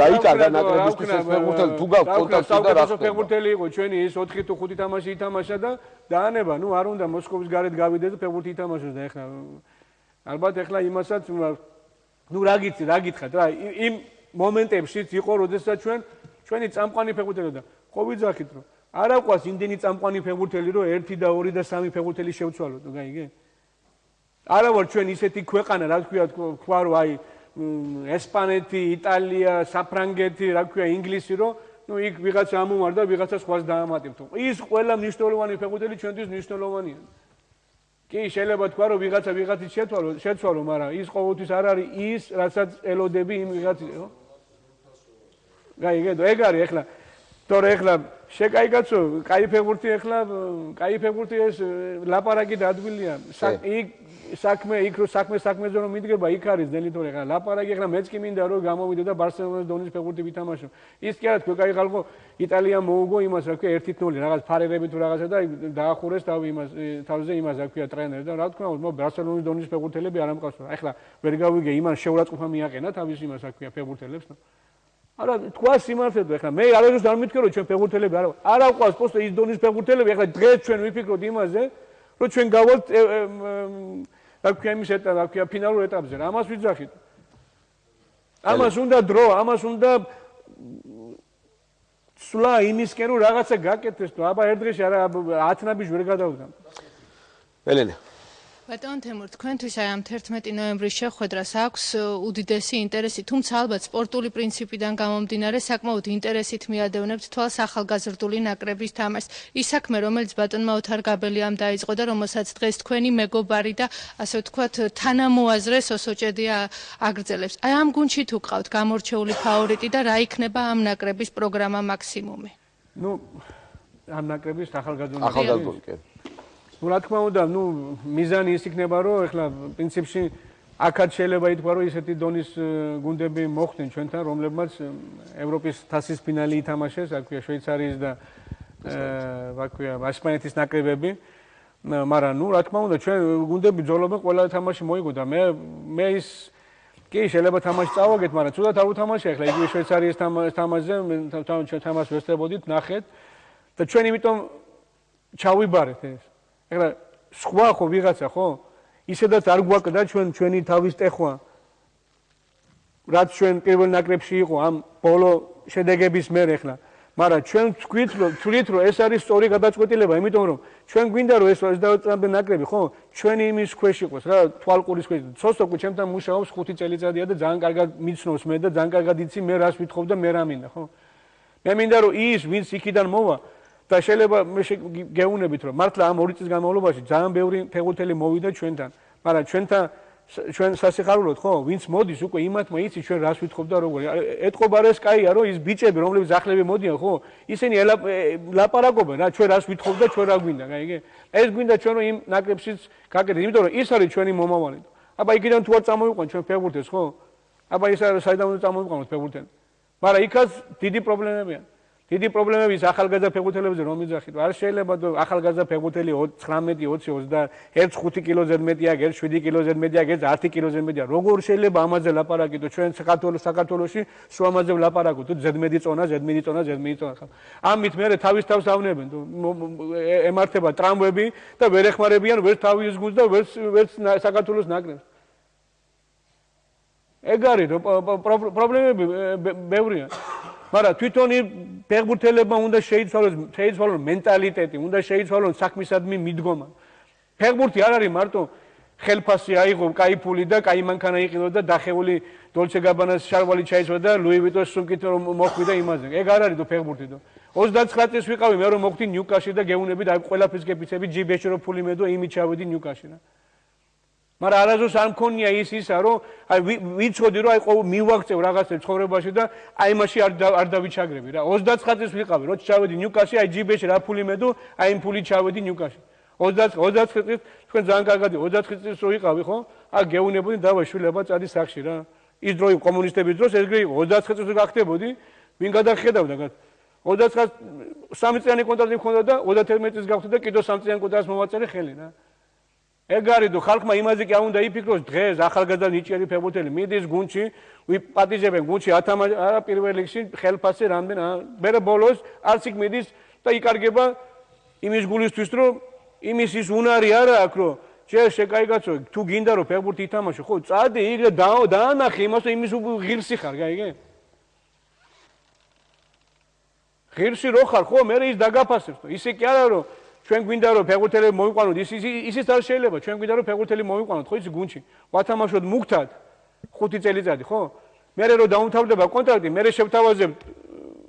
დაიკარგა ნაკრებისთვის ეს ფეხბურთელი თუ გაქვს კონტაქტი და რა ხდება? ფეხბურთელი იყო ჩვენი ის 4 თუ 5 თამაში ითამაშა და დაანება, ნუ არ უნდა მოსკოვის გარეთ გავიდეს და ფეხბურთი ითამაშოს და ეხლა ალბათ ეხლა იმასაც ნუ რა გითხრათ რა, იმ მომენტებშიც იყო, როდესაც ჩვენი წამყვანი ფეხბურთელი და ხო ვიძახით რომ არ აყვას იმდენი წამყვანი ფეხბურთელი რომ 1 და 2 და 3 ფეხბურთელი შევცვალოთ, გაიგე? არა ვარ ჩვენ ისეთი ქვეყანა, რა თქვა რომ აი ესპანეთი, იტალია, საფრანგეთი, რა ქვია, ინგლისი, რომ ნუ იქ ვიღაცა ამომარდა, ვიღაცა სხვას დაამატებთ. ის ყველა მნიშვნელოვანი ფეხბურთელი ჩვენთვის მნიშვნელოვანია. კი, შეიძლება თქვა რომ ვიღაცის შეცვალო, მაგრამ ის ყოველთვის არ არის ის, რასაც ელოდები იმ ვიღაცის, ხო? გაიგე, ეგ არის ეხლა. თორე ეხლა შეკაიგაცო, კაი ფეხბურთი ეხლა, კაი ფეხბურთი ეს ლაპარაკი დადვილია. იქ რო საქმეზე რომ მიდგება, იქ არის ძელი თორე ეხლა ლაპარაკი ეხლა მეც კი მინდა რომ გამოვიდე და ბარსელონას დონის ფეხბურთი ვითამაშო. ის კი არა თქვა, კაი ხალხო, იტალიამ მოუგო იმას, რა ქვია, 1-0 რაღაც ფარერები თუ რაღაცა და დაახურეს თავზე იმას, რა ქვია, ტრენერი და რა თქმა უნდა, ბარსელონის დონის ფეხბურთელები არ ამყავს. ეხლა ვერ გავიგე იმან შეურაცხყოფა მიაყენა თავის იმას, რა ქვია, ფეხბურთელებს. არა, თქვა სიმართლე, ეხლა მე არასდროს არ მითქე რომ ჩვენ ფეხბურთელები არ აყვავს პოსტო ის დონის ფეხბურთელები, ეხლა დღეს ჩვენ ვიფიქროთ იმაზე, რომ ჩვენ გავალთ რა ქვია იმის ეტაპზე, რა ქვია ფინალურ ეტაპზე, ამას ვიძახით. ამას უნდა დრო, ამას უნდა სვლა იმისკენ რომ რაღაცა გაკეთდეს, თუ აბა ერთ დღეში არა 10 ნაბიჯი ვერ გადავდა. ელენე ბატონ თემურ, თქვენთვის აი ამ 11 ნოემბრის შეხვედრას აქვს უდიდესი ინტერესი, თუმცა ალბათ სპორტული პრინციპიდან გამომდინარე საკმაოდ ინტერესით მიადევნებთ თვალს ახალგაზრდული ნაკრების თამაშს. ის საქმე, რომელიც ბატონმა ოთარ გაბელიამ დაიწყო და რომელსაც დღეს თქვენი მეგობარი და ასე ვთქვათ, თანამოაზრე სოსოჭედია აგრძელებს. აი ამ გუნდში თუ ყავთ გამორჩეული ფავორიტი და რა იქნება ამ ნაკრების პროგრამა მაქსიმუმი? ნუ ამ ნაკრების ახალგაზრდული კი. ну რა თქმა უნდა, ну მიზანი ის იქნება, რომ ეხლა პრინციპში აქაც შეიძლება ითქვა, რომ ისეთი დონის გუნდები მოხდნენ ჩვენთან, რომლებმაც ევროპის თასის ფინალი ითამაშეს, რა ქვია, შვეიცარიის და რა ქვია, ესპანეთის ნაკრებები. მაგრამ ну რა თქმა უნდა, ჩვენ გუნდები ბრძოლობენ, ყველა თამაში მოიგო და მე ის კი შეიძლება თამაში წავაგეთ, მაგრამ თუნდაც არ უთამაშე, ეხლა იგივე შვეიცარიის თამაშზე, ჩვენ თამაშს ვესწრებოდით, ნახეთ და ჩვენ იმიტომ ჩავიბარეთ ეს. ეხლა სხვა ხო ვიღაცა ხო? ისედაც არ გვაკლდა ჩვენი თავის ტეხვა. რაც ჩვენ პირველ ნაკრებში იყო ამ ბოლო შედეგების მერე ეხლა. მაგრამ ჩვენ ვთვლით რომ ეს არის სწორი გადაწყვეტილება, იმიტომ რომ ჩვენ გვინდა რომ ეს 22 წლამდე ნაკრები ხო? ჩვენი იმის ქვეშ იყოს რა, თვალყურის ქვეშ. სოსტოკო ჩემთან მუშაობს 5 წელიწადია და ძალიან კარგად მიცნობს მე და ძალიან კარგად იცი მე რას ვითხოვ და მე რა მინდა, ხო? მე მინდა რომ ის ვინც იქიდან მოვა და შეიძლება მე გეუბნებით რომ მართლა ამ 2 წლის განმავლობაში ძალიან ბევრი ფეხბურთელი მოვიდა ჩვენთან, მაგრამ ჩვენ სასიხარულოდ ხო, ვინც მოდის უკვე იმათმა იცი ჩვენ რას ვითხოვ და როგორ. ეთყობა რა ეს კაია რომ ის ბიჭები რომლებიც ახლები მოდიან ხო, ისინი ლაპარაკობენ რა ჩვენ რას ვითხოვ და ჩვენ რა გვინდა, გაიგე? ეს გვინდა ჩვენ რომ იმ ნაკრებშიც გაკეთდეს, იმიტომ რომ ის არის ჩვენი მომავალი. აბა იქიდან თუ არ წამოვიყვან ჩვენ ფეხბურთელს ხო? აბა ის არის საიდან უნდა წამოვიყვანოთ ფეხბურთელი. მაგრამ იქაც დიდი პრობლემებია. დიდი პრობლემები ის ახალგაზრდა ფეხბურთელებზე რომ მიძახით. არ შეიძლება ახალგაზრდა ფეხბურთელი 19, 20, 21, 5 კილოზე მეტი აქვს, 7 კილოზე მეტი აქვს, 10 კილოზე მეტი აქვს. როგორ შეიძლება ამაზე ლაპარაკით? ჩვენ საქართველოში სულ ამაზე ვლაპარაკოთ, ზედმეტი წონა. ამით მე თავის თავს ავნებენ, ემართება ტრამვები და ვერ ეხმარებიან ვერც თავის გუნდს და ვერც საქართველოს ნაკრებს. ეგ არის რომ პრობლემები ბევრია. მაგრამ თვითონ ფეხბურთელებმა უნდა შეიცვალონ მენტალიტეტი, უნდა შეიცვალონ საქმისადმი მიდგომა. ფეხბურთი არ არის მარტო ხელფასი აიღო, კაი ფული და კაი მანქანა იყიდო და დახეული დოლჩე გაბანას შარვალი ჩაისვა და ლუი ვიტოს სუმკით რომ მოხვიდა იმაზე. ეგ არ არის ფეხბურთი და 29 წელს ვიყავი მე რომ მოვხდი ნიუკასში და გეუნები და ყველაფერს გეფიცები ჯიბეში რომ ფული მედო იმით ჩავედი ნიუკასში რა. მაგრამ არასდროს არ მქონია ისა რომ აი ვიცოდი რომ აი მივაღწევ რაღაცებს ცხოვრებაში და აი მაშინ არ დავიჩაგრები რა. 29 წელს ვიყავი რომ ჩავედი ნიუკასში აი ჯიბეში რა ფული მედო აი იმ ფული ჩავედი ნიუკასში. 29 წელს თქვენ ძალიან კარგად 29 წელს რო ვიყავი ხო? აი გეუნებოდი დავა შვილება წადი სახში რა. ის დრო კომუნისტების დროს ეგრე იყო 29 წელს გახდებოდი ვინ გადახედავდა 29 3 წლიანი კონტრაქტი მქონდა და 31 წელს გავხდი და კიდევ 3 წლიანი კონტრაქტს მოვაწერე ხელი რა. ეგ არის თუ ხალხმა იმაზე კი არ უნდა იფიქროს დღეს ახალგაზრდა ნიჭიერი ფეხბურთელი მიდის გუნდში ვიპატიჟებენ გუნდში არა პირველ რიგში ხელფასი რამდენ მე ბოლოს არც იქ მიდის და იკარგება იმის გულისთვის რომ იმის ის უნარი არა აქვს რომ ჯერ შეკაიგაცო თუ გინდა რომ ფეხბურთი ითამაშო ხო წადი იქ და დაანახე იმას რომ იმის ღირსი ხარ გაიგე ღირსი რო ხარ ხო მე ის დაგაფასებს ისე კი არა რომ ჩვენ გვინდა რომ ფეხბურთელები მოვიყვანოთ ისიც არ შეიძლება ჩვენ გვინდა რომ ფეხბურთელი მოვიყვანოთ ხო ისი გუნდში ვათამაშოთ მუქთად 5 წელიწადი ხო მე რო დაუმთავრდება კონტრაქტი მე შევთავაზებ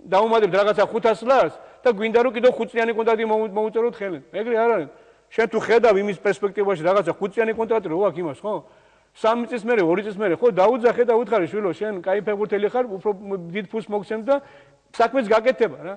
დაუმატებთ რაღაცა 500 ლარს და გვინდა რომ კიდევ 5 წლიანი კონტრაქტი მოვუწეროთ ხელი ეგრე არ არის შენ თუ ხედავ იმის პერსპექტივაში რაღაცა 5 წლიანი კონტრაქტი რო აქვს იმას ხო 3 წლის მერე 2 წლის მერე ხო დაუძახე და უთხარი შვილო შენ კაი ფეხბურთელი ხარ უფრო დიდ ფულს მოგცემ და საქმეც გაკეთდება რა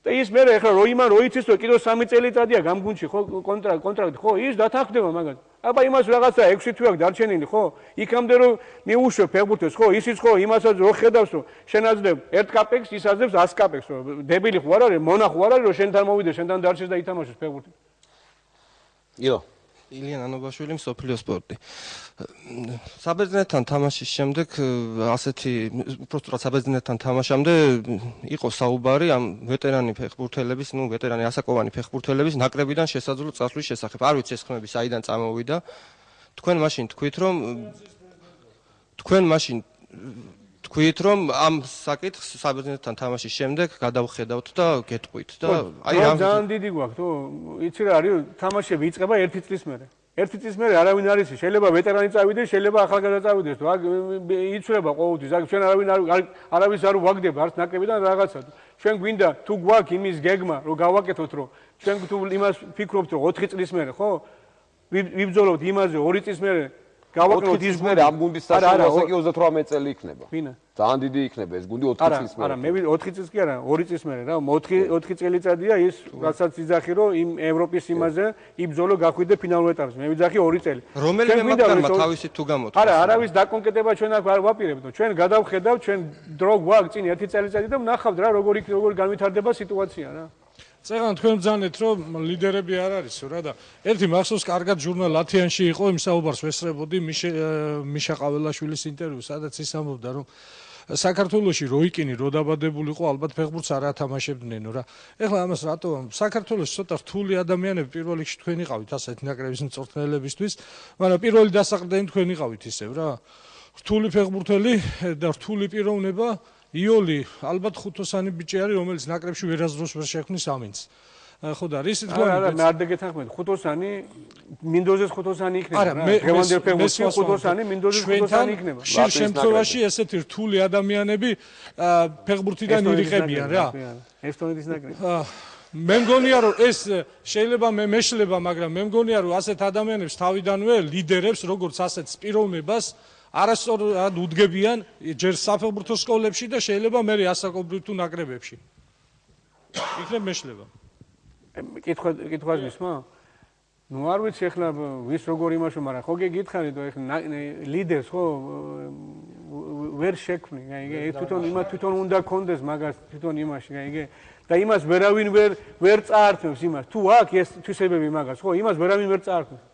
და ის მე ახლა რო იმან რო იცის რომ კიდევ 3 წელიწადია გამგუნში ხო კონტრაქტი ხო ის დათანხმდება მაგას აბა იმას რაღაცა 6 თვე აქვს დარჩენილი ხო იქამდე რომ მიუშვებ ფეხბურთელს ხო ისიც ხო იმასაც რო ხედავს რომ შენ აძლევ 1 კაპექს ის აძლევს 100 კაპექს რომ დებილი ხო არ არის მონა ხო არ არის რომ შენთან მოვიდეს შენთან დარჩეს და ითამაშოს ფეხბურთი იო ილია ნანობაშვილი მსოფლიო სპორტი საბერძნეთთან თამაშის შემდეგ ასეთი უბრალოდ საბერძნეთთან თამაშამდე იყო საუბარი ამ ვეტერანი ფეხბურთელების ნუ ვეტერანი ასაკოვანი ფეხბურთელების ნაკრებიდან შესაძლო წასვლის შესახებ არ ვიცი ეს ხმები საიდან წამოვიდა თქვენ მაშინ თქვით რომ ამ საკითხს საბერძნეთთან თამაშის შემდეგ გადავხედავთ და გეტყვით და აი რა ძალიან დიდი გვაქვს თუ იცი რა არის თამაშები იწყება 1 წლის მერე 1 წლის მერე არავინ არ იცის შეიძლება ვეტერანი წავიდეს შეიძლება ახალგაზრდა წავიდეს თუ იცვლება ყოველთვის აქ ჩვენ არავის არ ვაგდება არც ნაკრებიდან რაღაცა ჩვენ გვინდა თუ გვაქვს იმის გეგმა რომ გავაკეთოთ რომ ჩვენ თუ იმას ფიქრობთ რომ 4 წლის მერე ხო ვიბრძოლოთ იმაზე 2 წლის მერე გავაკეთოთ ის მერე ამ გუნდის საშუალო კი 38 წელი იქნება. ვინა? ძალიან დიდი იქნება ეს გუნდი 4 წლის მერე. არა, მე 4 წლის კი არა, 2 წლის მერე რა, 4 წელიწადია ის, რასაც იძახი რომ იმ ევროპის იმაზე იბრძოლო გახვიდე ფინალურ ეტაპზე. მე ვიძახი 2 წელი. რომელიმე მაგალითად თავისით თუ გამოთქვა. არა, არავის დაკონკრეტება ჩვენ აქ არ ვაპირებთ. ჩვენ გადავხედავთ, ჩვენ დრო გვაქვს წინ 1 წელიწადი და ვნახავთ რა როგორ განვითარდება სიტუაცია რა. წეგან თქვენ ბძანეთ რომ ლიდერები არ არისო რა და ერთი მახსოვს კარგად ჟურნალ ლათიანში იყო იმ საუბარს ვესწრებოდი მიშა ყაველაშვილის ინტერვიუ სადაც ის ამბობდა რომ საქართველოში როიკინი რო დაბადებულიყო ალბათ ფეხბურთს არ ათამაშებდნენო რა ეხლა ამას რატო საქართველოს ცოტა რთული ადამიანები პირველ რიგში თქვენ იყავით ასეთ ნაკრების მწვრთნელებისთვის მაგრამ პირველი დასაყრდენი თქვენ იყავით ისევ რა რთული ფეხბურთელი და რთული პიროვნება იოლი ალბათ ხუთოსანი ბიჭი არის რომელიც ნაკრებში ვერასდროს ვერ შექმნის ამინს ხო და რის თქმა უნდა არა მე არ დაგეთანხმეთ ხუთოსანი მინდოზეს ხუთოსანი იქნება რა დღევანდელ ფეხბურთში ხუთოსანი მინდოზეს ხუთოსანი იქნება ხშირ შემთხვევაში ესეთი რთული ადამიანები ფეხბურთიდან ირიყებიან რა ესტონეთის ნაკრები მე მგონია რომ ეს შეიძლება მე მეშლება მაგრამ მე მგონია რომ ასეთ ადამიანებს თავიდანვე ლიდერებს როგორც ასეთ პიროვნებას არასწორად უდგებიან ჯერ საფეხბურთო სკოლებში და შეიძლება მე ასაკობრივ თუ ნაკრებებში. იქნებ მეშლება. კითხვას მისმა? ნუ არ ვიცი ახლა ვის როგორ იმაშო, მაგრამ ხო გეკითხარით ახლა ლიდერს ხო ვერ შექმნი, გაიგე? თვითონ უნდა კონდეს მაგას თვითონ იმაში, გაიგე? და იმას ვერავინ ვერ წაართმევს იმას. თუ აქვს ეს თვისებები მაგას, ხო, იმას ვერავინ ვერ წაართმევს.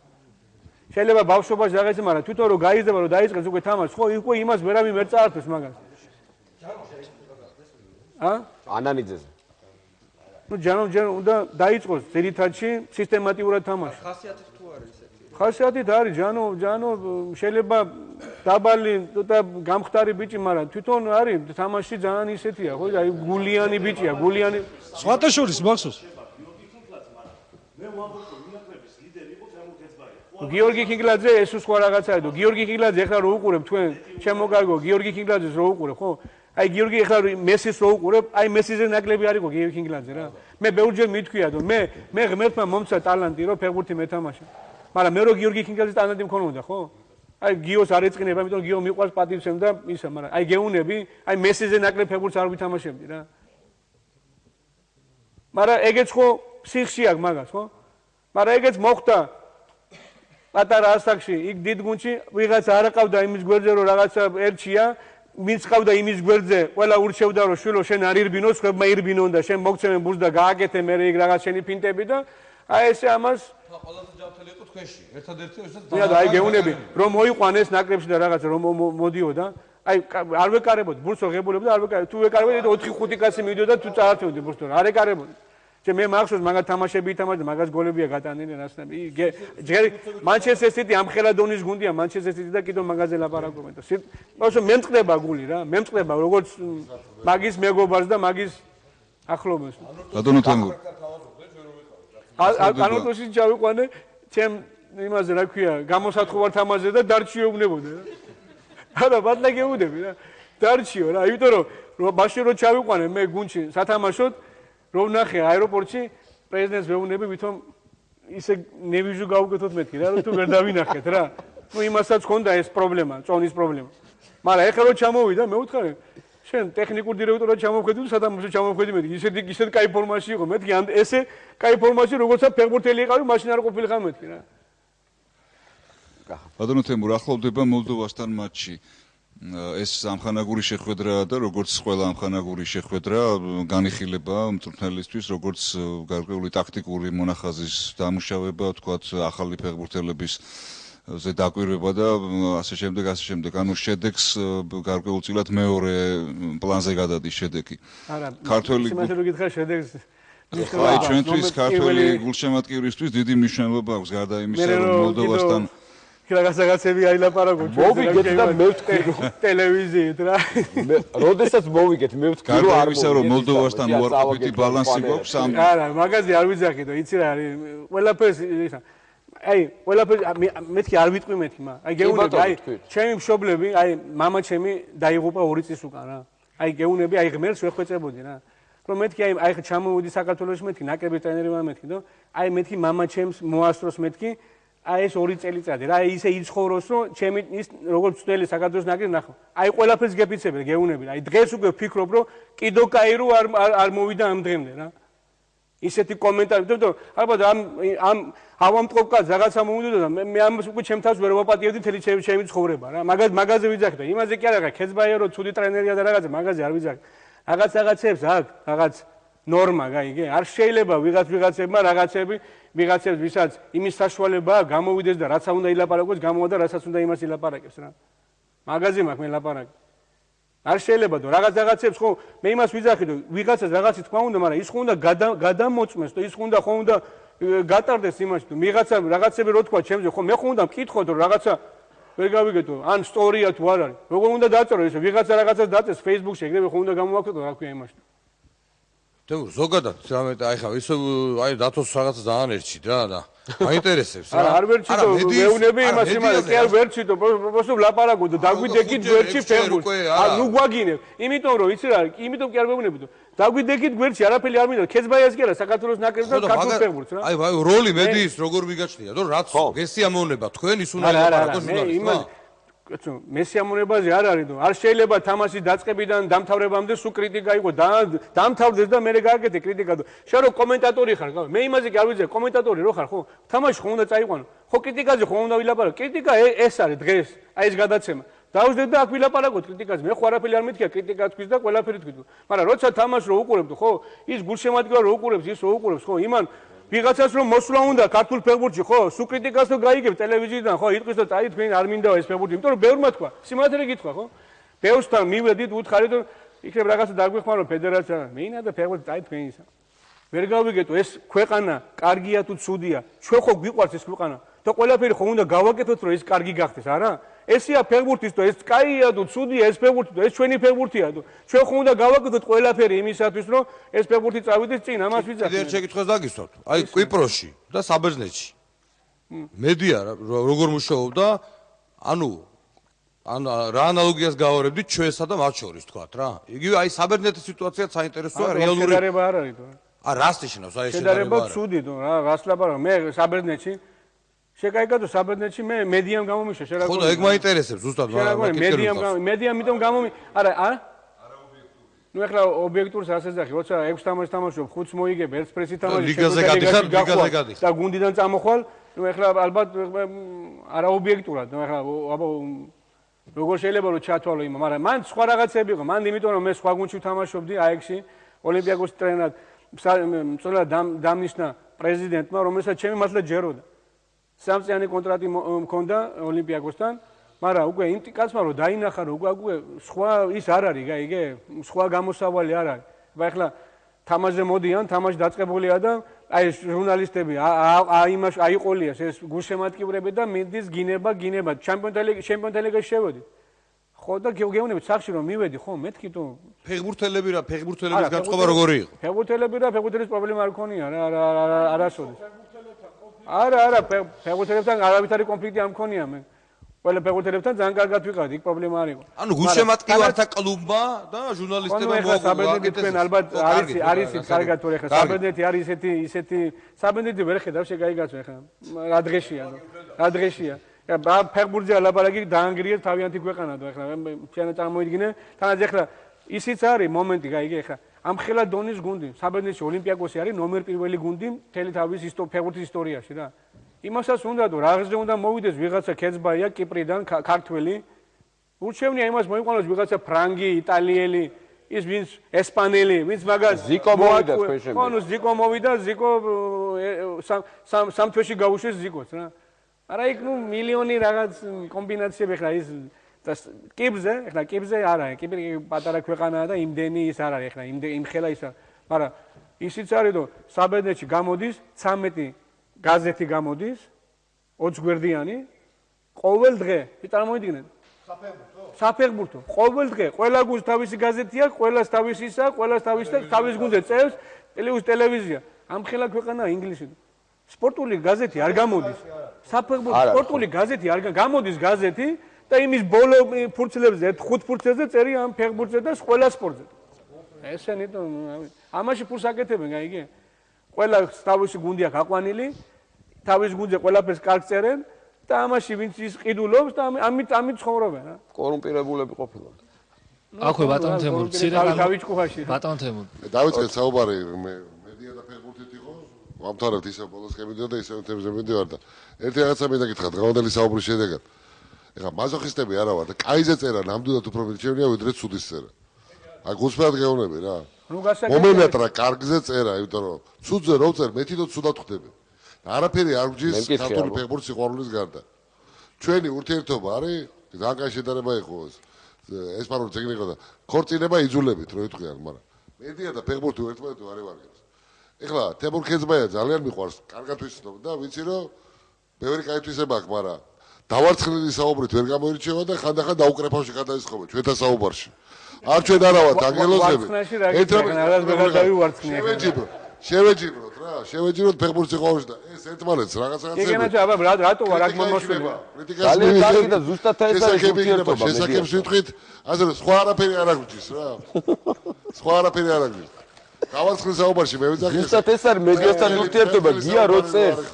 შეიძლება ბავშვობაში რაღაცა, მაგრამ თვითონ რომ გაიზრდება, რომ დაიწყეს უკვე თამაში, ხო, უკვე იმას ვერავინ ვერ წაართმევს მაგას. ანანიძეზე. ნუ ჯერ უნდა დაიწყოს ძირითადში სისტემატიურად თამაში. ხასიათით თუ არის ესეთი. ხასიათით არის ჯანო შეიძლება დაბალი და გამხდარი ბიჭი, მაგრამ თვითონ არის თამაში ძალიან ისეთია, ხო, აი გულიანი ბიჭია, გულიანი. სხვათა შორის მახსოვს. მე ვამბობ, რომ ნაკრების ლიდერი იყო თემურ ქეცბაია. გიორგი ქინგლაძე ეს სხვა რაღაცაა და გიორგი ქინგლაძე ახლა რო უყურებ თქვენ ჩემო კარგო გიორგი ქინგლაძეს რო უყურებ ხო? აი გიორგი ახლა მესის რო უყურებ, აი მესიზე ნაკლები არისო გიორგი ქინგლაძე რა. მე ბევრჯერ მithქვია რომ მე ღმერთმა მომცა ტალანტი რომ ფეხბურთი მეთამაშა. მაგრამ მე რო გიორგი ქინგლაძეს ტალანტი მქონოდა ხო? აი გიოს არ ეწყინება, იმიტომ გიო მიყვარს პატივცემ და ისა, მაგრამ აი გეუნები, აი მესიზე ნაკლებ ფეხბურთს არ ვითამაშებდი რა. მაგრამ ეგეც ხო სიხში აქვს მაგას ხო? მაგრამ ეგეც მოხდა პატარა ასაკში, იქ დიდ გუნდში ვიღაცა არ ყავდა იმის გვერდზე რომ რაღაცა ერჩია, ვინც ყავდა იმის გვერდზე, ყველა ურჩევდა რომ შვილო შენ არ ირბინო, სხვებმა ირბინონ და შენ მოგცემენ ბურს და გააკეთე მე იქ რაღაც შენი ფინტები და აი ესე ამას ყველაზე ჯანმრთელი იყო თქვენში. ერთადერთი ესაც და აი გეუნები რომ მოიყვანეს ნაკრებში და რაღაცა რომ მოდიოდა, აი არ ვეკარებოდი ბურს ღებულებდა, არ ვეკარებოდი. თუ ვეკარებოდი 4-5 კაცი მიდიოდა თუ წაართმევდი ბურს, არ ეკარებოდი. მე მახსოვს მაგას თამაშები ითამაშა და მაგას გოლებია გატანილი რასნები. ჯერი მანჩესტერ სიტი ამ ხელადონის გუნდია, მანჩესტერ სიტი და კიდევ მაგაზე ლაპარაკობენ. და მემწყდება გული რა, მემწყდება როგორც მაგის მეგობარს და მაგის ახლობელს. ბატონო თემურ. კანონტოში ჩავიყვანე ჩემ იმაზე რა ქვია, გამოსათხოვარ თამაზე და დარჩიეუბნებოდა რა. არა, ბატლა გეუბნები რა. დარჩიო რა, იმიტომ რომ მაშინ რო ჩავიყვანე მე გუნდში სათამაშოდ რომ ნახე აეროპორტში პრეზიდენტს ვეუბნები ვითომ ისე ნევიჟუ გავუკეთოთ მეთქი რა რომ თუ ვერ დავინახეთ რა. ნუ იმასაც ჰქონდა ეს პრობლემა, წონის პრობლემა. მაგრამ ეხლა რო ჩამოვიდა მე ვუთხარი შენ ტექნიკურ დირექტორად ჩამოვხედი თუ სათამაშო ჩამოვხედი მეთქი ისეთ კაი ფორმაში იყო მეთქი ან ესე კაი ფორმაში როგორცა ფეხბურთელი იყავი მაშინ არ ყოფილიყავ მეთქი რა. ბატონო თემურ, ახლოვდება მოლდოვასთან მატჩი. ეს ამხანაგური შეხვედრაა და როგორც ყველა ამხანაგური შეხვედრა განიხილება მწვრთნელისთვის როგორც გარკვეული ტაქტიკური მონახაზის დამუშავება, თქვათ ახალი ფეხბურთელების ზე დაკვირვება და ასე შემდეგ. ანუ შედეგს გარკვეულწილად მეორე პლანზე გადადის შედეგი. არა, ქართველი სიმართლე გითხრა შედეგს აი ჩვენთვის ქართველი გულშემატკივრისთვის დიდი მნიშვნელობა აქვს გარდა იმისა რომ მოლდოვასთან რაღაცები აილაპარაკო მოვიგეთ და მე ვთქვი ტელევიზიით რა. როდესაც მოვიგეთ მე ვთქვი რომ არ იმისა რომ მოლდოვასთან უარყოფითი ბალანსი გვაქვს ამ არა მაგაზე არ ვიძახიდო იცი რა არის ყველაფერს ისა აი ყველაფერს მეთქი არ ვიტყვი მეთქი აი გეუნები აი ჩემი მშობლები აი მამა ჩემი დაიღუპა 2 წლის უკან რა აი გეუნები აი ღმერთს ვეხვეწებოდი რა რომ მეთქი აი ხა ჩამოვიდი საქართველოში მეთქი ნაკრების ტრენერმა მეთქი და აი მეთქი მამა ჩემს მოასწროს მეთქი აი ეს 2 წელიწადი რა ისე იცხოვროს რომ ჩემი ის როგორც წველი საქართველოს ნაკრები ნახო აი ყველაფერს გეფიცები გეუნები აი დღეს უკვე ვფიქრობ რომ კიდო კაირო არ მოვიდა ამ დღემდე რა ისეთი კომენტარი ვთქვი ალბათ ამ ავამტყობკაც რაღაცა მომიდოდა და მე ამას უკვე ჩემ თავს ვერ ვაპატიებდი მთელი ჩემი ცხოვრება რა მაგაზე ვიძახი და იმაზე კი არა ქეცბაია რომ ცუდი ტრენერია და რაღაცა მაგაზე არ ვიძახი რაღაცებს აქვს რაღაც ნორმა გაიგე არ შეიძლება ვიღაცებმა რაღაცები ვიღაცებს ვისაც იმის საშუალება გამოვიდეს და რაც უნდა ილაპარაკოს გამოვა და რასაც უნდა იმას ილაპარაკებს რა მაგაზე მაქვს მე ლაპარაკი არ შეიძლება და რაღაცებს ხო მე იმას ვიძახი და ვიღაცას რაღაცი თქვა უნდა მაგრამ ის ხო უნდა გადამოწმეს და ის ხო უნდა გატარდეს იმაში თუ ვიღაცა რაღაცები რო თქვა ჩემზე ხო მე ხო უნდა მკითხოთ რომ რაღაცა ვერ გავიგეთო ან სტორია თუ არ არის როგორ უნდა დაწერო ესე ვიღაცა რაღაცას დაწეს Facebook-ში ეგრევე ხო უნდა გამოვაქვეყნო რა ქვია იმაში თემურ ზოგადად რამე აი ხა ისე აი დათოს რაღაცა ძალიან ერჩი და მაინტერესებს რა არ ვერჩიტო მეუნები იმას კი არ ვერჩიტო პროფესორ ლაპარაკო და დაგვიდეკით გვერდში ფეხბურთს ნუ გვაგინებ იმიტომ რომ იცი რა იმიტომ კი არ მეუნებიდო დაგვიდეკით გვერდში არაფერი არ მინდა ქეცბაიას კი არა საქართველოს ნაკრებს და ქართულ ფეხბურთს რა აი როლი მედიის როგორ ვიგაჩნია რომ რაც გესიამოვნება თქვენ ის უნდა ლაპარაკოს უნდა კაცო მესიამოვნებაზე არ არის და არ შეიძლება თამაშის დაწყებიდან დამთავრებამდე სულ კრიტიკა იყო დამთავრდეს და მე გააკეთე კრიტიკა და შენ რო კომენტატორი ხარ მე იმაზე კი არ ვიძახი კომენტატორი რო ხარ ხო თამაში ხო უნდა წაიყვანო ხო კრიტიკაზე ხო უნდა ვილაპარაკო კრიტიკა ეს არის დღეს აი ეს გადაცემა დავждეთ და აქ ვილაპარაკოთ კრიტიკაზე მე ხო არაფერი არ მითქია კრიტიკა თქვის და ყველაფერი თქვით მაგრამ როცა თამაშს რო უყურებთ ხო ის გულშემატკივარი რო უყურებს ის რო უყურებს ხო იმან ვიღაცას რომ მოსვლა უნდა ქართულ ფეხბურთში ხო სუ კრიტიკას რო გაიგებ ტელევიზიიდან ხო იტყვის და წაი თქვენ არ მინდა ეს ფეხბურთი იმიტომ რომ ბევრმა თქვა სიმართლე გითხრა ხო ბევრსთან მივედით უთხარით რომ იქნებ რაღაცა დაგვეხმარო ფედერაცია მეინა და ფეხბურთი წაი თქვენ ისა ვერ გავიგეთო ეს ქვეყანა კარგია თუ ცუდია ჩვენ ხო გვიყვარს ეს ქვეყანა და ყველაფერი ხომ უნდა გავაკეთოთ, რომ ეს კარგი გახდეს, არა? ესია ფეხბურთის თუ ეს კაია თუ ცუდია ეს ფეხბურთი თუ ეს ჩვენი ფეხბურთია თუ ჩვენ ხომ უნდა გავაკეთოთ ყველაფერი იმისათვის, რომ ეს ფეხბურთი წავიდეს წინ, ამას ვიძახი. კიდევ ერთ შეკითხვას დაგისვათ. აი კვიპროსში და საბერძნეთში. მედია როგორ მუშაობდა, ანუ რა ანალოგიას გავარებდით ჩვენსა და მათ შორის თქვათ რა. იგივე აი საბერძნეთის სიტუაციაც საინტერესოა რეალური. შედარება არ არის თუ. რას ნიშნავს აი შედარება ცუდი თუ რა, რას ლაპარაკობ? მე საბერძნეთში შეკაიგადო საბერძნეთში მე მედიამ გამომიშვა შეგაგონი. ხო და ეგ მაინტერესებს ზუსტად მედიამ მიდომ არა ნუ ეხლა ობიექტურს ასე ძახი, როცა 6 თამაშს თამაშობ, 5-ს მოიგებ, 1 პრესი თამაში ლიგაზე გადიხარ და გუნდიდან წამოხვალ, ნუ ეხლა ალბათ არა ობიექტურად, ნუ ეხლა აბა როგორ შეიძლება რომ ჩათვალო იმა, მაგრამ მან სხვა რაღაცები იყო, მან იმიტომ რომ მე სხვა გუნდში ვთამაშობდი აექსში, ოლიმპიაკოს ტრენერად, მწვრთნელად დამნიშნა პრეზიდენტმა, რომელსაც ჩემი მართლა ჯეროდა. 3 წლიანი კონტრაქტი მქონდა ოლიმპიაკოსთან, მაგრამ უკვე იმ კაცმა რომ დაინახა რომ უკვე სხვა ის არ არის, გაიგე? სხვა გამოსავალი არ არის. ეხლა თამაშზე მოდიან, თამაში დაწყებულია და აი ჟურნალისტები აიყოლიას ეს გულშემატკივრები და მიდის გინება, ჩემპიონთა ლიგაში შევედი. ხო და გეუბნებით სახში რომ მივედი, ხო, მეთქი თუ ფეხბურთელების განწყობა როგორი იყო? ფეხბურთელის პრობლემა არ ქონია რა, არასოდეს. არა, ფეხბურთელებთან არავითარი კონფლიქტი არ მქონია მე. ყველა ფეხბურთელებთან ძალიან კარგად ვიყავდი, იქ პრობლემა არ იყო. ანუ გულშემატკივართა კლუბმა და ჟურნალისტებმა მოუგო. საბერძნეთი თქვენ ალბათ არის კარგად თუ ეხლა საბერძნეთი არის ისეთი საბერძნეთი ვერ ხედავ შეგაიგაცო ეხლა რა დღეშია. ფეხბურთზე ლაპარაკი დაანგრიეს თავიანთი ქვეყანა და ეხლა ჩვენ წარმოიდგინე, თანაც ეხლა ისიც არის მომენტი, გაიგე ეხლა ამ ხელა დონის გუნდი, საბერძნეთში ოლიმპიაკოსი არის ნომერ პირველი გუნდი მთელი თავის ფეხბურთის ისტორიაში რა. იმასაც უნდა თუ რაღაცზე უნდა მოვიდეს ვიღაცა ქეცბაია კიპრიდან ქართველი. ურჩევნია იმას მოიყვანოს ვიღაცა ფრანგი, იტალიელი, ის ვინც ესპანელი, ვინც მაგას ზიკო მოვიდა თქვენ შემდგომ. ხო, ზიკო მოვიდა, ზიკო სამ თვეში გაუშვეს ზიკოს რა. არა იქ ნუ მილიონი რაღაც კომბინაციები ხა ის კიბზე არა, კიპრი პატარა ქვეყანაა და იმდენი ის არ არის ხა იმ ხელა ის არის. მაგრამ ისიც არის რომ საბერძნეთში გამოდის 13 გაზეთი გამოდის 20 გვერდიანი ყოველ დღე წარმოიდგინეთ საფეხბურთო ყოველ დღე ყველა გუნდს თავისი გაზეთი აქვს ყველას თავისი ისა ყველას თავის გუნდზე წევს ტელევიზია ამ ხელა ქვეყანაა ინგლისი სპორტული გაზეთი არ გამოდის საფეხბურთო სპორტული გაზეთი არ გამოდის გაზეთი და იმის ბოლო ფურცლებზე 5 ფურცლებზე წერია ამ ფეხბურთზე და ყველა სპორტზე ესენი თუ ამაში ფულს აკეთებენ გაიგე ყველა თავისი გუნდი აქვს აყვანილი, თავის გუნდზე ყველაფერს კარგ წერენ და ამაში ვინც ის ყიდულობს და ამით ცხოვრობენ რა. კორუმპირებულები ყოფილობენ. აქვე ბატონ თემურ, დავიჭყუაში. ბატონ თემურ. დავიწყეთ საუბარი მედია და ფეხბურთით იყო. ვამთავრებთ ისევ ბოლოს კემიდიო და ისევ თემზე მიდივარ და ერთი რაღაცა მინდა გითხრათ დღევანდელი საუბრის შედეგად. ეხლა მაზოხისტები არა ვარ და კაიზე წერა ნამდვილად უფრო მიჩვენია ვიდრე ცუდის წერა. აი გულსმენად გეუბნები რა. მომენად რა კარგზე წერა, იმიტომ რომ ცუდზე რო წერ, მე თვითონ ცუდად ხვდები. არაფერი არ გვჯის ქართული ფეხბურთის სიყვარულის გარდა. ჩვენი ურთიერთობა არის, ძალიან კაი შედარება იყო ესპანური წიგნი იყო და ქორწინება იძულებით რო იტყვიან, მაგრამ მედია და ფეხბურთი ერთმანეთს არ ევარგებს. ეხლა თემურ ქეცბაია ძალიან მიყვარს, კარგად ვიცნობ და ვიცი რომ ბევრი კაი თვისება აქვს, მაგრამ დავარცხნილი საუბრით ვერ გამოირჩევა და ხანდახან დაუკრეფავში გადაისხობა ჩვენთან საუბარში. არ ჩვენ არა ვართ ანგელოზები. შევეჯიბროთ რა, შევეჯიბროთ ფეხბურთის სიყვარულში და ეს ერთმანეთს რაღაცაა. ეგენაჩა აბა რატო ვარ აქ მომშვიდობა. ძალიან კარგი და ზუსტად ეს არის ურთიერთობა. შესაძლებს ვიტყვით, ასე რომ სხვა არაფერი არ აგვიჭის რა. სხვა არაფერი არ აგვიჭის. გავარცხნილ საუბარში მე ვიძახი. ზუსტად ეს არის მედიასთან ურთიერთობა, გია რო წერს.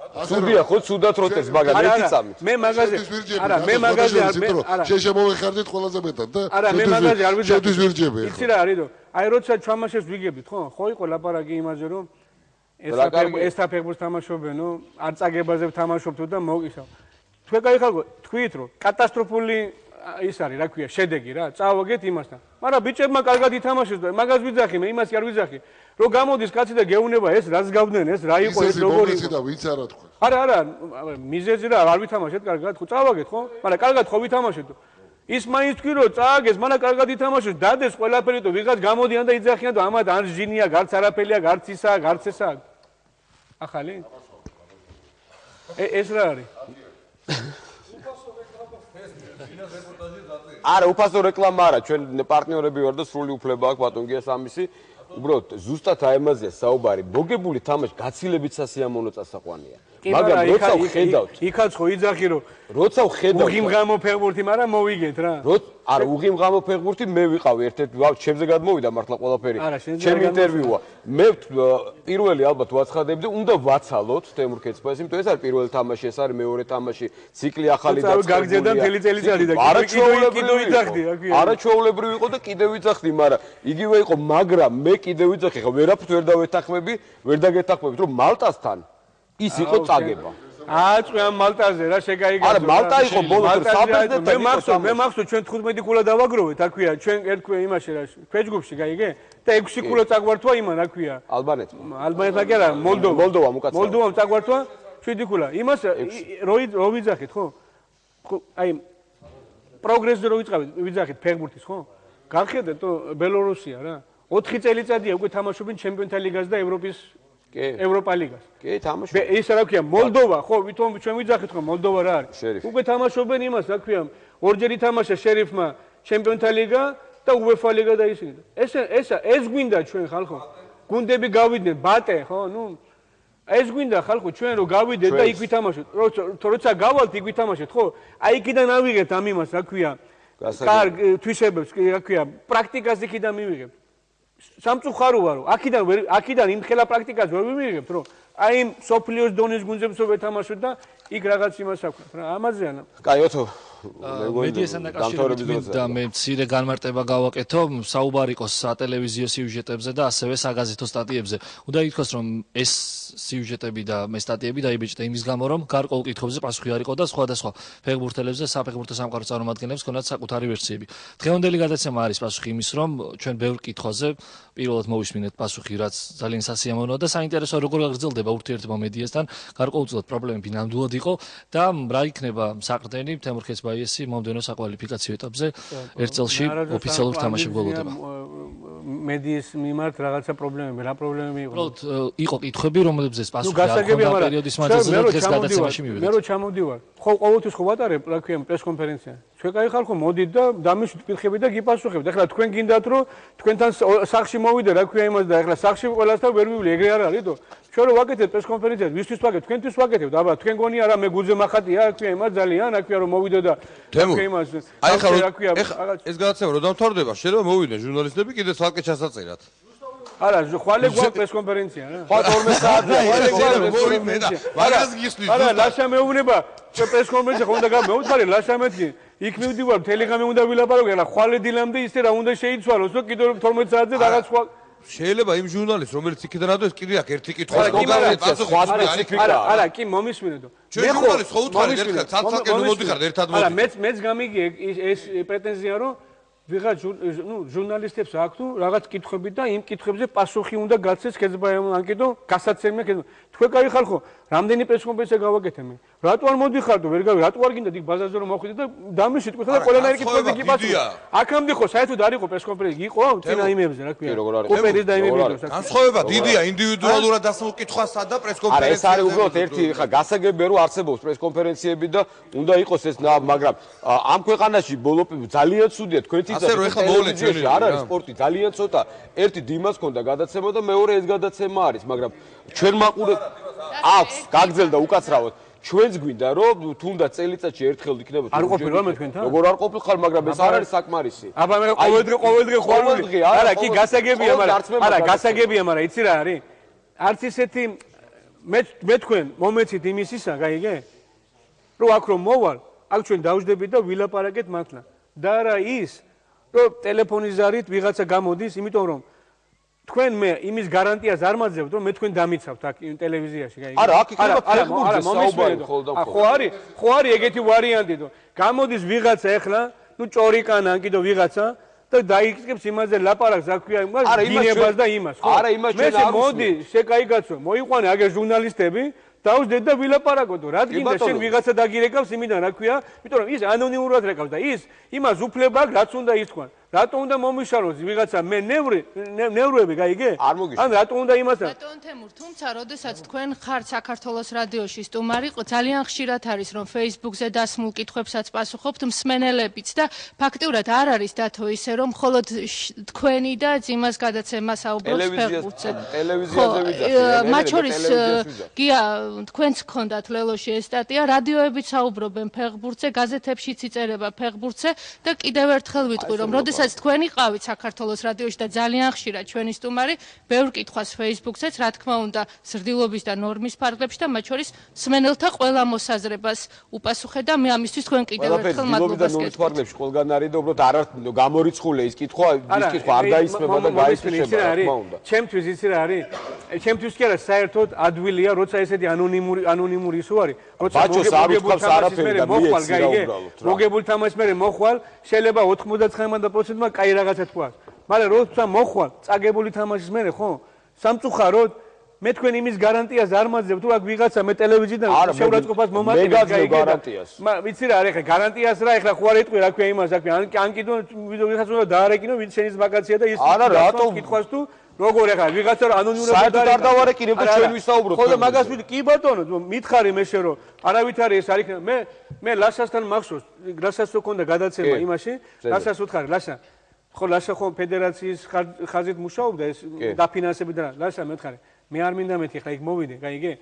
სუდია ხო ცუდად რო წერს, მაგრამ ერთი წამით. მე მაგაზე არა, მე მაგაზე არ მე არა. შემოვეხარდით ყველაზე მეტად და არა, მე მაგაზე არ ვიძახი. შევთვის ვირჯები. იცი რა არის რომ აი როცა ჩამაშებს ვიგებით, ხო იყო ლაპარაკი იმაზე რომ ეს საფეხბურთს თამაშობენო, არ წაგებაზე ვთამაშობთ და მოვისავ. თქვენ კაი ხალხო, თქვით რომ კატასტროფული ის არის, რა ქვია, შედეგი რა, წავაგეთ იმასთან. მაგრამ ბიჭებმა კარგად ითამაშეს და მაგას ვიძახი, მე იმას არ ვიძახი. რომ გამოდის კაცი და გეუნება ეს რას გავდნენ, ეს რა იყო, ეს როგორი იყო. და ვინც არა თქვენ. არა, მიზეზი რა, არ ვითამაშეთ კარგად, ხო წავაგეთ ხო? მაგრამ კარგად ხო ვითამაშეთ. ის მაინც თქვი რომ წააგეს, მანდა კარგად ითამაშოს, დადეს ყველაფერი და ვიღაც გამოდიან და იძახიან და ამათ არ ჟინია, გარც არაფერია, გარც ისაა, გარც ესაა. ახალი? ეს რა არის? არა, უფასო რეკლამა არა, ჩვენ პარტნიორები ვარ და სრული უფლება აქვს ბატონ გიას ამისი. უბრალოდ ზუსტად აი ამაზეა საუბარი. მოგებული თამაში გაცილებით სასიამოვნო წასაყვანია. მაგრამ როცა ვხედავთ, იქაც ხო იძახი რომ როცა ვხედავთ უღიმღამო ფეხბურთი, მაგრამ მოვიგეთ რა. არა, უღიმღამო ფეხბურთი მე ვიყავი ერთ-ერთი, ჩემზე გადმოვიდა მართლა ყველაფერი. ჩემი ინტერვიუა. მე პირველი ალბათ ვაცხადებდი, უნდა ვაცალოთ თემურ ქეცბაიას, იმიტომ ეს არის პირველი თამაში, ეს არის მეორე თამაში, ციკლი ახალი დაწყებულია. გაგზავნა მთელი წელიწადი და კიდევ იძახდი, რა ქვია. არაჩვეულებრივი იყო და კიდევ იძახდი, მაგრამ იგივე იყო, მაგრამ მე კიდევ ვიძახი, ხო ვერაფრით ვერ დავეთანხმები, ვერ დაგეთანხმებით, რომ მალტასთან ის იყო წაგება. აწყვი ამ მალტაზე რა შეგაიგებს. არა, მალტა იყო ბოლოს საბერძნეთთან. მე მახსოვს ჩვენ 15 კულა დავაგროვეთ, რა ქვია, ჩვენ ერთქვე იმაში რა, ქვეჯგუფში გაიგე? და 6 კულა წაგვართვა იმან, რა ქვია. ალბანეთმა. ალბანეთმა კი არა, მოლდოვამ უკაცრავად. მოლდოვამ წაგვართვა 7 კულა. იმას რო ვიძახით, ხო? აი პროგრესზე რო ვიძახით ფეხბურთის, ხო? გახედეთ, ბელორუსია რა. 4 წელიწადია უკვე თამაშობენ ჩემპიონთა ლიგას და ევროპის ევროპა ლიგას. კი, თამაშობენ. ეს რა ქვია, მოლდოვა, ხო, ვითომ ჩვენ ვიძახით, ხო, მოლდოვა რა არის? უკვე თამაშობენ იმას, რა ქვია, ორჯერ ითამაშა შერიფმა ჩემპიონთა ლიგა და UEFA ლიგა და ისინი. ეს გვინდა ჩვენ ხალხო. გუნდები გავიდნენ, ბატე, ხო, ნუ ეს გვინდა ხალხო, ჩვენ რო გავიდეთ და იქ ვითამაშოთ. როცა გავალთ, იქ ვითამაშოთ, ხო? აი იქიდან ავიღეთ ამ იმას, რა ქვია, კარგ თვისებებს, რა ქვია, პრაქტიკას იქიდან მივიღებთ. სამწუხარო ვარო, აქიდან იმ ხელა პრაქტიკას ვერ მივიღებთ, რომ აი იმ სოფლიოს დონის გუნდებს ვეთამაშოთ და იქ რაღაც იმას აქვთ რა. ამაზეა. კაი, ოთო. მედიასთან დაკავშირებით და მე მცირე განმარტება გავაკეთო, საუბარი იყოს სატელევიზიო სიუჟეტებზე და ასევე საგაზეთო სტატიებზე. უნდა ითქვას, რომ ეს სიუჟეტები და მე სტატიები დაიბეჭდა იმის გამო, რომ გარკვეულ კითხვებზე პასუხი არ იყო და სხვადასხვა ფეხბურთელებზე საფეხბურთო სამყაროს წარმომადგენლებს ჰქონდათ საკუთარი ვერსიები. დღევანდელი გადაცემა არის პასუხი იმის, რომ ჩვენ ბევრ კითხვაზე პირველად მოვისმინეთ პასუხი, რაც ძალიან სასიამოვნოა და საინტერესოა, როგორ გაგრძელდება ურთიერთობა მედიასთან, გარკვეულწილად პრობლემები ნამდვილად იყო და რა იქნება საყრდენი თემურ ქეცბაიესი მომდევნო საკვალიფიკაციო ეტაპზე ერთ წელში ოფიციალურ თამაში გველოდება. მედიის მიმართ რაღაცა პრობლემები, რა პრობლემები იყო? უბრალოდ იყო კითხვები, რომლებზეც პასუხი არ ჰქონდა პერიოდის მანძილზე და დღეს გადაცემაში მივედით. მე რო ჩამოვდივარ, ხო ყოველთვის ხო ვატარებ, რა ქვია, პრესკონფერენცია. ჩვენ კაი ხალხო მოდით და დამისვით პირხები და გიპასუხებთ. ეხლა თქვენ გინდათ რომ თქვენთან სახლში მოვიდე, რა ქვია იმას და ეხლა სახლში ყველასთან ვერ ვივლი, ეგრე არ არის თო? ჩვენ რო ვაკეთებთ პრესკონფერენციას, ვისთვის ვაკეთებთ? თქვენთვის ვაკეთებთ. აბა თქვენ გონია რა მე გუძე მახატია, რა ქვია იმას ძალიან, რა ქვია რომ მოვიდე და რა ქვია იმას. აი ეხლა ეს გადაცემა რო დამთავრდება, შეიძლება მოვიდნენ ჟურნალისტები კიდე ცალკე ჩასაწერად. არა, ხვალე გვაქვს პრესკონფერენცია რა. ხო 12 საათია, ხვალე გვაქვს პრესკონფერენცია. მაგას გიხსნის. არა, ლაშა მეუბნება, პრესკონფერენცია ხო უნდა გამოვთვალე, ლაშა მეთქი. იქ მივდივარ, ტელეგრამი უნდა ვილაპარაკო, რა ხვალე დილამდე ისე რა უნდა შეიცვალოს, რომ კიდევ 12 საათზე რაღაც სხვა შეიძლება იმ ჟურნალისტს, რომელიც იქიდან ადოს, კიდე აქ ერთი კითხვა აქვს. არა, კი მომისმინეთო. ჩვენ ჟურნალისტს ხო უთხარით ერთხელ, ცალ-ცალკე მოდიხართ ერთად მოდიხართ. არა, მეც გამიგია ეს პრეტენზია, რომ ვიღაც ჟურნალისტებს აქვს თუ რაღაც კითხვები და იმ კითხვებზე პასუხი უნდა გაცეს ქეცბაიამ ანკეტო გასაცემია ქეცბაიამ. თქვენ კაი ხალხო, რამდენი პრესკონფერენცია გავაკეთე მე? რატო არ მოდიხართ, ვერ გავი, რატო არ გინდა იქ ბაზარზე რომ მოვხვიდე და დამისვით თქვენ და ყველანაირი კითხვები გიპასუხეთ. აქამდე ხო საერთოდ არ იყო პრესკონფერენცია, იყო წინა იმებზე, რა ქვია. კუპერის და იმებზე. განსხვავება დიდია ინდივიდუალურად დასმულ კითხვასა და პრესკონფერენციაზე. არა, ეს არის უბრალოდ ერთი ხა გასაგებია რომ არსებობს პრესკონფერენციები და უნდა იყოს ეს მაგრამ ამ ქვეყანაში ბოლო ძალიან ცუდია თქვენ ასე რომ ეხლა მოვლენ ჩვენი არ არის სპორტი ძალიან ცოტა ერთი დიმას ქონდა გადაცემა და მეორე ეს გადაცემა არის მაგრამ ჩვენ მაყურებ აქვს გაგრძელდა უკაცრავად ჩვენც გვინდა რომ თუნდაც წელიწადში ერთხელ იქნება არ ყოფილვარ მე თქვენთან როგორ არ ყოფილხარ მაგრამ ეს არ არის საკმარისი აბა მე ყოველდღე ხვარული არა კი გასაგებია მაგრამ არა გასაგებია მაგრამ იცი რა არის არც ისეთი მე თქვენ მომეცით იმისისა გაიგე რომ აქ რომ მოვალ აქ ჩვენ დავждებით და ვილაპარაკეთ მართლა და რა ის რომ ტელეფონის ზარით ვიღაცა გამოდის, იმიტომ რომ თქვენ მე იმის გარანტიას არ მაძლევთ, რომ მე თქვენ დამიცავთ აქ ტელევიზიაში, გაიგე? არა, აქ იქნება ფეხბურთზე საუბარი ხოლმე. ხო არის ეგეთი ვარიანტი, რომ გამოდის ვიღაცა ახლა, ნუ ჭორიკანა ან კიდე ვიღაცა და დაიწყებს იმაზე ლაპარაკს, რა ქვია, გინებას და იმას, ხო? არა, იმას ჩვენ არ მოდი, შეკაიგაცო, მოიყვანე აგერ ჟურნალისტები დავждეთ და ვილაპარაკოთ, რა გინდა შენ ვიღაცა დაგირეკავს იმიდან, რა ქვია, იმიტომ რომ ის ანონიმურად რეკავს და ის იმას უფლება აქვს, რაც უნდა ითქვან. რატო უნდა მომიშალოს ვიღაცა მე ნევრები, გაიგე? არ მოგიშალოს. ან რატო უნდა იმასთან? ბატონ თემურ, თუმცა როდესაც თქვენ ხართ საქართველოს რადიოში სტუმარი, ძალიან ხშირად არის რომ Facebook-ზე დასმულ კითხვებსაც პასუხობთ მსმენელებიც და ფაქტიურად არ არის დათო ისე რომ მხოლოდ თქვენი და იმას გადაცემა საუბრობს ფეხბურთზე. ტელევიზიაზე ვიძახი. მათ შორის გია თქვენც გქონდათ ლელოში ეს სტატია, რადიოებიც საუბრობენ ფეხბურთზე, გაზეთებშიც იწერება ფეხბურთზე და კიდევ ერთხელ ვიტყვი რომ როდესაც თქვენ იყავით საქართველოს რადიოში და ძალიან ხშირად ჩვენი სტუმარი, ბევრ კითხვას Facebook-ზეც, რა თქმა უნდა, ზრდილობის და ნორმის ფარგლებში და მათ შორის მსმენელთა ყველა მოსაზრებას უპასუხე და მე ამისთვის თქვენ კიდევ ერთხელ მადლობას გეტყვით. ფარგლებში ყველგან არის და უბრალოდ არ გამორიცხულია ის კითხვა არ გაისმება და გაისმება, რა თქმა უნდა. ჩემთვის იცი რა არის? ჩემთვის კი არა, საერთოდ ადვილია, როცა ესეთი ანონიმური ისო არის, როცა მოგებული თამაშის მერე მოხვალ, შეიძლება 99% კაი რაღაცა თქვას. მაგრამ როცა მოხვალ, წაგებული თამაშის მერე, ხო? სამწუხაროდ მე თქვენ იმის გარანტიას არ მაძლევ თუ აქ ვიღაცა მე ტელევიზიიდან შეურაცხყოფას მომატებთ გარანტიას. ვიცი რა, ეხლა გარანტიას რა, ეხლა ხო არ ეტყვი რა ქვია იმას, რა ქვია, ან კიდო ვიღაცა უნდა დაარეკინო, ვინც შენის ვაკაცია და ის არა რატო კითხვას თუ როგორ ეხლა ვიღაცა ანონიმურად საერთოდ არ დავარეკინებ და ჩვენ ვისაუბროთ. ხო და მაგას კი ბატონო, მითხარი მე შე რომ არავით არის ეს არ იქნება. მე ლაშასთან მახსოვს, ლაშას რო ქონდა გადაცემა იმაში, ლაშას უთხარი, ლაშა ხო ლაშა ხო ფედერაციის ხაზით მუშაობდა ეს დაფინანსებით და ლაშა მე ვთხარი მე არ მინდა მეთქი ხა იქ მოვიდე, გაიგე?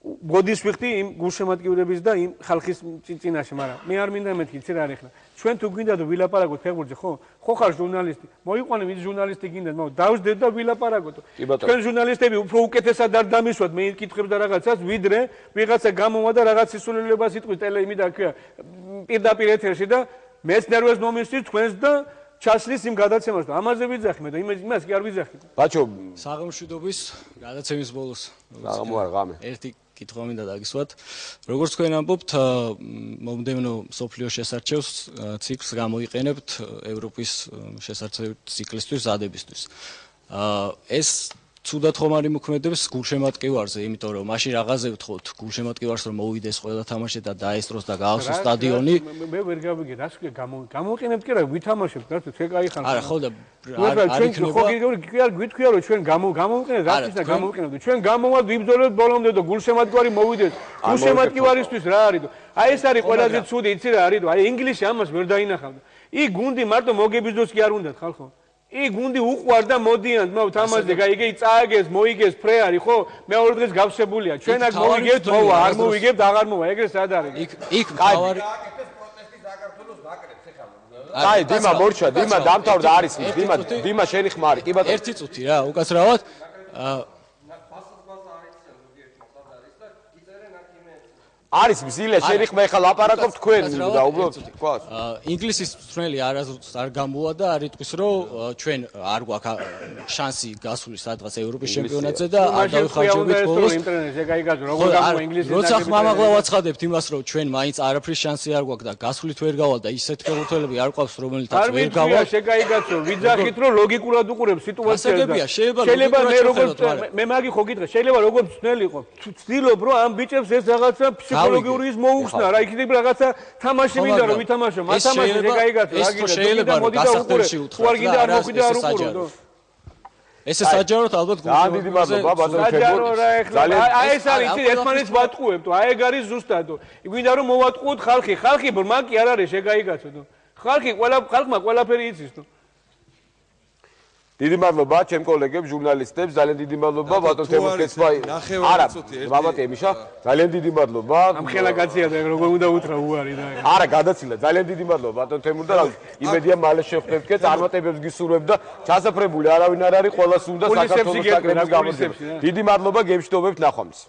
გოდის ვიხდი იმ გულშემატკივრების და იმ ხალხის წინაშე, მაგრამ მე არ მინდა მეთქი, იცი რა არის ხა. ჩვენ თუ გინდა და ვილაპარაკოთ ფეხბურთზე, ხო? ხო ხარ ჟურნალისტი. მოიყვანე ვინც ჟურნალისტი გინდა, მაგრამ დავსდეთ და ვილაპარაკოთ. თქვენ ჟურნალისტები უფრო უკეთესად არ დამისვათ მე კითხებს და რაღაცას, ვიდრე ვიღაცა გამოვა და რაღაც სისულელებას იტყვის ტელეიმი და ქვია პირდაპირ ეთერში და მეც ნერვებს მომისვით თქვენს და ჩასლის იმ გადაცემას და ამაზე ვიძახი მე და იმას კი არ ვიძახი. ბაჩო, საღამოშვიდობის გადაცემის ბოლოს ერთი კითხვა მინდა დაგისვათ. როგორც თქვენ ამბობთ, მომდევნო სოფლიო შესარჩევს ციკლს გამოიყენებთ ევროპის შესარჩევ ციკლისთვის ზადებისთვის. ეს ცუდად ხომ არ იმოქმედებს გულშემატკივარზე, იმიტომ რომ მაშინ რაღაცე ვთხოვთ გულშემატკივარს რომ მოვიდეს ყველა თამაში და დაესწროს და გაახსოვს სტადიონი. მე ვერ გავიგე, რა თქვი გამოიყენებთ კი რა, ვითამაშებთ, რა თქვი, კაი ხარ. არა, ხო და არ იქნება. კი არ გვითქვია რომ ჩვენ გამოვიყენებთ, რა თქმა უნდა გამოვიყენებთ. ჩვენ გამოვად ვიბრძოლებთ ბოლომდე და გულშემატკივარი მოვიდეს. გულშემატკივარისთვის რა არის? აი ეს არის ყველაზე ცუდი, იცი რა არის? აი ინგლისში ამას ვერ დაინახავდა. იქ გუნდი მარტო მოგებიზდოს კი არ უნდათ ხალხო. იქ გუნდი უყვარ და მოდიან თამაშზე, გაიგე, წააგეს, მოიგეს ფრეარი, ხო? მეორე დღეს გავსებულია. ჩვენ აქ მოვიგებთ, მოვა, არ მოვიგებთ, აღარ მოვა. ეგრე სად არის? იქ თავარი აი, დიმა მორჩა, დიმა დამთავრდა არის, დიმა შენი ხმარი. კი ბატონო. ერთი წუთი რა, უკაცრავად. არის მზილე შენი ხმა ეხლა ლაპარაკობ თქვენ და უბრალოდ თქვას. ინგლისის მწვრთნელი არასდროს არ გამოვა და არ იტყვის რომ ჩვენ არ გვაქვს შანსი გასული სადღაც ევროპის ჩემპიონატზე და არ დავიხარჯებით ბოლოს. როცა ხმამაღლა ვაცხადებთ იმას რომ ჩვენ მაინც არაფრის შანსი არ გვაქვს და გასულით ვერ გავალ და ისეთ ფეხბურთელები არ გვაქვს რომელთაც ვერ გავალ. შეგაიგაცო, ვიძახით რომ ლოგიკურად უყურებ სიტუაციას და შეიძლება მე როგორც მე მაგი ხო გითხრა, შეიძლება როგორც მწვრთნელი იყო. ვცდილობ რომ ამ ბიჭებს ეს რაღაცა ფსიქოლოგიური ის მოუხსნა რა, იქნება რაღაცა თამაში მინდა რომ ვითამაშო, მათამაში შეგაიგაცო, რა გინდა, შეიძლება რომ გასახდელში უთხრა. თუ არ გინდა არ მოხვიდა არ უყურო. ესე საჯაროდ ალბათ ძალიან დიდი მადლობა ბატონო ფეხბურთს. აი ეს არის იცი ერთმანეთს ვატყუებთ, აი ეგ არის ზუსტად. გვინდა რომ მოვატყუოთ ხალხი ბრმა კი არ არის შეგაიგაცო. ხალხმა ყველაფერი იცის თუ. დიდი მადლობა ჩემ კოლეგებს, ჟურნალისტებს, ძალიან დიდი მადლობა ბატონ თემურ კეცბაი. არა, ბაბატე მიშა, ძალიან დიდი მადლობა. ამ ხელა კაცია და როგორ უნდა უთხრა უარი და. არა, გადაცილა, ძალიან დიდი მადლობა ბატონ თემურ და იმედია მალე შევხვდებით კეთ, წარმატებებს გისურვებ და ჩასაფრებული არავინ არ არის, ყველას უნდა საქართველოს საკრების გამოძიება. დიდი მადლობა, გემშვიდობებთ ნახვამდის.